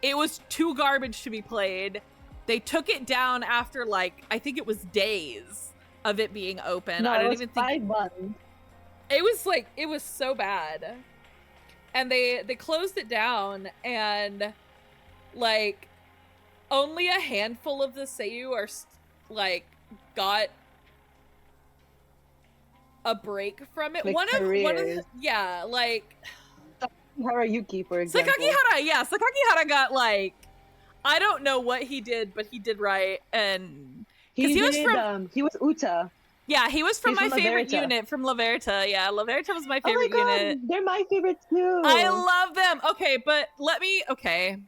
It was too garbage to be played. They took it down after, like, I think it was days of it being open. No, I don't it was even think 5 months. It was like, it was so bad. And they closed it down, and like only a handful of the Seiyu are like got a break from it. Like one of the, yeah, like Harayuki, for example. Sakakihara got like, I don't know what he did, but he did right. And he was Uta. Yeah, he was from my favorite unit from La Verita. Yeah, La Verita was my favorite unit. They're my favorite too. I love them. Okay, but let me just...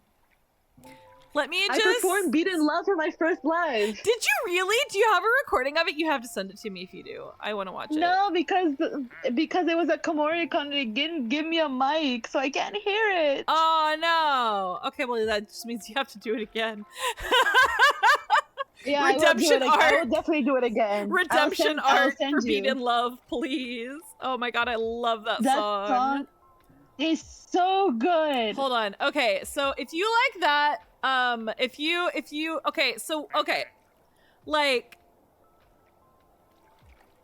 I performed Beat in Love for my first live. Did you really? Do you have a recording of it? You have to send it to me if you do. I want to watch it. No, because it was at Komori-con, they didn't give me a mic, so I can't hear it. Oh, no. Okay, well, that just means you have to do it again. Yeah, Redemption art. I will definitely do it again. Redemption art for Beat in Love, please. Oh my god, I love that song. That song is so good. Hold on. Okay, so if you like that, like,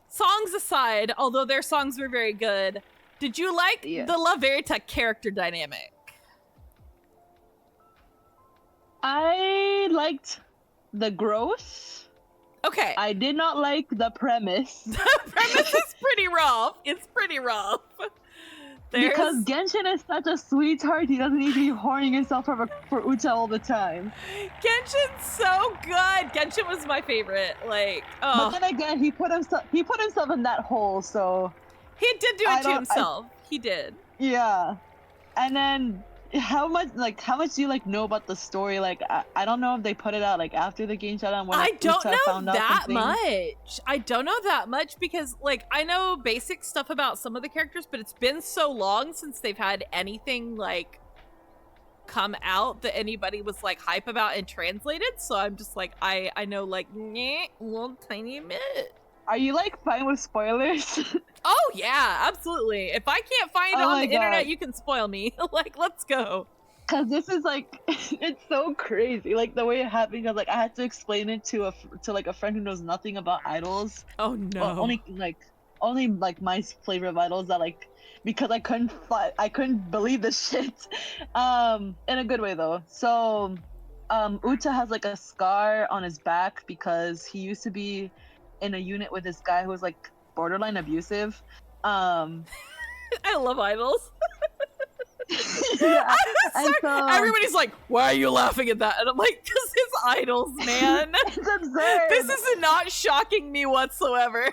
songs aside, although their songs were very good, did you like the La Verita character dynamic? I liked the growth. Okay. I did not like the premise. The premise is pretty rough. It's pretty rough. Because Genshin is such a sweetheart, he doesn't need to be whoring himself for Uta all the time. Genshin's so good. Genshin was my favorite. Like, oh. But then again, he put himself in that hole, so he did do it to himself. He did. Yeah. And then how much do you like know about the story? Like, I don't know if they put it out like after the game shut down. When I don't know that much. I don't know that much because like I know basic stuff about some of the characters, but it's been so long since they've had anything like come out that anybody was like hype about and translated. So I'm just like I know like a little tiny bit. Are you like fine with spoilers? Oh yeah, absolutely. If I can't find it on the internet, you can spoil me. Like, let's go. Cause this is like, it's so crazy. Like the way it happened. Cause like I had to explain it to like a friend who knows nothing about idols. Oh no. Well, only my flavor of idols that like, because I couldn't believe this shit. In a good way though. So, Uta has like a scar on his back because he used to be in a unit with this guy who was like borderline abusive. I love idols. Yeah, and Everybody's like, why are you laughing at that? And I'm like, because his idols, man. it's absurd. This is not shocking me whatsoever.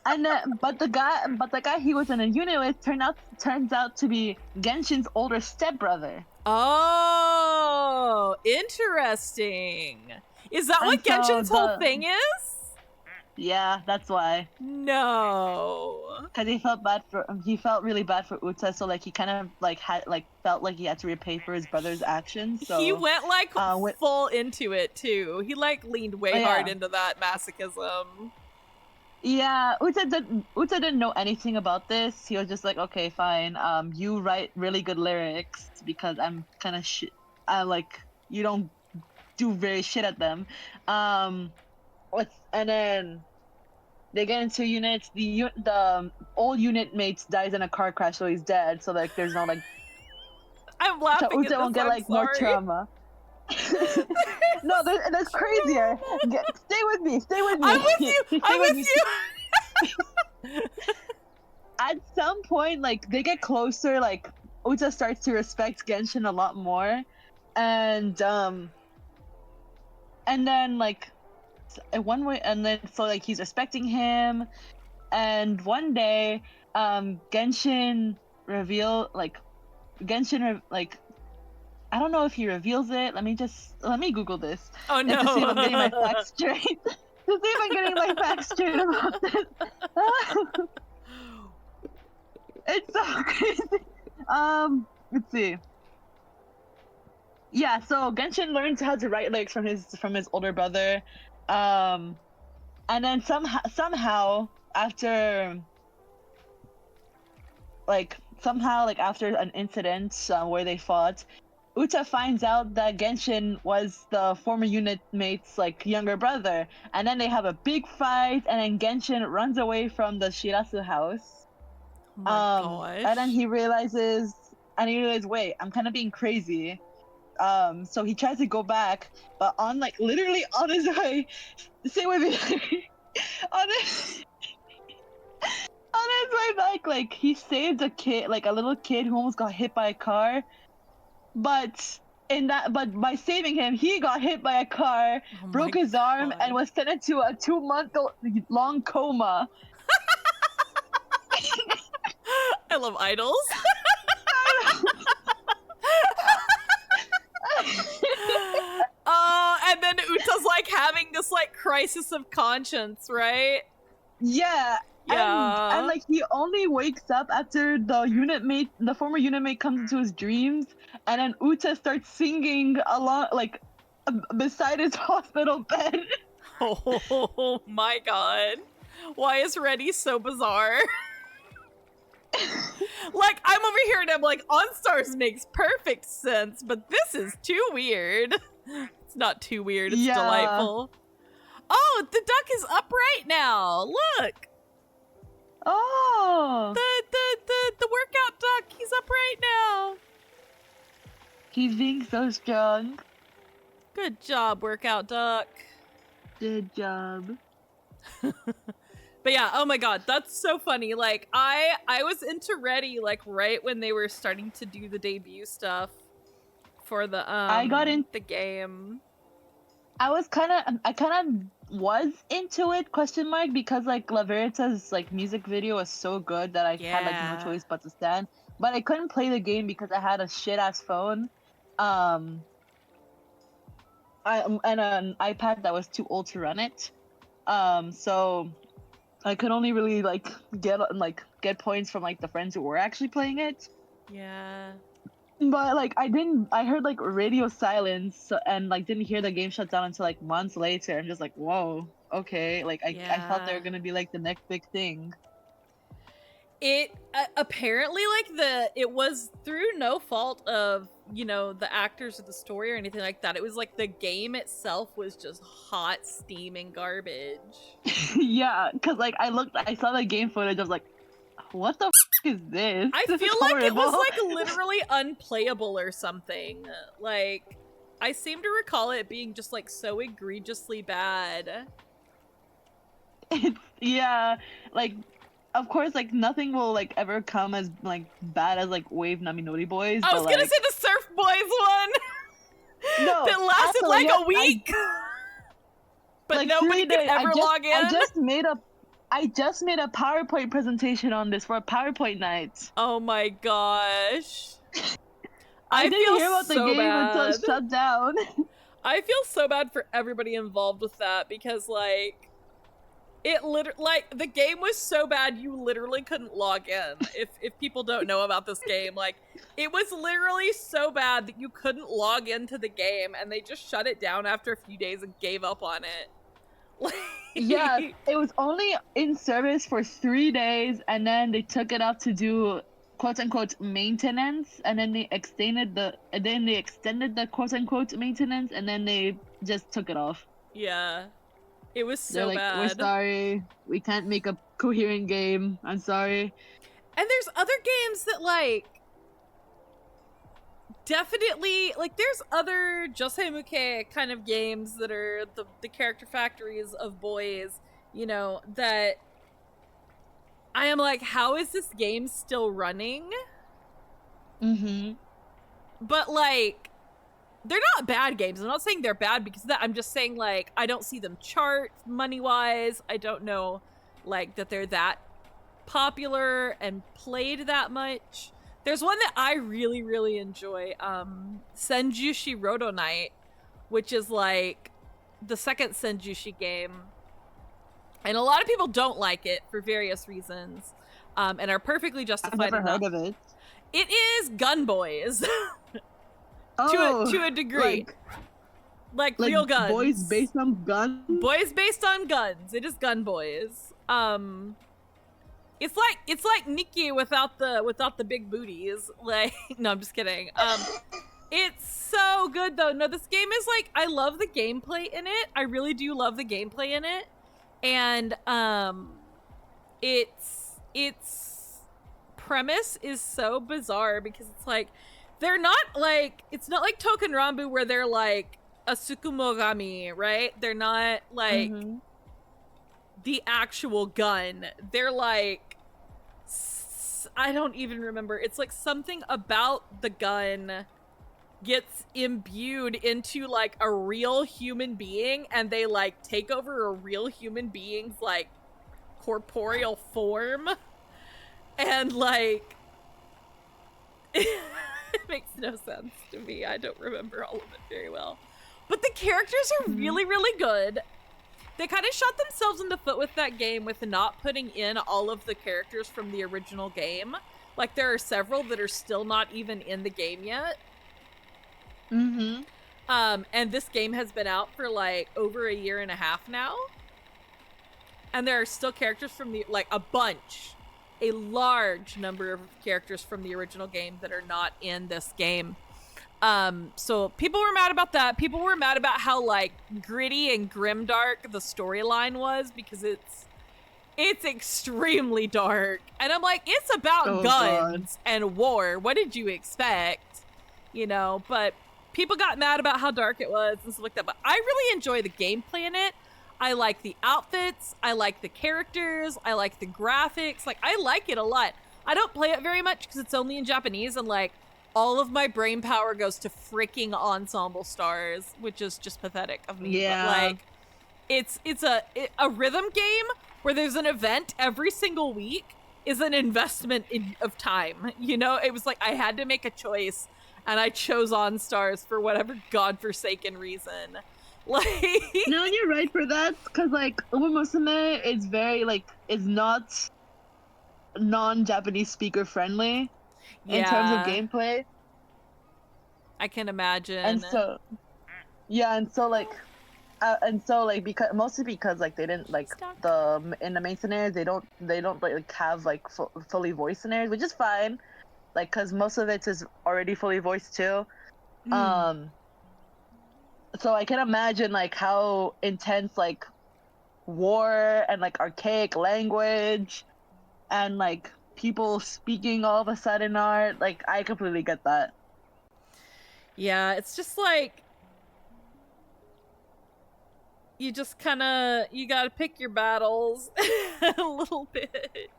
And but the guy he was in a unit with turns out to be Genshin's older stepbrother. Oh, interesting. Is that what Genshin's whole thing is? Yeah, that's why. No. Because he felt really bad for Uta, so like he kind of like felt like he had to repay for his brother's actions. So he went like full into it too. He like leaned way hard into that masochism. Yeah, Uta didn't know anything about this. He was just like, okay, fine. You write really good lyrics because I'm kind of you don't do very shit at them. And then they get into units. The old unit mate dies in a car crash, so he's dead. So like, there's no like. I'm laughing. So Uta won't get like more trauma. No, that's crazier. Stay with me. I'm with you. I'm with you. At some point, like they get closer. Like Uta starts to respect Genshin a lot more, and then like one way, and then so like he's respecting him, and one day, Genshin I don't know if he reveals it. Let me Google this. Oh no. To see if I'm getting my facts straight. To see if I'm getting my facts straight about this. It's so crazy. Let's see. Yeah, so Genshin learns how to write lyrics from his older brother. And then somehow after after an incident where they fought, Uta finds out that Genshin was the former unit mate's like younger brother, and then they have a big fight, and then Genshin runs away from the Shirasu house. Oh my gosh. And then he realizes, wait, I'm kind of being crazy. So he tries to go back, but literally on his way, stay with me. on his way back, like he saved a kid, like a little kid who almost got hit by a car. But by saving him, he got hit by a car, broke his arm, and was sent into a 2-month-long coma. I love idols. And then Uta's like having this like crisis of conscience, right? Yeah. And like he only wakes up after the former unit mate comes into his dreams, and then Uta starts singing along beside his hospital bed. Oh my god. Why is Reddy so bizarre? Like, I'm over here and I'm like, OnStars makes perfect sense, but this is too weird. It's not too weird, it's delightful. Oh, the duck is upright now. Look. Oh. The workout duck, he's upright now. He's being so strong. Good job, workout duck. Good job. But yeah, oh my god, that's so funny. Like, I was into Reddy like right when they were starting to do the debut stuff for the I got in the game. I kind of was into it, because like La Verita's like music video was so good that I had like no choice but to stand. But I couldn't play the game because I had a shit ass phone. And an iPad that was too old to run it. So I could only really like get points from like the friends who were actually playing it. Yeah. But like I heard like radio silence and like didn't hear the game shut down until like months later. I'm just like, whoa, okay. Like I thought they were gonna be like the next big thing. It apparently it was through no fault of, you know, the actors or the story or anything like that. It was like the game itself was just hot steaming garbage. Yeah, because like I saw the game footage. I was like, what the is this? I feel like it was like literally unplayable or something. Like, I seem to recall it being just like so egregiously bad. Yeah, like of course, like nothing will like ever come as like bad as like Wave Naminori Boys. I but was gonna like say the Surf Boys one no, that lasted actually, like yeah, a week, but like nobody 3 could days. ever log in. I just made a PowerPoint presentation on this for a PowerPoint night. Oh my gosh. I didn't feel hear about the so game until it bad. shut down. I feel so bad for everybody involved with that because like it literally, like, the game was so bad you literally couldn't log in. If people don't know about this game, like, it was literally so bad that you couldn't log into the game, and they just shut it down after a few days and gave up on it. Like, Yeah, it was only in service for 3 days, and then they took it out to do quote unquote maintenance, and then they extended the quote unquote maintenance, and then they just took it off. yeah, it was They're so like, we're bad. sorry, we can't make a coherent game. I'm sorry. And there's other games that, like, definitely, like, there's other Josei Muke kind of games that are the character factories of boys, you know, that I am like, how is this game still running? Mm-hmm. But, like, they're not bad games. I'm not saying they're bad because of that. I'm just saying, like, I don't see them chart money-wise. I don't know, like, that they're that popular and played that much. There's one that I really, really enjoy, Senjushi Roto Knight, which is, like, the second Senjushi game. And a lot of people don't like it for various reasons, and are perfectly justified. I've never heard of it. It is Gun Boys. Oh, to a degree. Like real guns. Boys based on guns? Boys based on guns. It is Gun Boys. It's like Nikki without the big booties. Like, no, I'm just kidding. It's so good though. No, this game is like, I love the gameplay in it. I really do love the gameplay in it. And its premise is so bizarre because it's like, they're not like, it's not like Token Rambu where they're like a Tsukumogami, right? They're not like the actual gun. They're like, I don't even remember. It's like something about the gun gets imbued into like a real human being, and they like take over a real human being's like corporeal form, and like it makes no sense to me. I don't remember all of it very well, but the characters are really, really good. They kind of shot themselves in the foot with that game with not putting in all of the characters from the original game. Like, there are several that are still not even in the game yet. And this game has been out for like over a year and a half now. And there are still characters from the, like, a large number of characters from the original game that are not in this game. So people were mad about that. People were mad about how like gritty and grimdark the storyline was, because it's extremely dark. And I'm like, it's about guns and war. What did you expect? You know, but people got mad about how dark it was and stuff like that. But I really enjoy the gameplay in it. I like the outfits. I like the characters. I like the graphics. Like, I like it a lot. I don't play it very much because it's only in Japanese, and like, all of my brain power goes to freaking Ensemble Stars, which is just pathetic of me. Yeah. But like, it's a rhythm game where there's an event every single week is an investment of time. You know, it was like I had to make a choice, and I chose On Stars for whatever godforsaken reason. Like, no, you're right for that, because like Uma Musume is very like, is not non-Japanese speaker friendly. In terms of gameplay, I can imagine. And so because mostly because like they didn't like in the main scenarios, they don't like have like fully voiced scenarios, which is fine, like because most of it is already fully voiced too. So I can imagine like how intense like war and like archaic language and like people speaking all of a sudden are, like, I completely get that. Yeah, it's just like, you just kind of, you gotta pick your battles a little bit.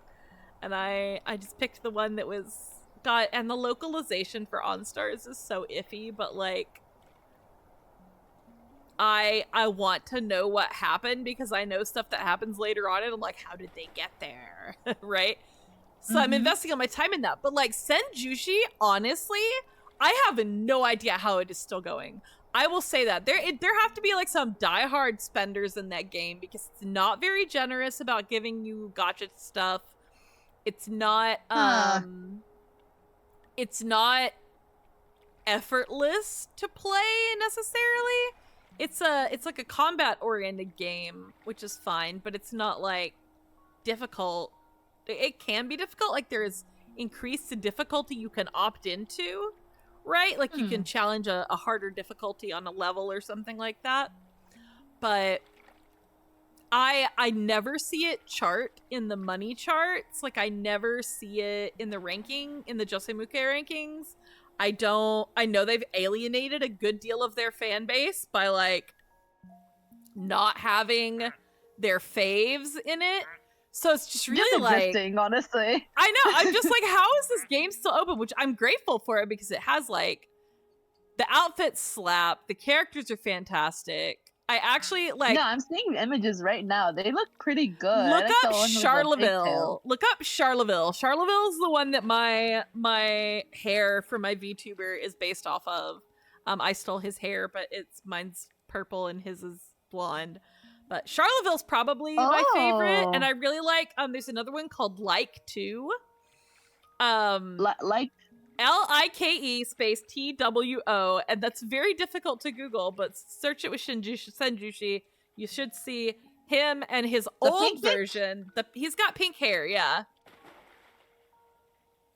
and I just picked the one that was got, and the localization for OnStars is so iffy, but like I want to know what happened because I know stuff that happens later on, and I'm like, how did they get there? Right? So I'm investing all my time in that. But like Senjushi, honestly, I have no idea how it is still going. I will say that there have to be like some diehard spenders in that game because it's not very generous about giving you gacha stuff. It's not it's not effortless to play necessarily. It's like a combat oriented game, which is fine, but it's not like difficult. It can be difficult. Like there is increased difficulty you can opt into, right? Like you can challenge a harder difficulty on a level or something like that. But I never see it chart in the money charts. Like I never see it in the ranking, in the Josemuke rankings. I know they've alienated a good deal of their fan base by like not having their faves in it. So it's just really just like existing, honestly. I know. I'm just like, how is this game still open? Which I'm grateful for it because it has like the outfits slap, the characters are fantastic. I actually like. No, I'm seeing images right now. They look pretty good. Look like up Charleville. Look up Charleville. Charleville is the one that my hair for my VTuber is based off of. I stole his hair, but mine's purple and his is blonde. But Charleville's probably my favorite, and I really like. There's another one called Like 2. Like Like space TWO, and that's very difficult to Google, but search it with Senjushi. You should see him and his old version. He's got pink hair, yeah.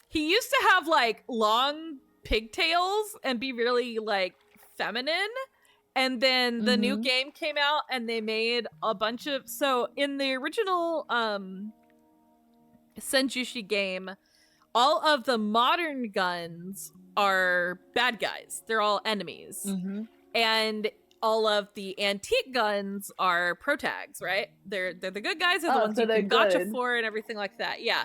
He used to have like long pigtails and be really like feminine. And then the new game came out and they made a bunch of, so in the original Senjushi game, all of the modern guns are bad guys. They're all enemies. And all of the antique guns are protags, right? They're the good guys, are the ones you can gacha for and everything like that. Yeah.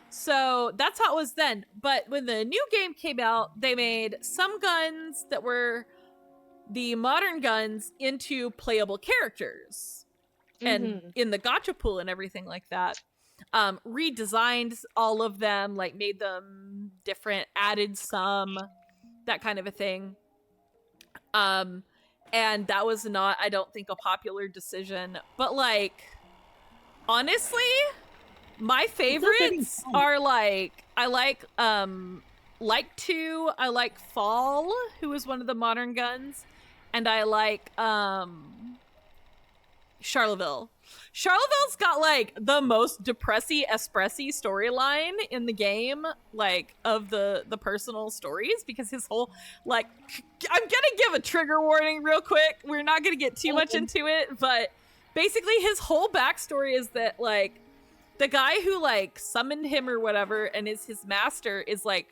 So that's how it was then. But when the new game came out, they made some guns that were the modern guns into playable characters. And in the gacha pool and everything like that. Redesigned all of them, like made them different, added some, that kind of a thing. And that was not, I don't think, a popular decision. But like, honestly, my favorites are like, I like 2, I like Fall, who is one of the modern guns, and I like Charleville. Charleville's got like the most depressy espressy storyline in the game, like of the personal stories, because his whole like, I'm gonna give a trigger warning real quick. We're not gonna get too much into it, but basically his whole backstory is that like the guy who like summoned him or whatever and is his master is like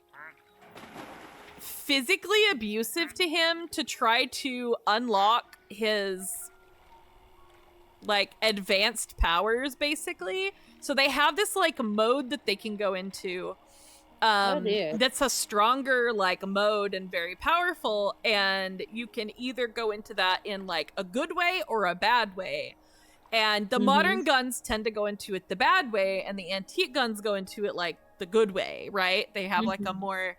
physically abusive to him to try to unlock his like advanced powers, basically. So they have this like mode that they can go into that's a stronger like mode and very powerful, and you can either go into that in like a good way or a bad way. And the modern guns tend to go into it the bad way, and the antique guns go into it like the good way, right? They have like a more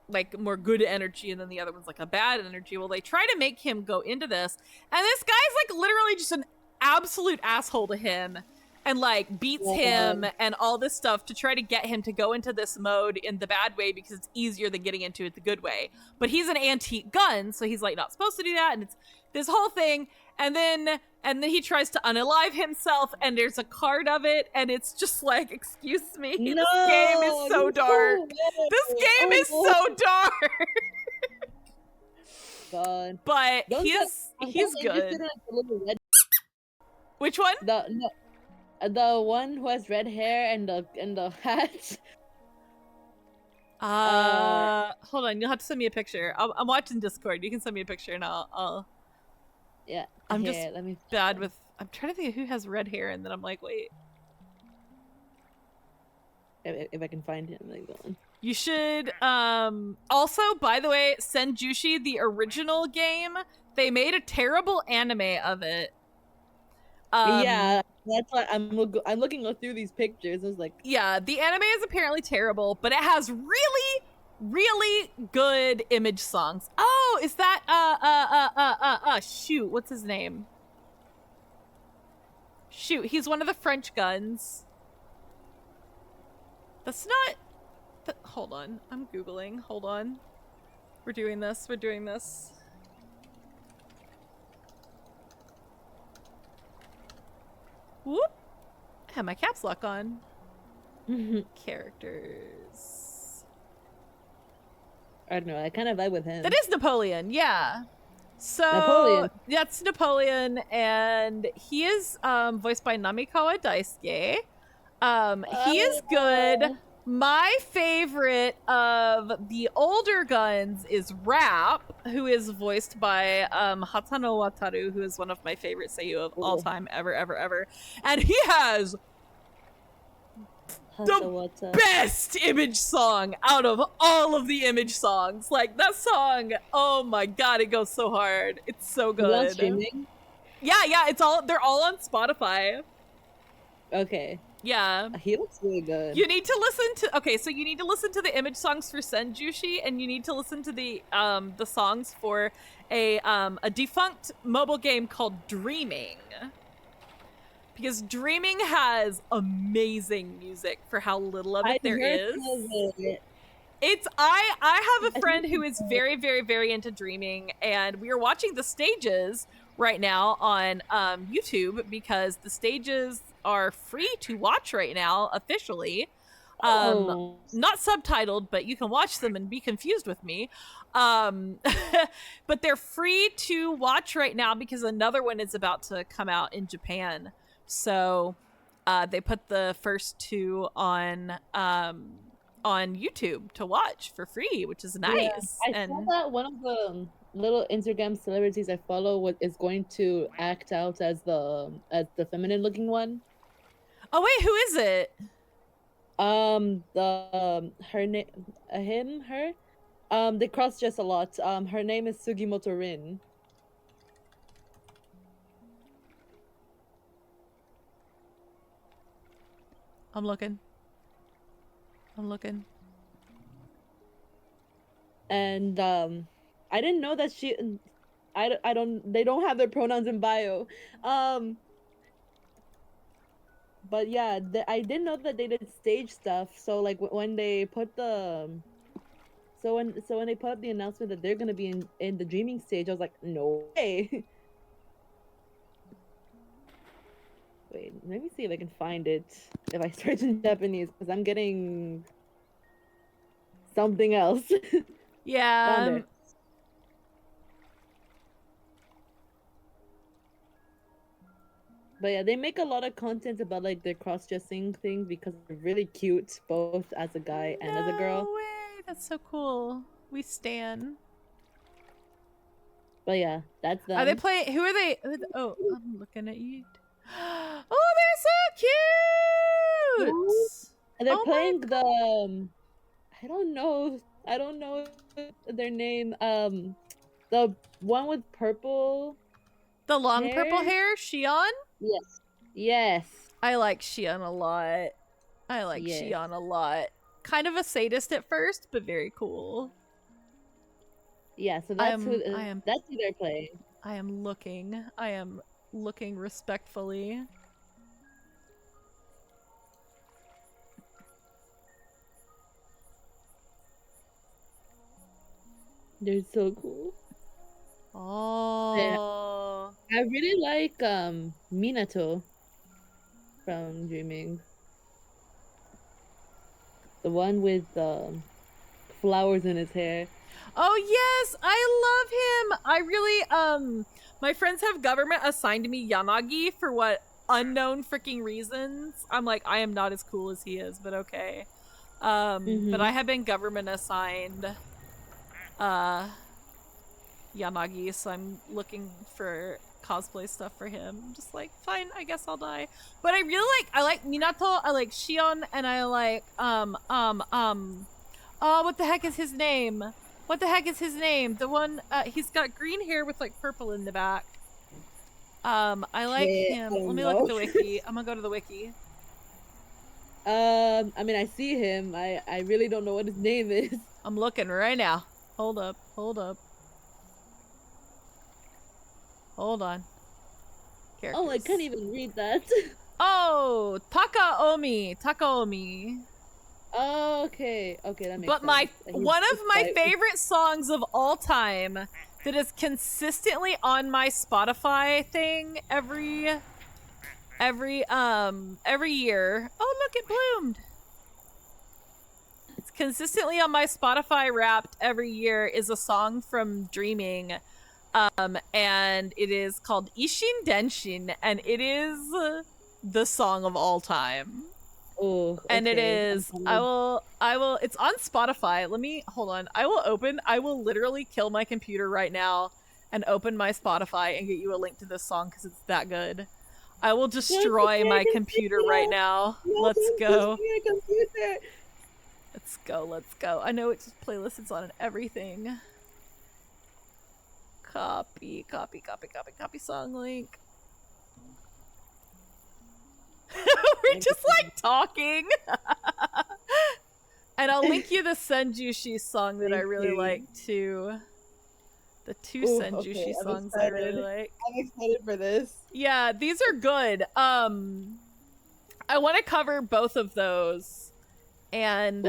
like more good energy, and then the other one's like a bad energy. Well, they try to make him go into this, and this guy's like literally just an absolute asshole to him and like beats him and all this stuff to try to get him to go into this mode in the bad way because it's easier than getting into it the good way. But he's an antique gun, so he's like not supposed to do that, and it's this whole thing. And then he tries to unalive himself, and there's a card of it, and it's just like, excuse me, this game is so dark. This game is so dark. God. But he's good. Which one? The one who has red hair and the hat. Hold on, you'll have to send me a picture. I'm watching Discord. You can send me a picture, and I'll. Yeah. I'm here, just let me bad with. I'm trying to think of who has red hair, and then I'm like, wait. if I can find him. Like that one. You should also, by the way, Senjushi, the original game, they made a terrible anime of it. Yeah, that's why I'm looking through these pictures. I was like, yeah, the anime is apparently terrible, but it has really good image songs. Oh, is that shoot, what's his name? Shoot, he's one of the French guns. That's not hold on, I'm googling. Hold on. We're doing this. Whoop. I have my caps lock on. Characters. I don't know. I kind of vibe with him. That is Napoleon, yeah. So Napoleon. that's Napoleon, and he is voiced by Namikawa Daisuke. He is good. My favorite of the older guns is Rap, who is voiced by Hatano Wataru, who is one of my favorite seiyuu of all time, ever. And he has the best image song out of all of the image songs. Like, that song, oh my god, it goes so hard. It's so good. Streaming? Yeah, they're all on Spotify. Okay. Yeah. He looks really good. You need to listen to the image songs for Senjushi, and you need to listen to the songs for a defunct mobile game called Dreaming. Because Dreaming has amazing music for how little of it there is. I have a friend who is very into Dreaming, and we are watching the stages right now on YouTube because the stages are free to watch right now officially. Not subtitled, but you can watch them and be confused with me. But they're free to watch right now because another one is about to come out in Japan. So they put the first two on YouTube to watch for free, which is nice. Yeah, I saw that one of the little Instagram celebrities I follow is going to act out as the feminine looking one. Oh wait, who is it? Her. They cross dress a lot. Her name is Sugimoto Rin. I'm looking. And I didn't know that she. I don't. They don't have their pronouns in bio. But yeah, I didn't know that they did stage stuff. So like when they put the. So when they put up the announcement that they're gonna be in the Dreaming stage, I was like, no way. Wait, let me see if I can find it. If I search in Japanese, because I'm getting something else. Yeah. Found it. But yeah, they make a lot of content about like their cross-dressing thing because they're really cute, both as a guy and as a girl. No way, that's so cool. We stan. But yeah, that's them. Are they playing? Who are they? Oh, I'm looking at you. Oh, they're so cute. And they're playing the. I don't know their name. The one with purple. The long purple hair, Shion? Yes. I like Shion a lot. Shion a lot. Kind of a sadist at first, but very cool. Yeah, so that's who they're playing. I am looking respectfully. They're so cool. Oh. Yeah. I really like Minato from Dreaming. The one with flowers in his hair. Oh yes, I love him. I really my friends have government assigned me Yanagi for what unknown freaking reasons. I'm like, I am not as cool as he is, but okay. But I have been government assigned Yanagi, so I'm looking for cosplay stuff for him. I'm just like, fine, I guess I'll die. But I like Minato, I like Shion, and I like what the heck is his name? What the heck is his name? The one he's got green hair with like purple in the back. I like him. Let me look at the wiki. I'm gonna go to the wiki. I mean, I see him. I really don't know what his name is. I'm looking right now. Hold up. Hold on. Characters. Oh, I can't even read that. Oh, Takaomi. Oh, okay, that makes sense. But one of my favorite songs of all time that is consistently on my Spotify thing every year. Oh, look, it bloomed. It's consistently on my Spotify Wrapped every year is a song from Dreaming. And it is called Ishin Denshin, and it is the song of all time. Oh, okay. And it is, I will, it's on Spotify. Hold on. I will literally kill my computer right now and open my Spotify and get you a link to this song because it's that good. I will destroy my computer right now. Let's go. Let's go. I know it's just playlist, it's on everything. Copy song link. We're just like talking. And I'll link you the Senjushi song that I really like too. The two Senjushi songs I really like. I'm excited for this. Yeah, these are good. I want to cover both of those. And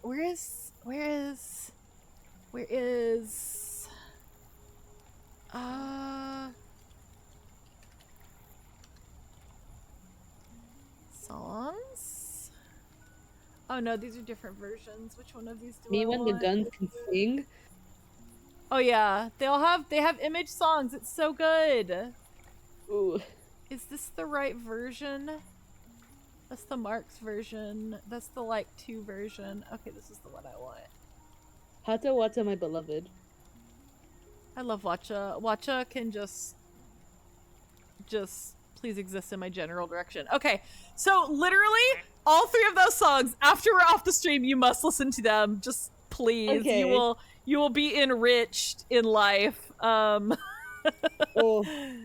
where is songs? Oh no, these are different versions. Which one of these do Me I when want? the guns can sing. Oh yeah, they have image songs. It's so good. Ooh. Is this the right version? That's the Marks version. That's the like 2 version. Okay, this is the one I want. Hata Wata, my beloved. I love Watcha. Watcha can just please exist in my general direction. Okay, so literally all 3 of those songs, after we're off the stream, you must listen to them. Just please. Okay. You will be enriched in life. Oh,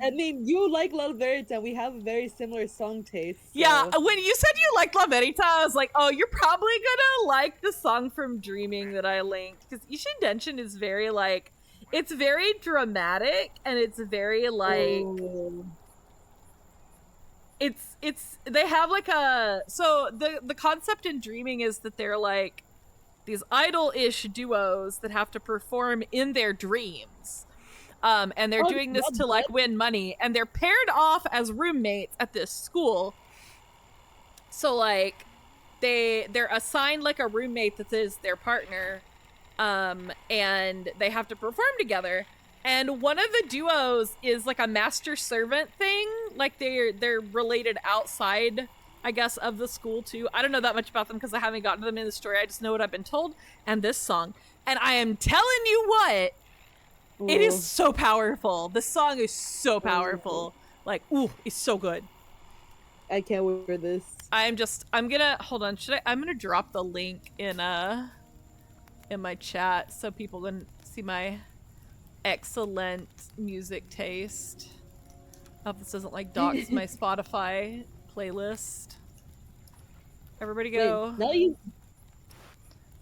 I mean, you like La Verita, and we have a very similar song taste. So. Yeah, when you said you liked La Verita, I was like, oh, you're probably gonna like the song from Dreaming that I linked. Because Ishin Denshin is very, like, it's very dramatic, and it's very, like... Oh. They have, like, a... So, the concept in Dreaming is that they're, like, these idol-ish duos that have to perform in their dreams. And they're doing this to like win money, and they're paired off as roommates at this school. So like they're assigned like a roommate that is their partner, and they have to perform together. And one of the duos is like a master servant thing, like they're related outside, I guess, of the school too. I don't know that much about them because I haven't gotten to them in the story. I just know what I've been told and this song. And I am telling you what, it is so powerful. The song is so powerful. Like, ooh, it's so good. I can't wait for this. I'm gonna hold on. I'm gonna drop the link in my chat so people can see my excellent music taste. I hope this doesn't like dox my Spotify playlist. Everybody go. Wait,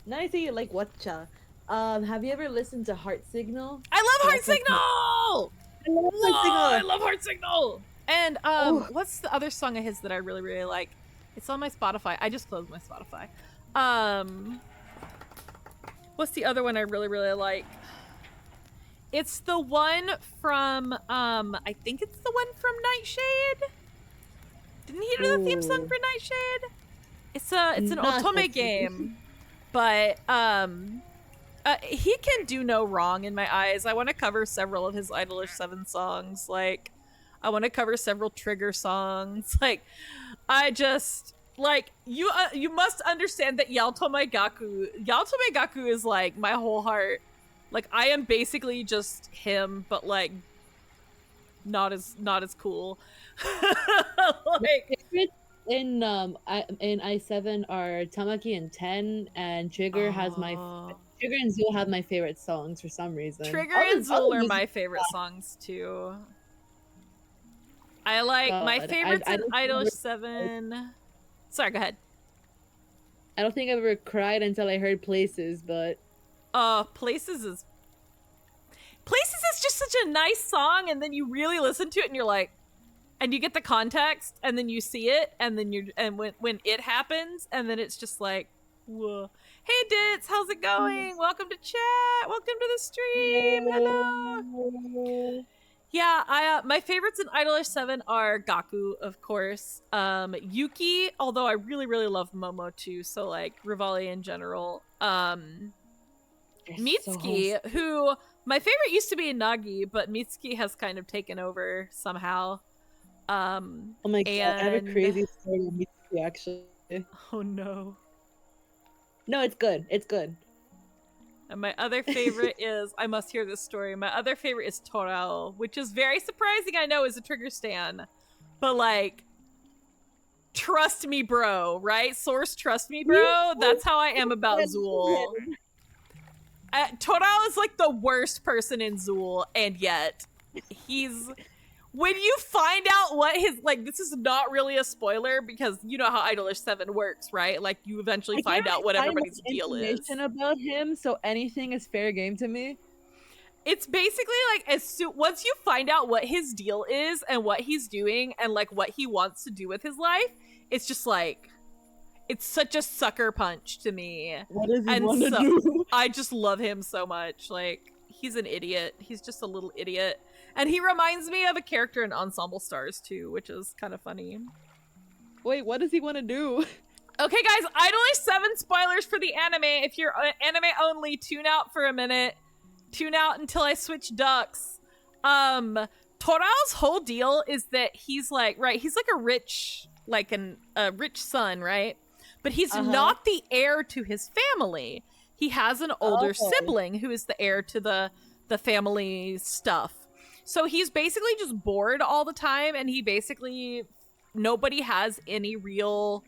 now you say you like Watcha. Have you ever listened to Heart Signal? I love Heart Signal! I love Heart Signal! And what's the other song of his that I really, really like? It's on my Spotify. I just closed my Spotify. What's the other one I really, really like? It's the one from, I think it's the one from Nightshade? Didn't he do the theme song for Nightshade? It's an Otome game. But, he can do no wrong in my eyes. I want to cover several of his Idolish 7 songs. Like, I want to cover several Trigger songs. Like, I just, like, you must understand that Yaotome Gaku is, like, my whole heart. Like I am basically just him, but like not as cool. Like in I7 are Tamaki and 10, and Trigger has my Trigger and Zool have my favorite songs for some reason. Trigger and Zool are my favorite songs too. I like my favorites in Idolish 7. Sorry, go ahead. I don't think I've ever cried until I heard Places, but Places is just such a nice song, and then you really listen to it and you're like, and you get the context, and then you see it, and then when it happens, and then it's just like, whoa. Hey Ditz, how's it going? Welcome to chat. Welcome to the stream. Hello. Yeah, my favorites in Idolish 7 are Gaku, of course. Yuki, although I really, really love Momo too, so like Rivali in general. Mitsuki, who my favorite used to be Nagi, but Mitsuki has kind of taken over somehow. Oh my god, I have a crazy story with Mitsuki actually. Oh no. No, it's good. It's good. And my other favorite is, I must hear this story, my other favorite is Torao, which is very surprising, I know, as a Trigger stan. But like, trust me, bro, right? Source, trust me, bro. That's how I am about Zool. Torao is like the worst person in Zool, and yet he's... When you find out what his, like, this is not really a spoiler because you know how Idolish 7 works, right? Like, you eventually find out what everybody's deal is. About him, so anything is fair game to me. It's basically like, once you find out what his deal is and what he's doing and like what he wants to do with his life, it's just like, it's such a sucker punch to me. What does he want to do? I just love him so much. Like, he's an idiot. He's just a little idiot. And he reminds me of a character in Ensemble Stars too, which is kind of funny. Wait, what does he want to do? Okay, guys, Idolish 7 spoilers for the anime. If you're anime only, tune out for a minute. Tune out until I switch ducks. Torao's whole deal is that he's like, right, he's like a rich son, right? But he's not the heir to his family. He has an older sibling who is the heir to the family stuff. So he's basically just bored all the time, and nobody has any real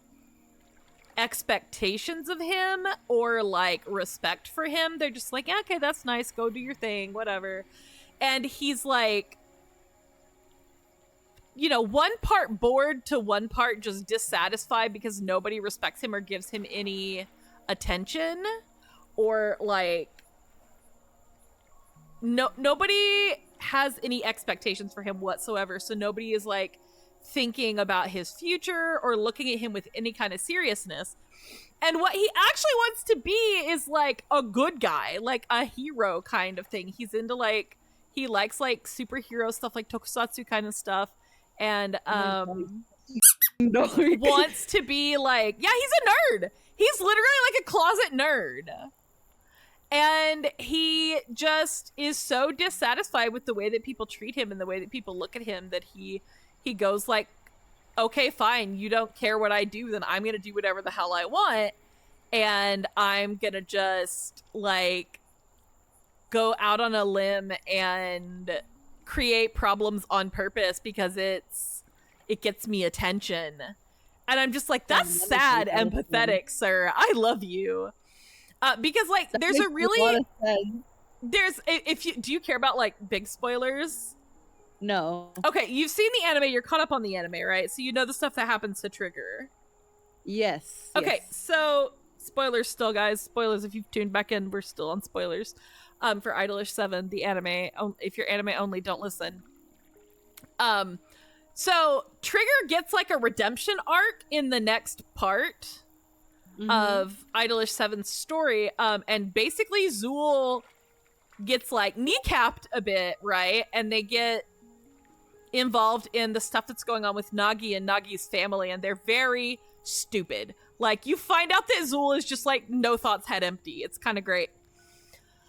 expectations of him or like respect for him. They're just like, yeah, okay, that's nice, go do your thing, whatever. And he's like, you know, one part bored to one part just dissatisfied because nobody respects him or gives him any attention, or like nobody has any expectations for him whatsoever, so nobody is like thinking about his future or looking at him with any kind of seriousness. And what he actually wants to be is like a good guy, like a hero kind of thing. He's into like, he likes like superhero stuff, like tokusatsu kind of stuff, and wants to be like, yeah, he's a nerd. He's literally like a closet nerd. And he just is so dissatisfied with the way that people treat him and the way that people look at him that he goes like, okay, fine, you don't care what I do, then I'm gonna do whatever the hell I want, and I'm gonna just like go out on a limb and create problems on purpose because it gets me attention. And I'm just like, that's sad and pathetic, sir. I love you. Because like that there's a really do you care about like big spoilers? No. Okay, you've seen the anime, you're caught up on the anime, right? So you know the stuff that happens to Trigger. Yes. Okay, yes. So spoilers still, guys. Spoilers if you've tuned back in, we're still on spoilers. For Idolish 7, the anime. If you're anime only, don't listen. So Trigger gets like a redemption arc in the next part of Idolish 7's story, and basically Zool gets like kneecapped a bit, right? And they get involved in the stuff that's going on with Nagi and Nagi's family, and they're very stupid. Like, you find out that Zool is just like no thoughts head empty. It's kind of great.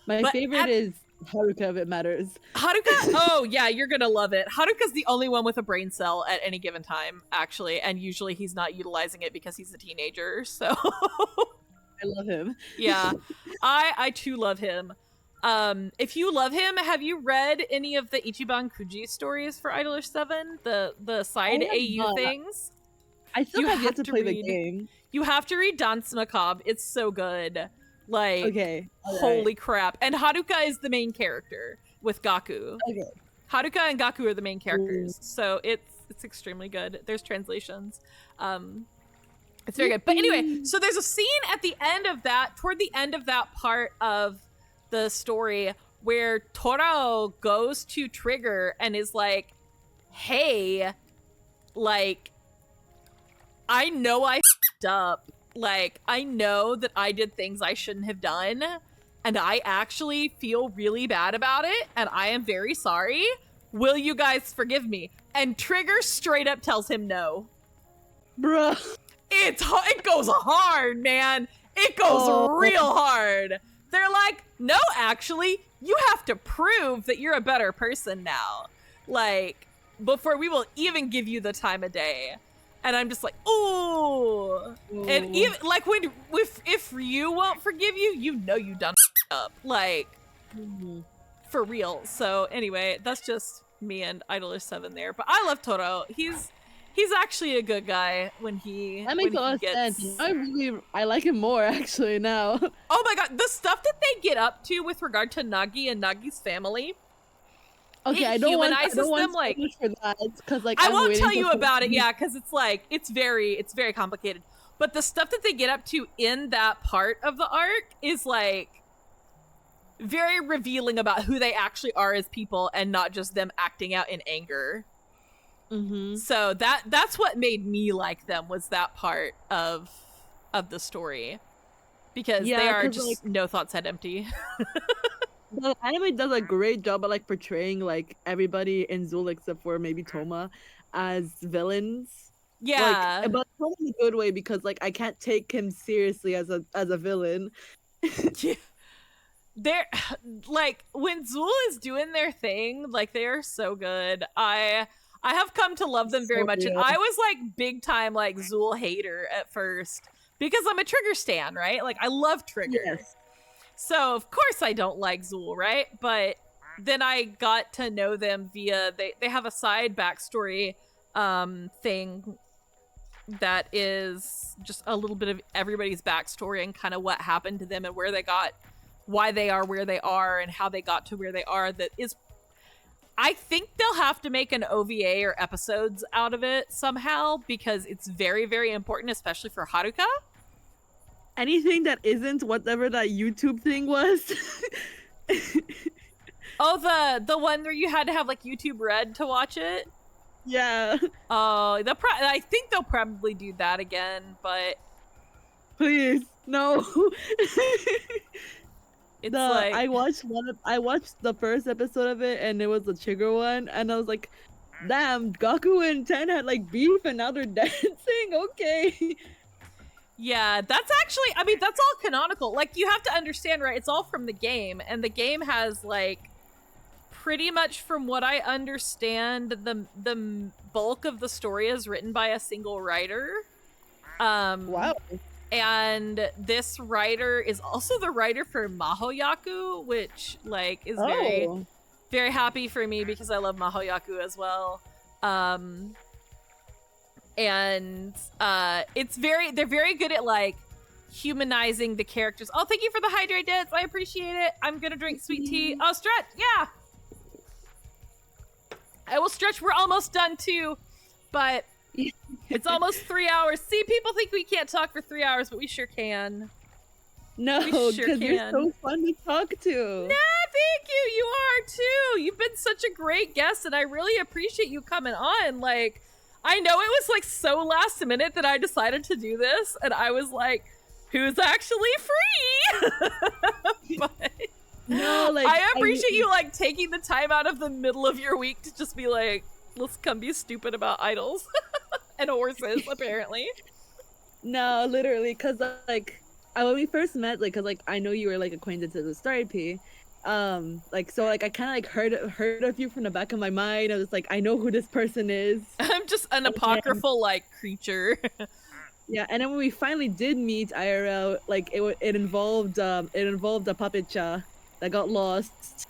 My favorite is Haruka, if it matters. Haruka? Oh, yeah, you're gonna love it. Haruka's the only one with a brain cell at any given time, actually, and usually he's not utilizing it because he's a teenager, so... I love him. Yeah, I too love him. If you love him, have you read any of the Ichiban Kuji stories for Idler 7? The side AU things? I still You have yet have to to play the read- game. You have to read Dance Macabre. It's so good. Like, Okay. holy crap. And Haruka is the main character with Gaku. Okay. Haruka and Gaku are the main characters. So it's extremely good. There's translations. It's very good. But anyway, so there's a scene at the end of that, toward the end of that part of the story, where Torao goes to Trigger and is like, hey, like, I know I f***ed up. Like, I know that I did things I shouldn't have done, and I actually feel really bad about it, and I am very sorry. Will you guys forgive me? And Trigger straight up tells him no. Bruh. It goes hard, man. It goes real hard. They're like, no, actually, you have to prove that you're a better person now. Like, before we will even give you the time of day. And I'm just like, ooh. And even like if Ryu won't forgive you, you know you done up. Like, for real. So anyway, that's just me and Idler 7 there. But I love Toro. He's actually a good guy when he That makes a lot of sense. I like him more actually now. Oh my god, the stuff that they get up to with regard to Nagi and Nagi's family. Okay, it I don't want them like for that because like I won't tell you about it, yeah, because it's like it's very complicated. But the stuff that they get up to in that part of the arc is like very revealing about who they actually are as people and not just them acting out in anger. So that's what made me like them, was that part of the story, because they are just like, no thoughts head empty. The anime does a great job at like portraying like everybody in Zool except for maybe Toma as villains. Yeah, like, but not in a good way, because like I can't take him seriously as a villain. Yeah. They're like, when Zool is doing their thing, like they are so good. I have come to love them very much. And I was like big time like Zool hater at first because I'm a Trigger stan, right? Like I love Trigger. Yes. So of course I don't like Zool, right? But then I got to know them via they have a side backstory thing that is just a little bit of everybody's backstory and kind of what happened to them and why they are where they are and how they got to where they are. That is, I think they'll have to make an OVA or episodes out of it somehow, because it's very, very important, especially for Haruka. Anything that isn't whatever that YouTube thing was. Oh, the one where you had to have like YouTube Red to watch it? Yeah. Oh, I think they'll probably do that again, but please, no. It's like I watched the first episode of it, and it was the Trigger one, and I was like, damn, Gaku and Ten had like beef and now they're dancing. Okay. Yeah, that's actually, I mean, that's all canonical. Like, you have to understand, right? It's all from the game, and the game has like pretty much, from what I understand, the bulk of the story is written by a single writer. Wow. And this writer is also the writer for Mahoyaku, which like is very happy for me because I love Mahoyaku as well. And they're very good at like humanizing the characters. Oh, thank you for the hydrate dance. I appreciate it. I'm gonna drink sweet tea. Oh, stretch. Yeah. I will stretch. We're almost done too, but it's almost 3 hours. See, people think we can't talk for 3 hours, but we sure can. No, because you're so fun to talk to. Nah, thank you. You are too. You've been such a great guest, and I really appreciate you coming on. Like, I know it was like so last minute that I decided to do this, and I was like, who's actually free? But no, like I appreciate you like taking the time out of the middle of your week to just be like, let's come be stupid about idols and horses, apparently. No, literally, because like when we first met, like, cause like I know you were like acquainted to the Story P, like so like I kind of like heard of you from the back of my mind. I was like, I know who this person is. I'm just an apocryphal like creature. Yeah, and then when we finally did meet IRL, like it involved a puppet cha. that got lost.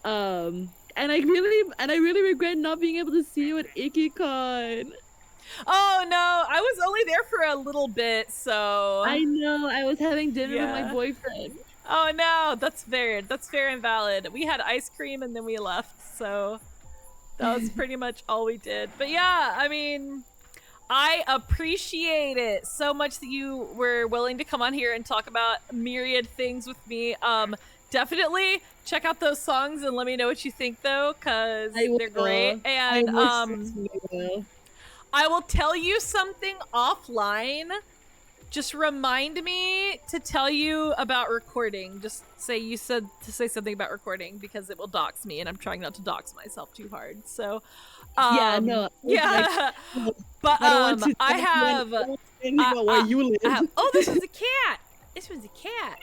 And I really regret not being able to see you at IkiCon. Oh no, I was only there for a little bit, so I know, I was having dinner with Yeah. my boyfriend. Oh no, that's fair and valid. We had ice cream and then we left, so that was pretty much all we did. But yeah, I mean, I appreciate it so much that you were willing to come on here and talk about myriad things with me. Definitely check out those songs and let me know what you think though, because they're great. And I will tell you something offline. Just remind me to tell you about recording. Just say you said to say something about recording because it will dox me, and I'm trying not to dox myself too hard. So, yeah, but I have. where you live. Oh, this one's a cat. This one's a cat.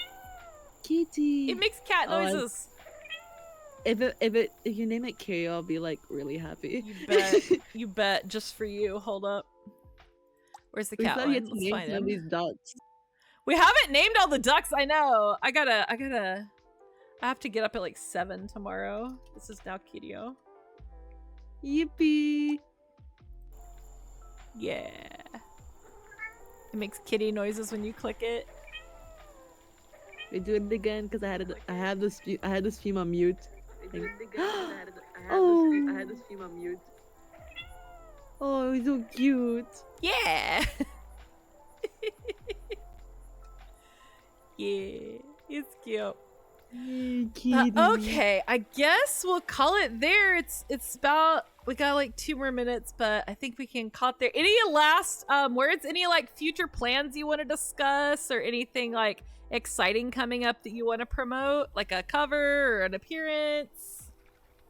Kitty. It makes cat noises. If you name it Kiri, I'll be like really happy. You bet. You bet. Just for you. Hold up. Where's the cat one? Let's find him. These ducks. We haven't named all the ducks. I know. I have to get up at like 7 tomorrow. This is now Kirio. Yippee. Yeah. It makes kitty noises when you click it. We do it again because I had this stream on mute. I had this stream on mute. Oh, he's so cute. Yeah. Yeah, it's cute. Okay, I guess we'll call it there. It's about, we got like 2 more minutes, but I think we can call it there. Any last words? Any like future plans you want to discuss, or anything like exciting coming up that you want to promote, like a cover or an appearance?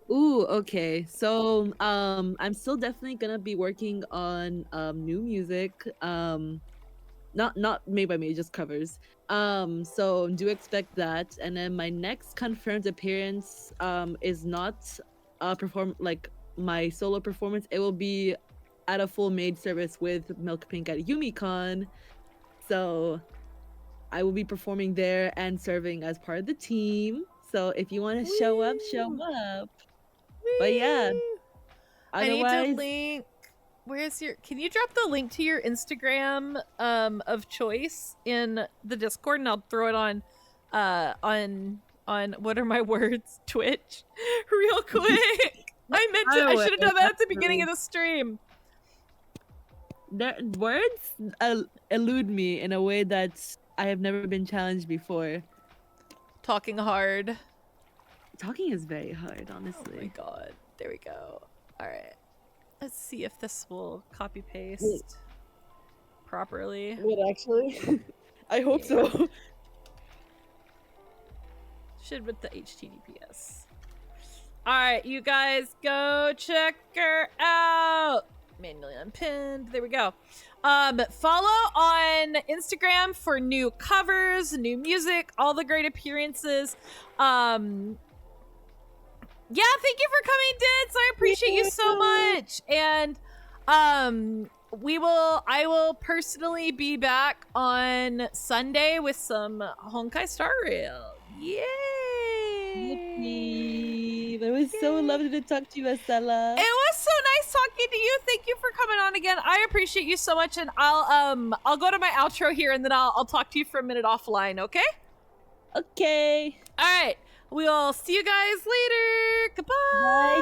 Ooh, okay. So I'm still definitely gonna be working on new music. Not made by me, just covers. So do expect that. And then my next confirmed appearance is not like my solo performance. It will be at a full maid service with Milk Pink at YumiCon. So I will be performing there and serving as part of the team. So if you want to show up, show up. But yeah, I need to link. Where's your? Can you drop the link to your Instagram of choice in the Discord, and I'll throw it on what are my words? Twitch, real quick. I should have done that at the beginning of the stream. Words elude me in a way that I have never been challenged before. Talking hard. Talking is very hard, honestly. Oh my god. There we go. Alright. Let's see if this will copy paste properly. Wait, actually? I hope so. Should with the HTTPS. Alright, you guys go check her out. Manually unpinned. There we go. Follow on Instagram for new covers, new music, all the great appearances. Yeah, thank you for coming, Dits. I appreciate you so much. And I will personally be back on Sunday with some Honkai Star Rail. Yay! Yippee. It was so lovely to talk to you, Ascella. It was so nice talking to you. Thank you for coming on again. I appreciate you so much, and I'll go to my outro here, and then I'll talk to you for a minute offline. Okay? Okay. All right. We'll see you guys later. Goodbye. Bye.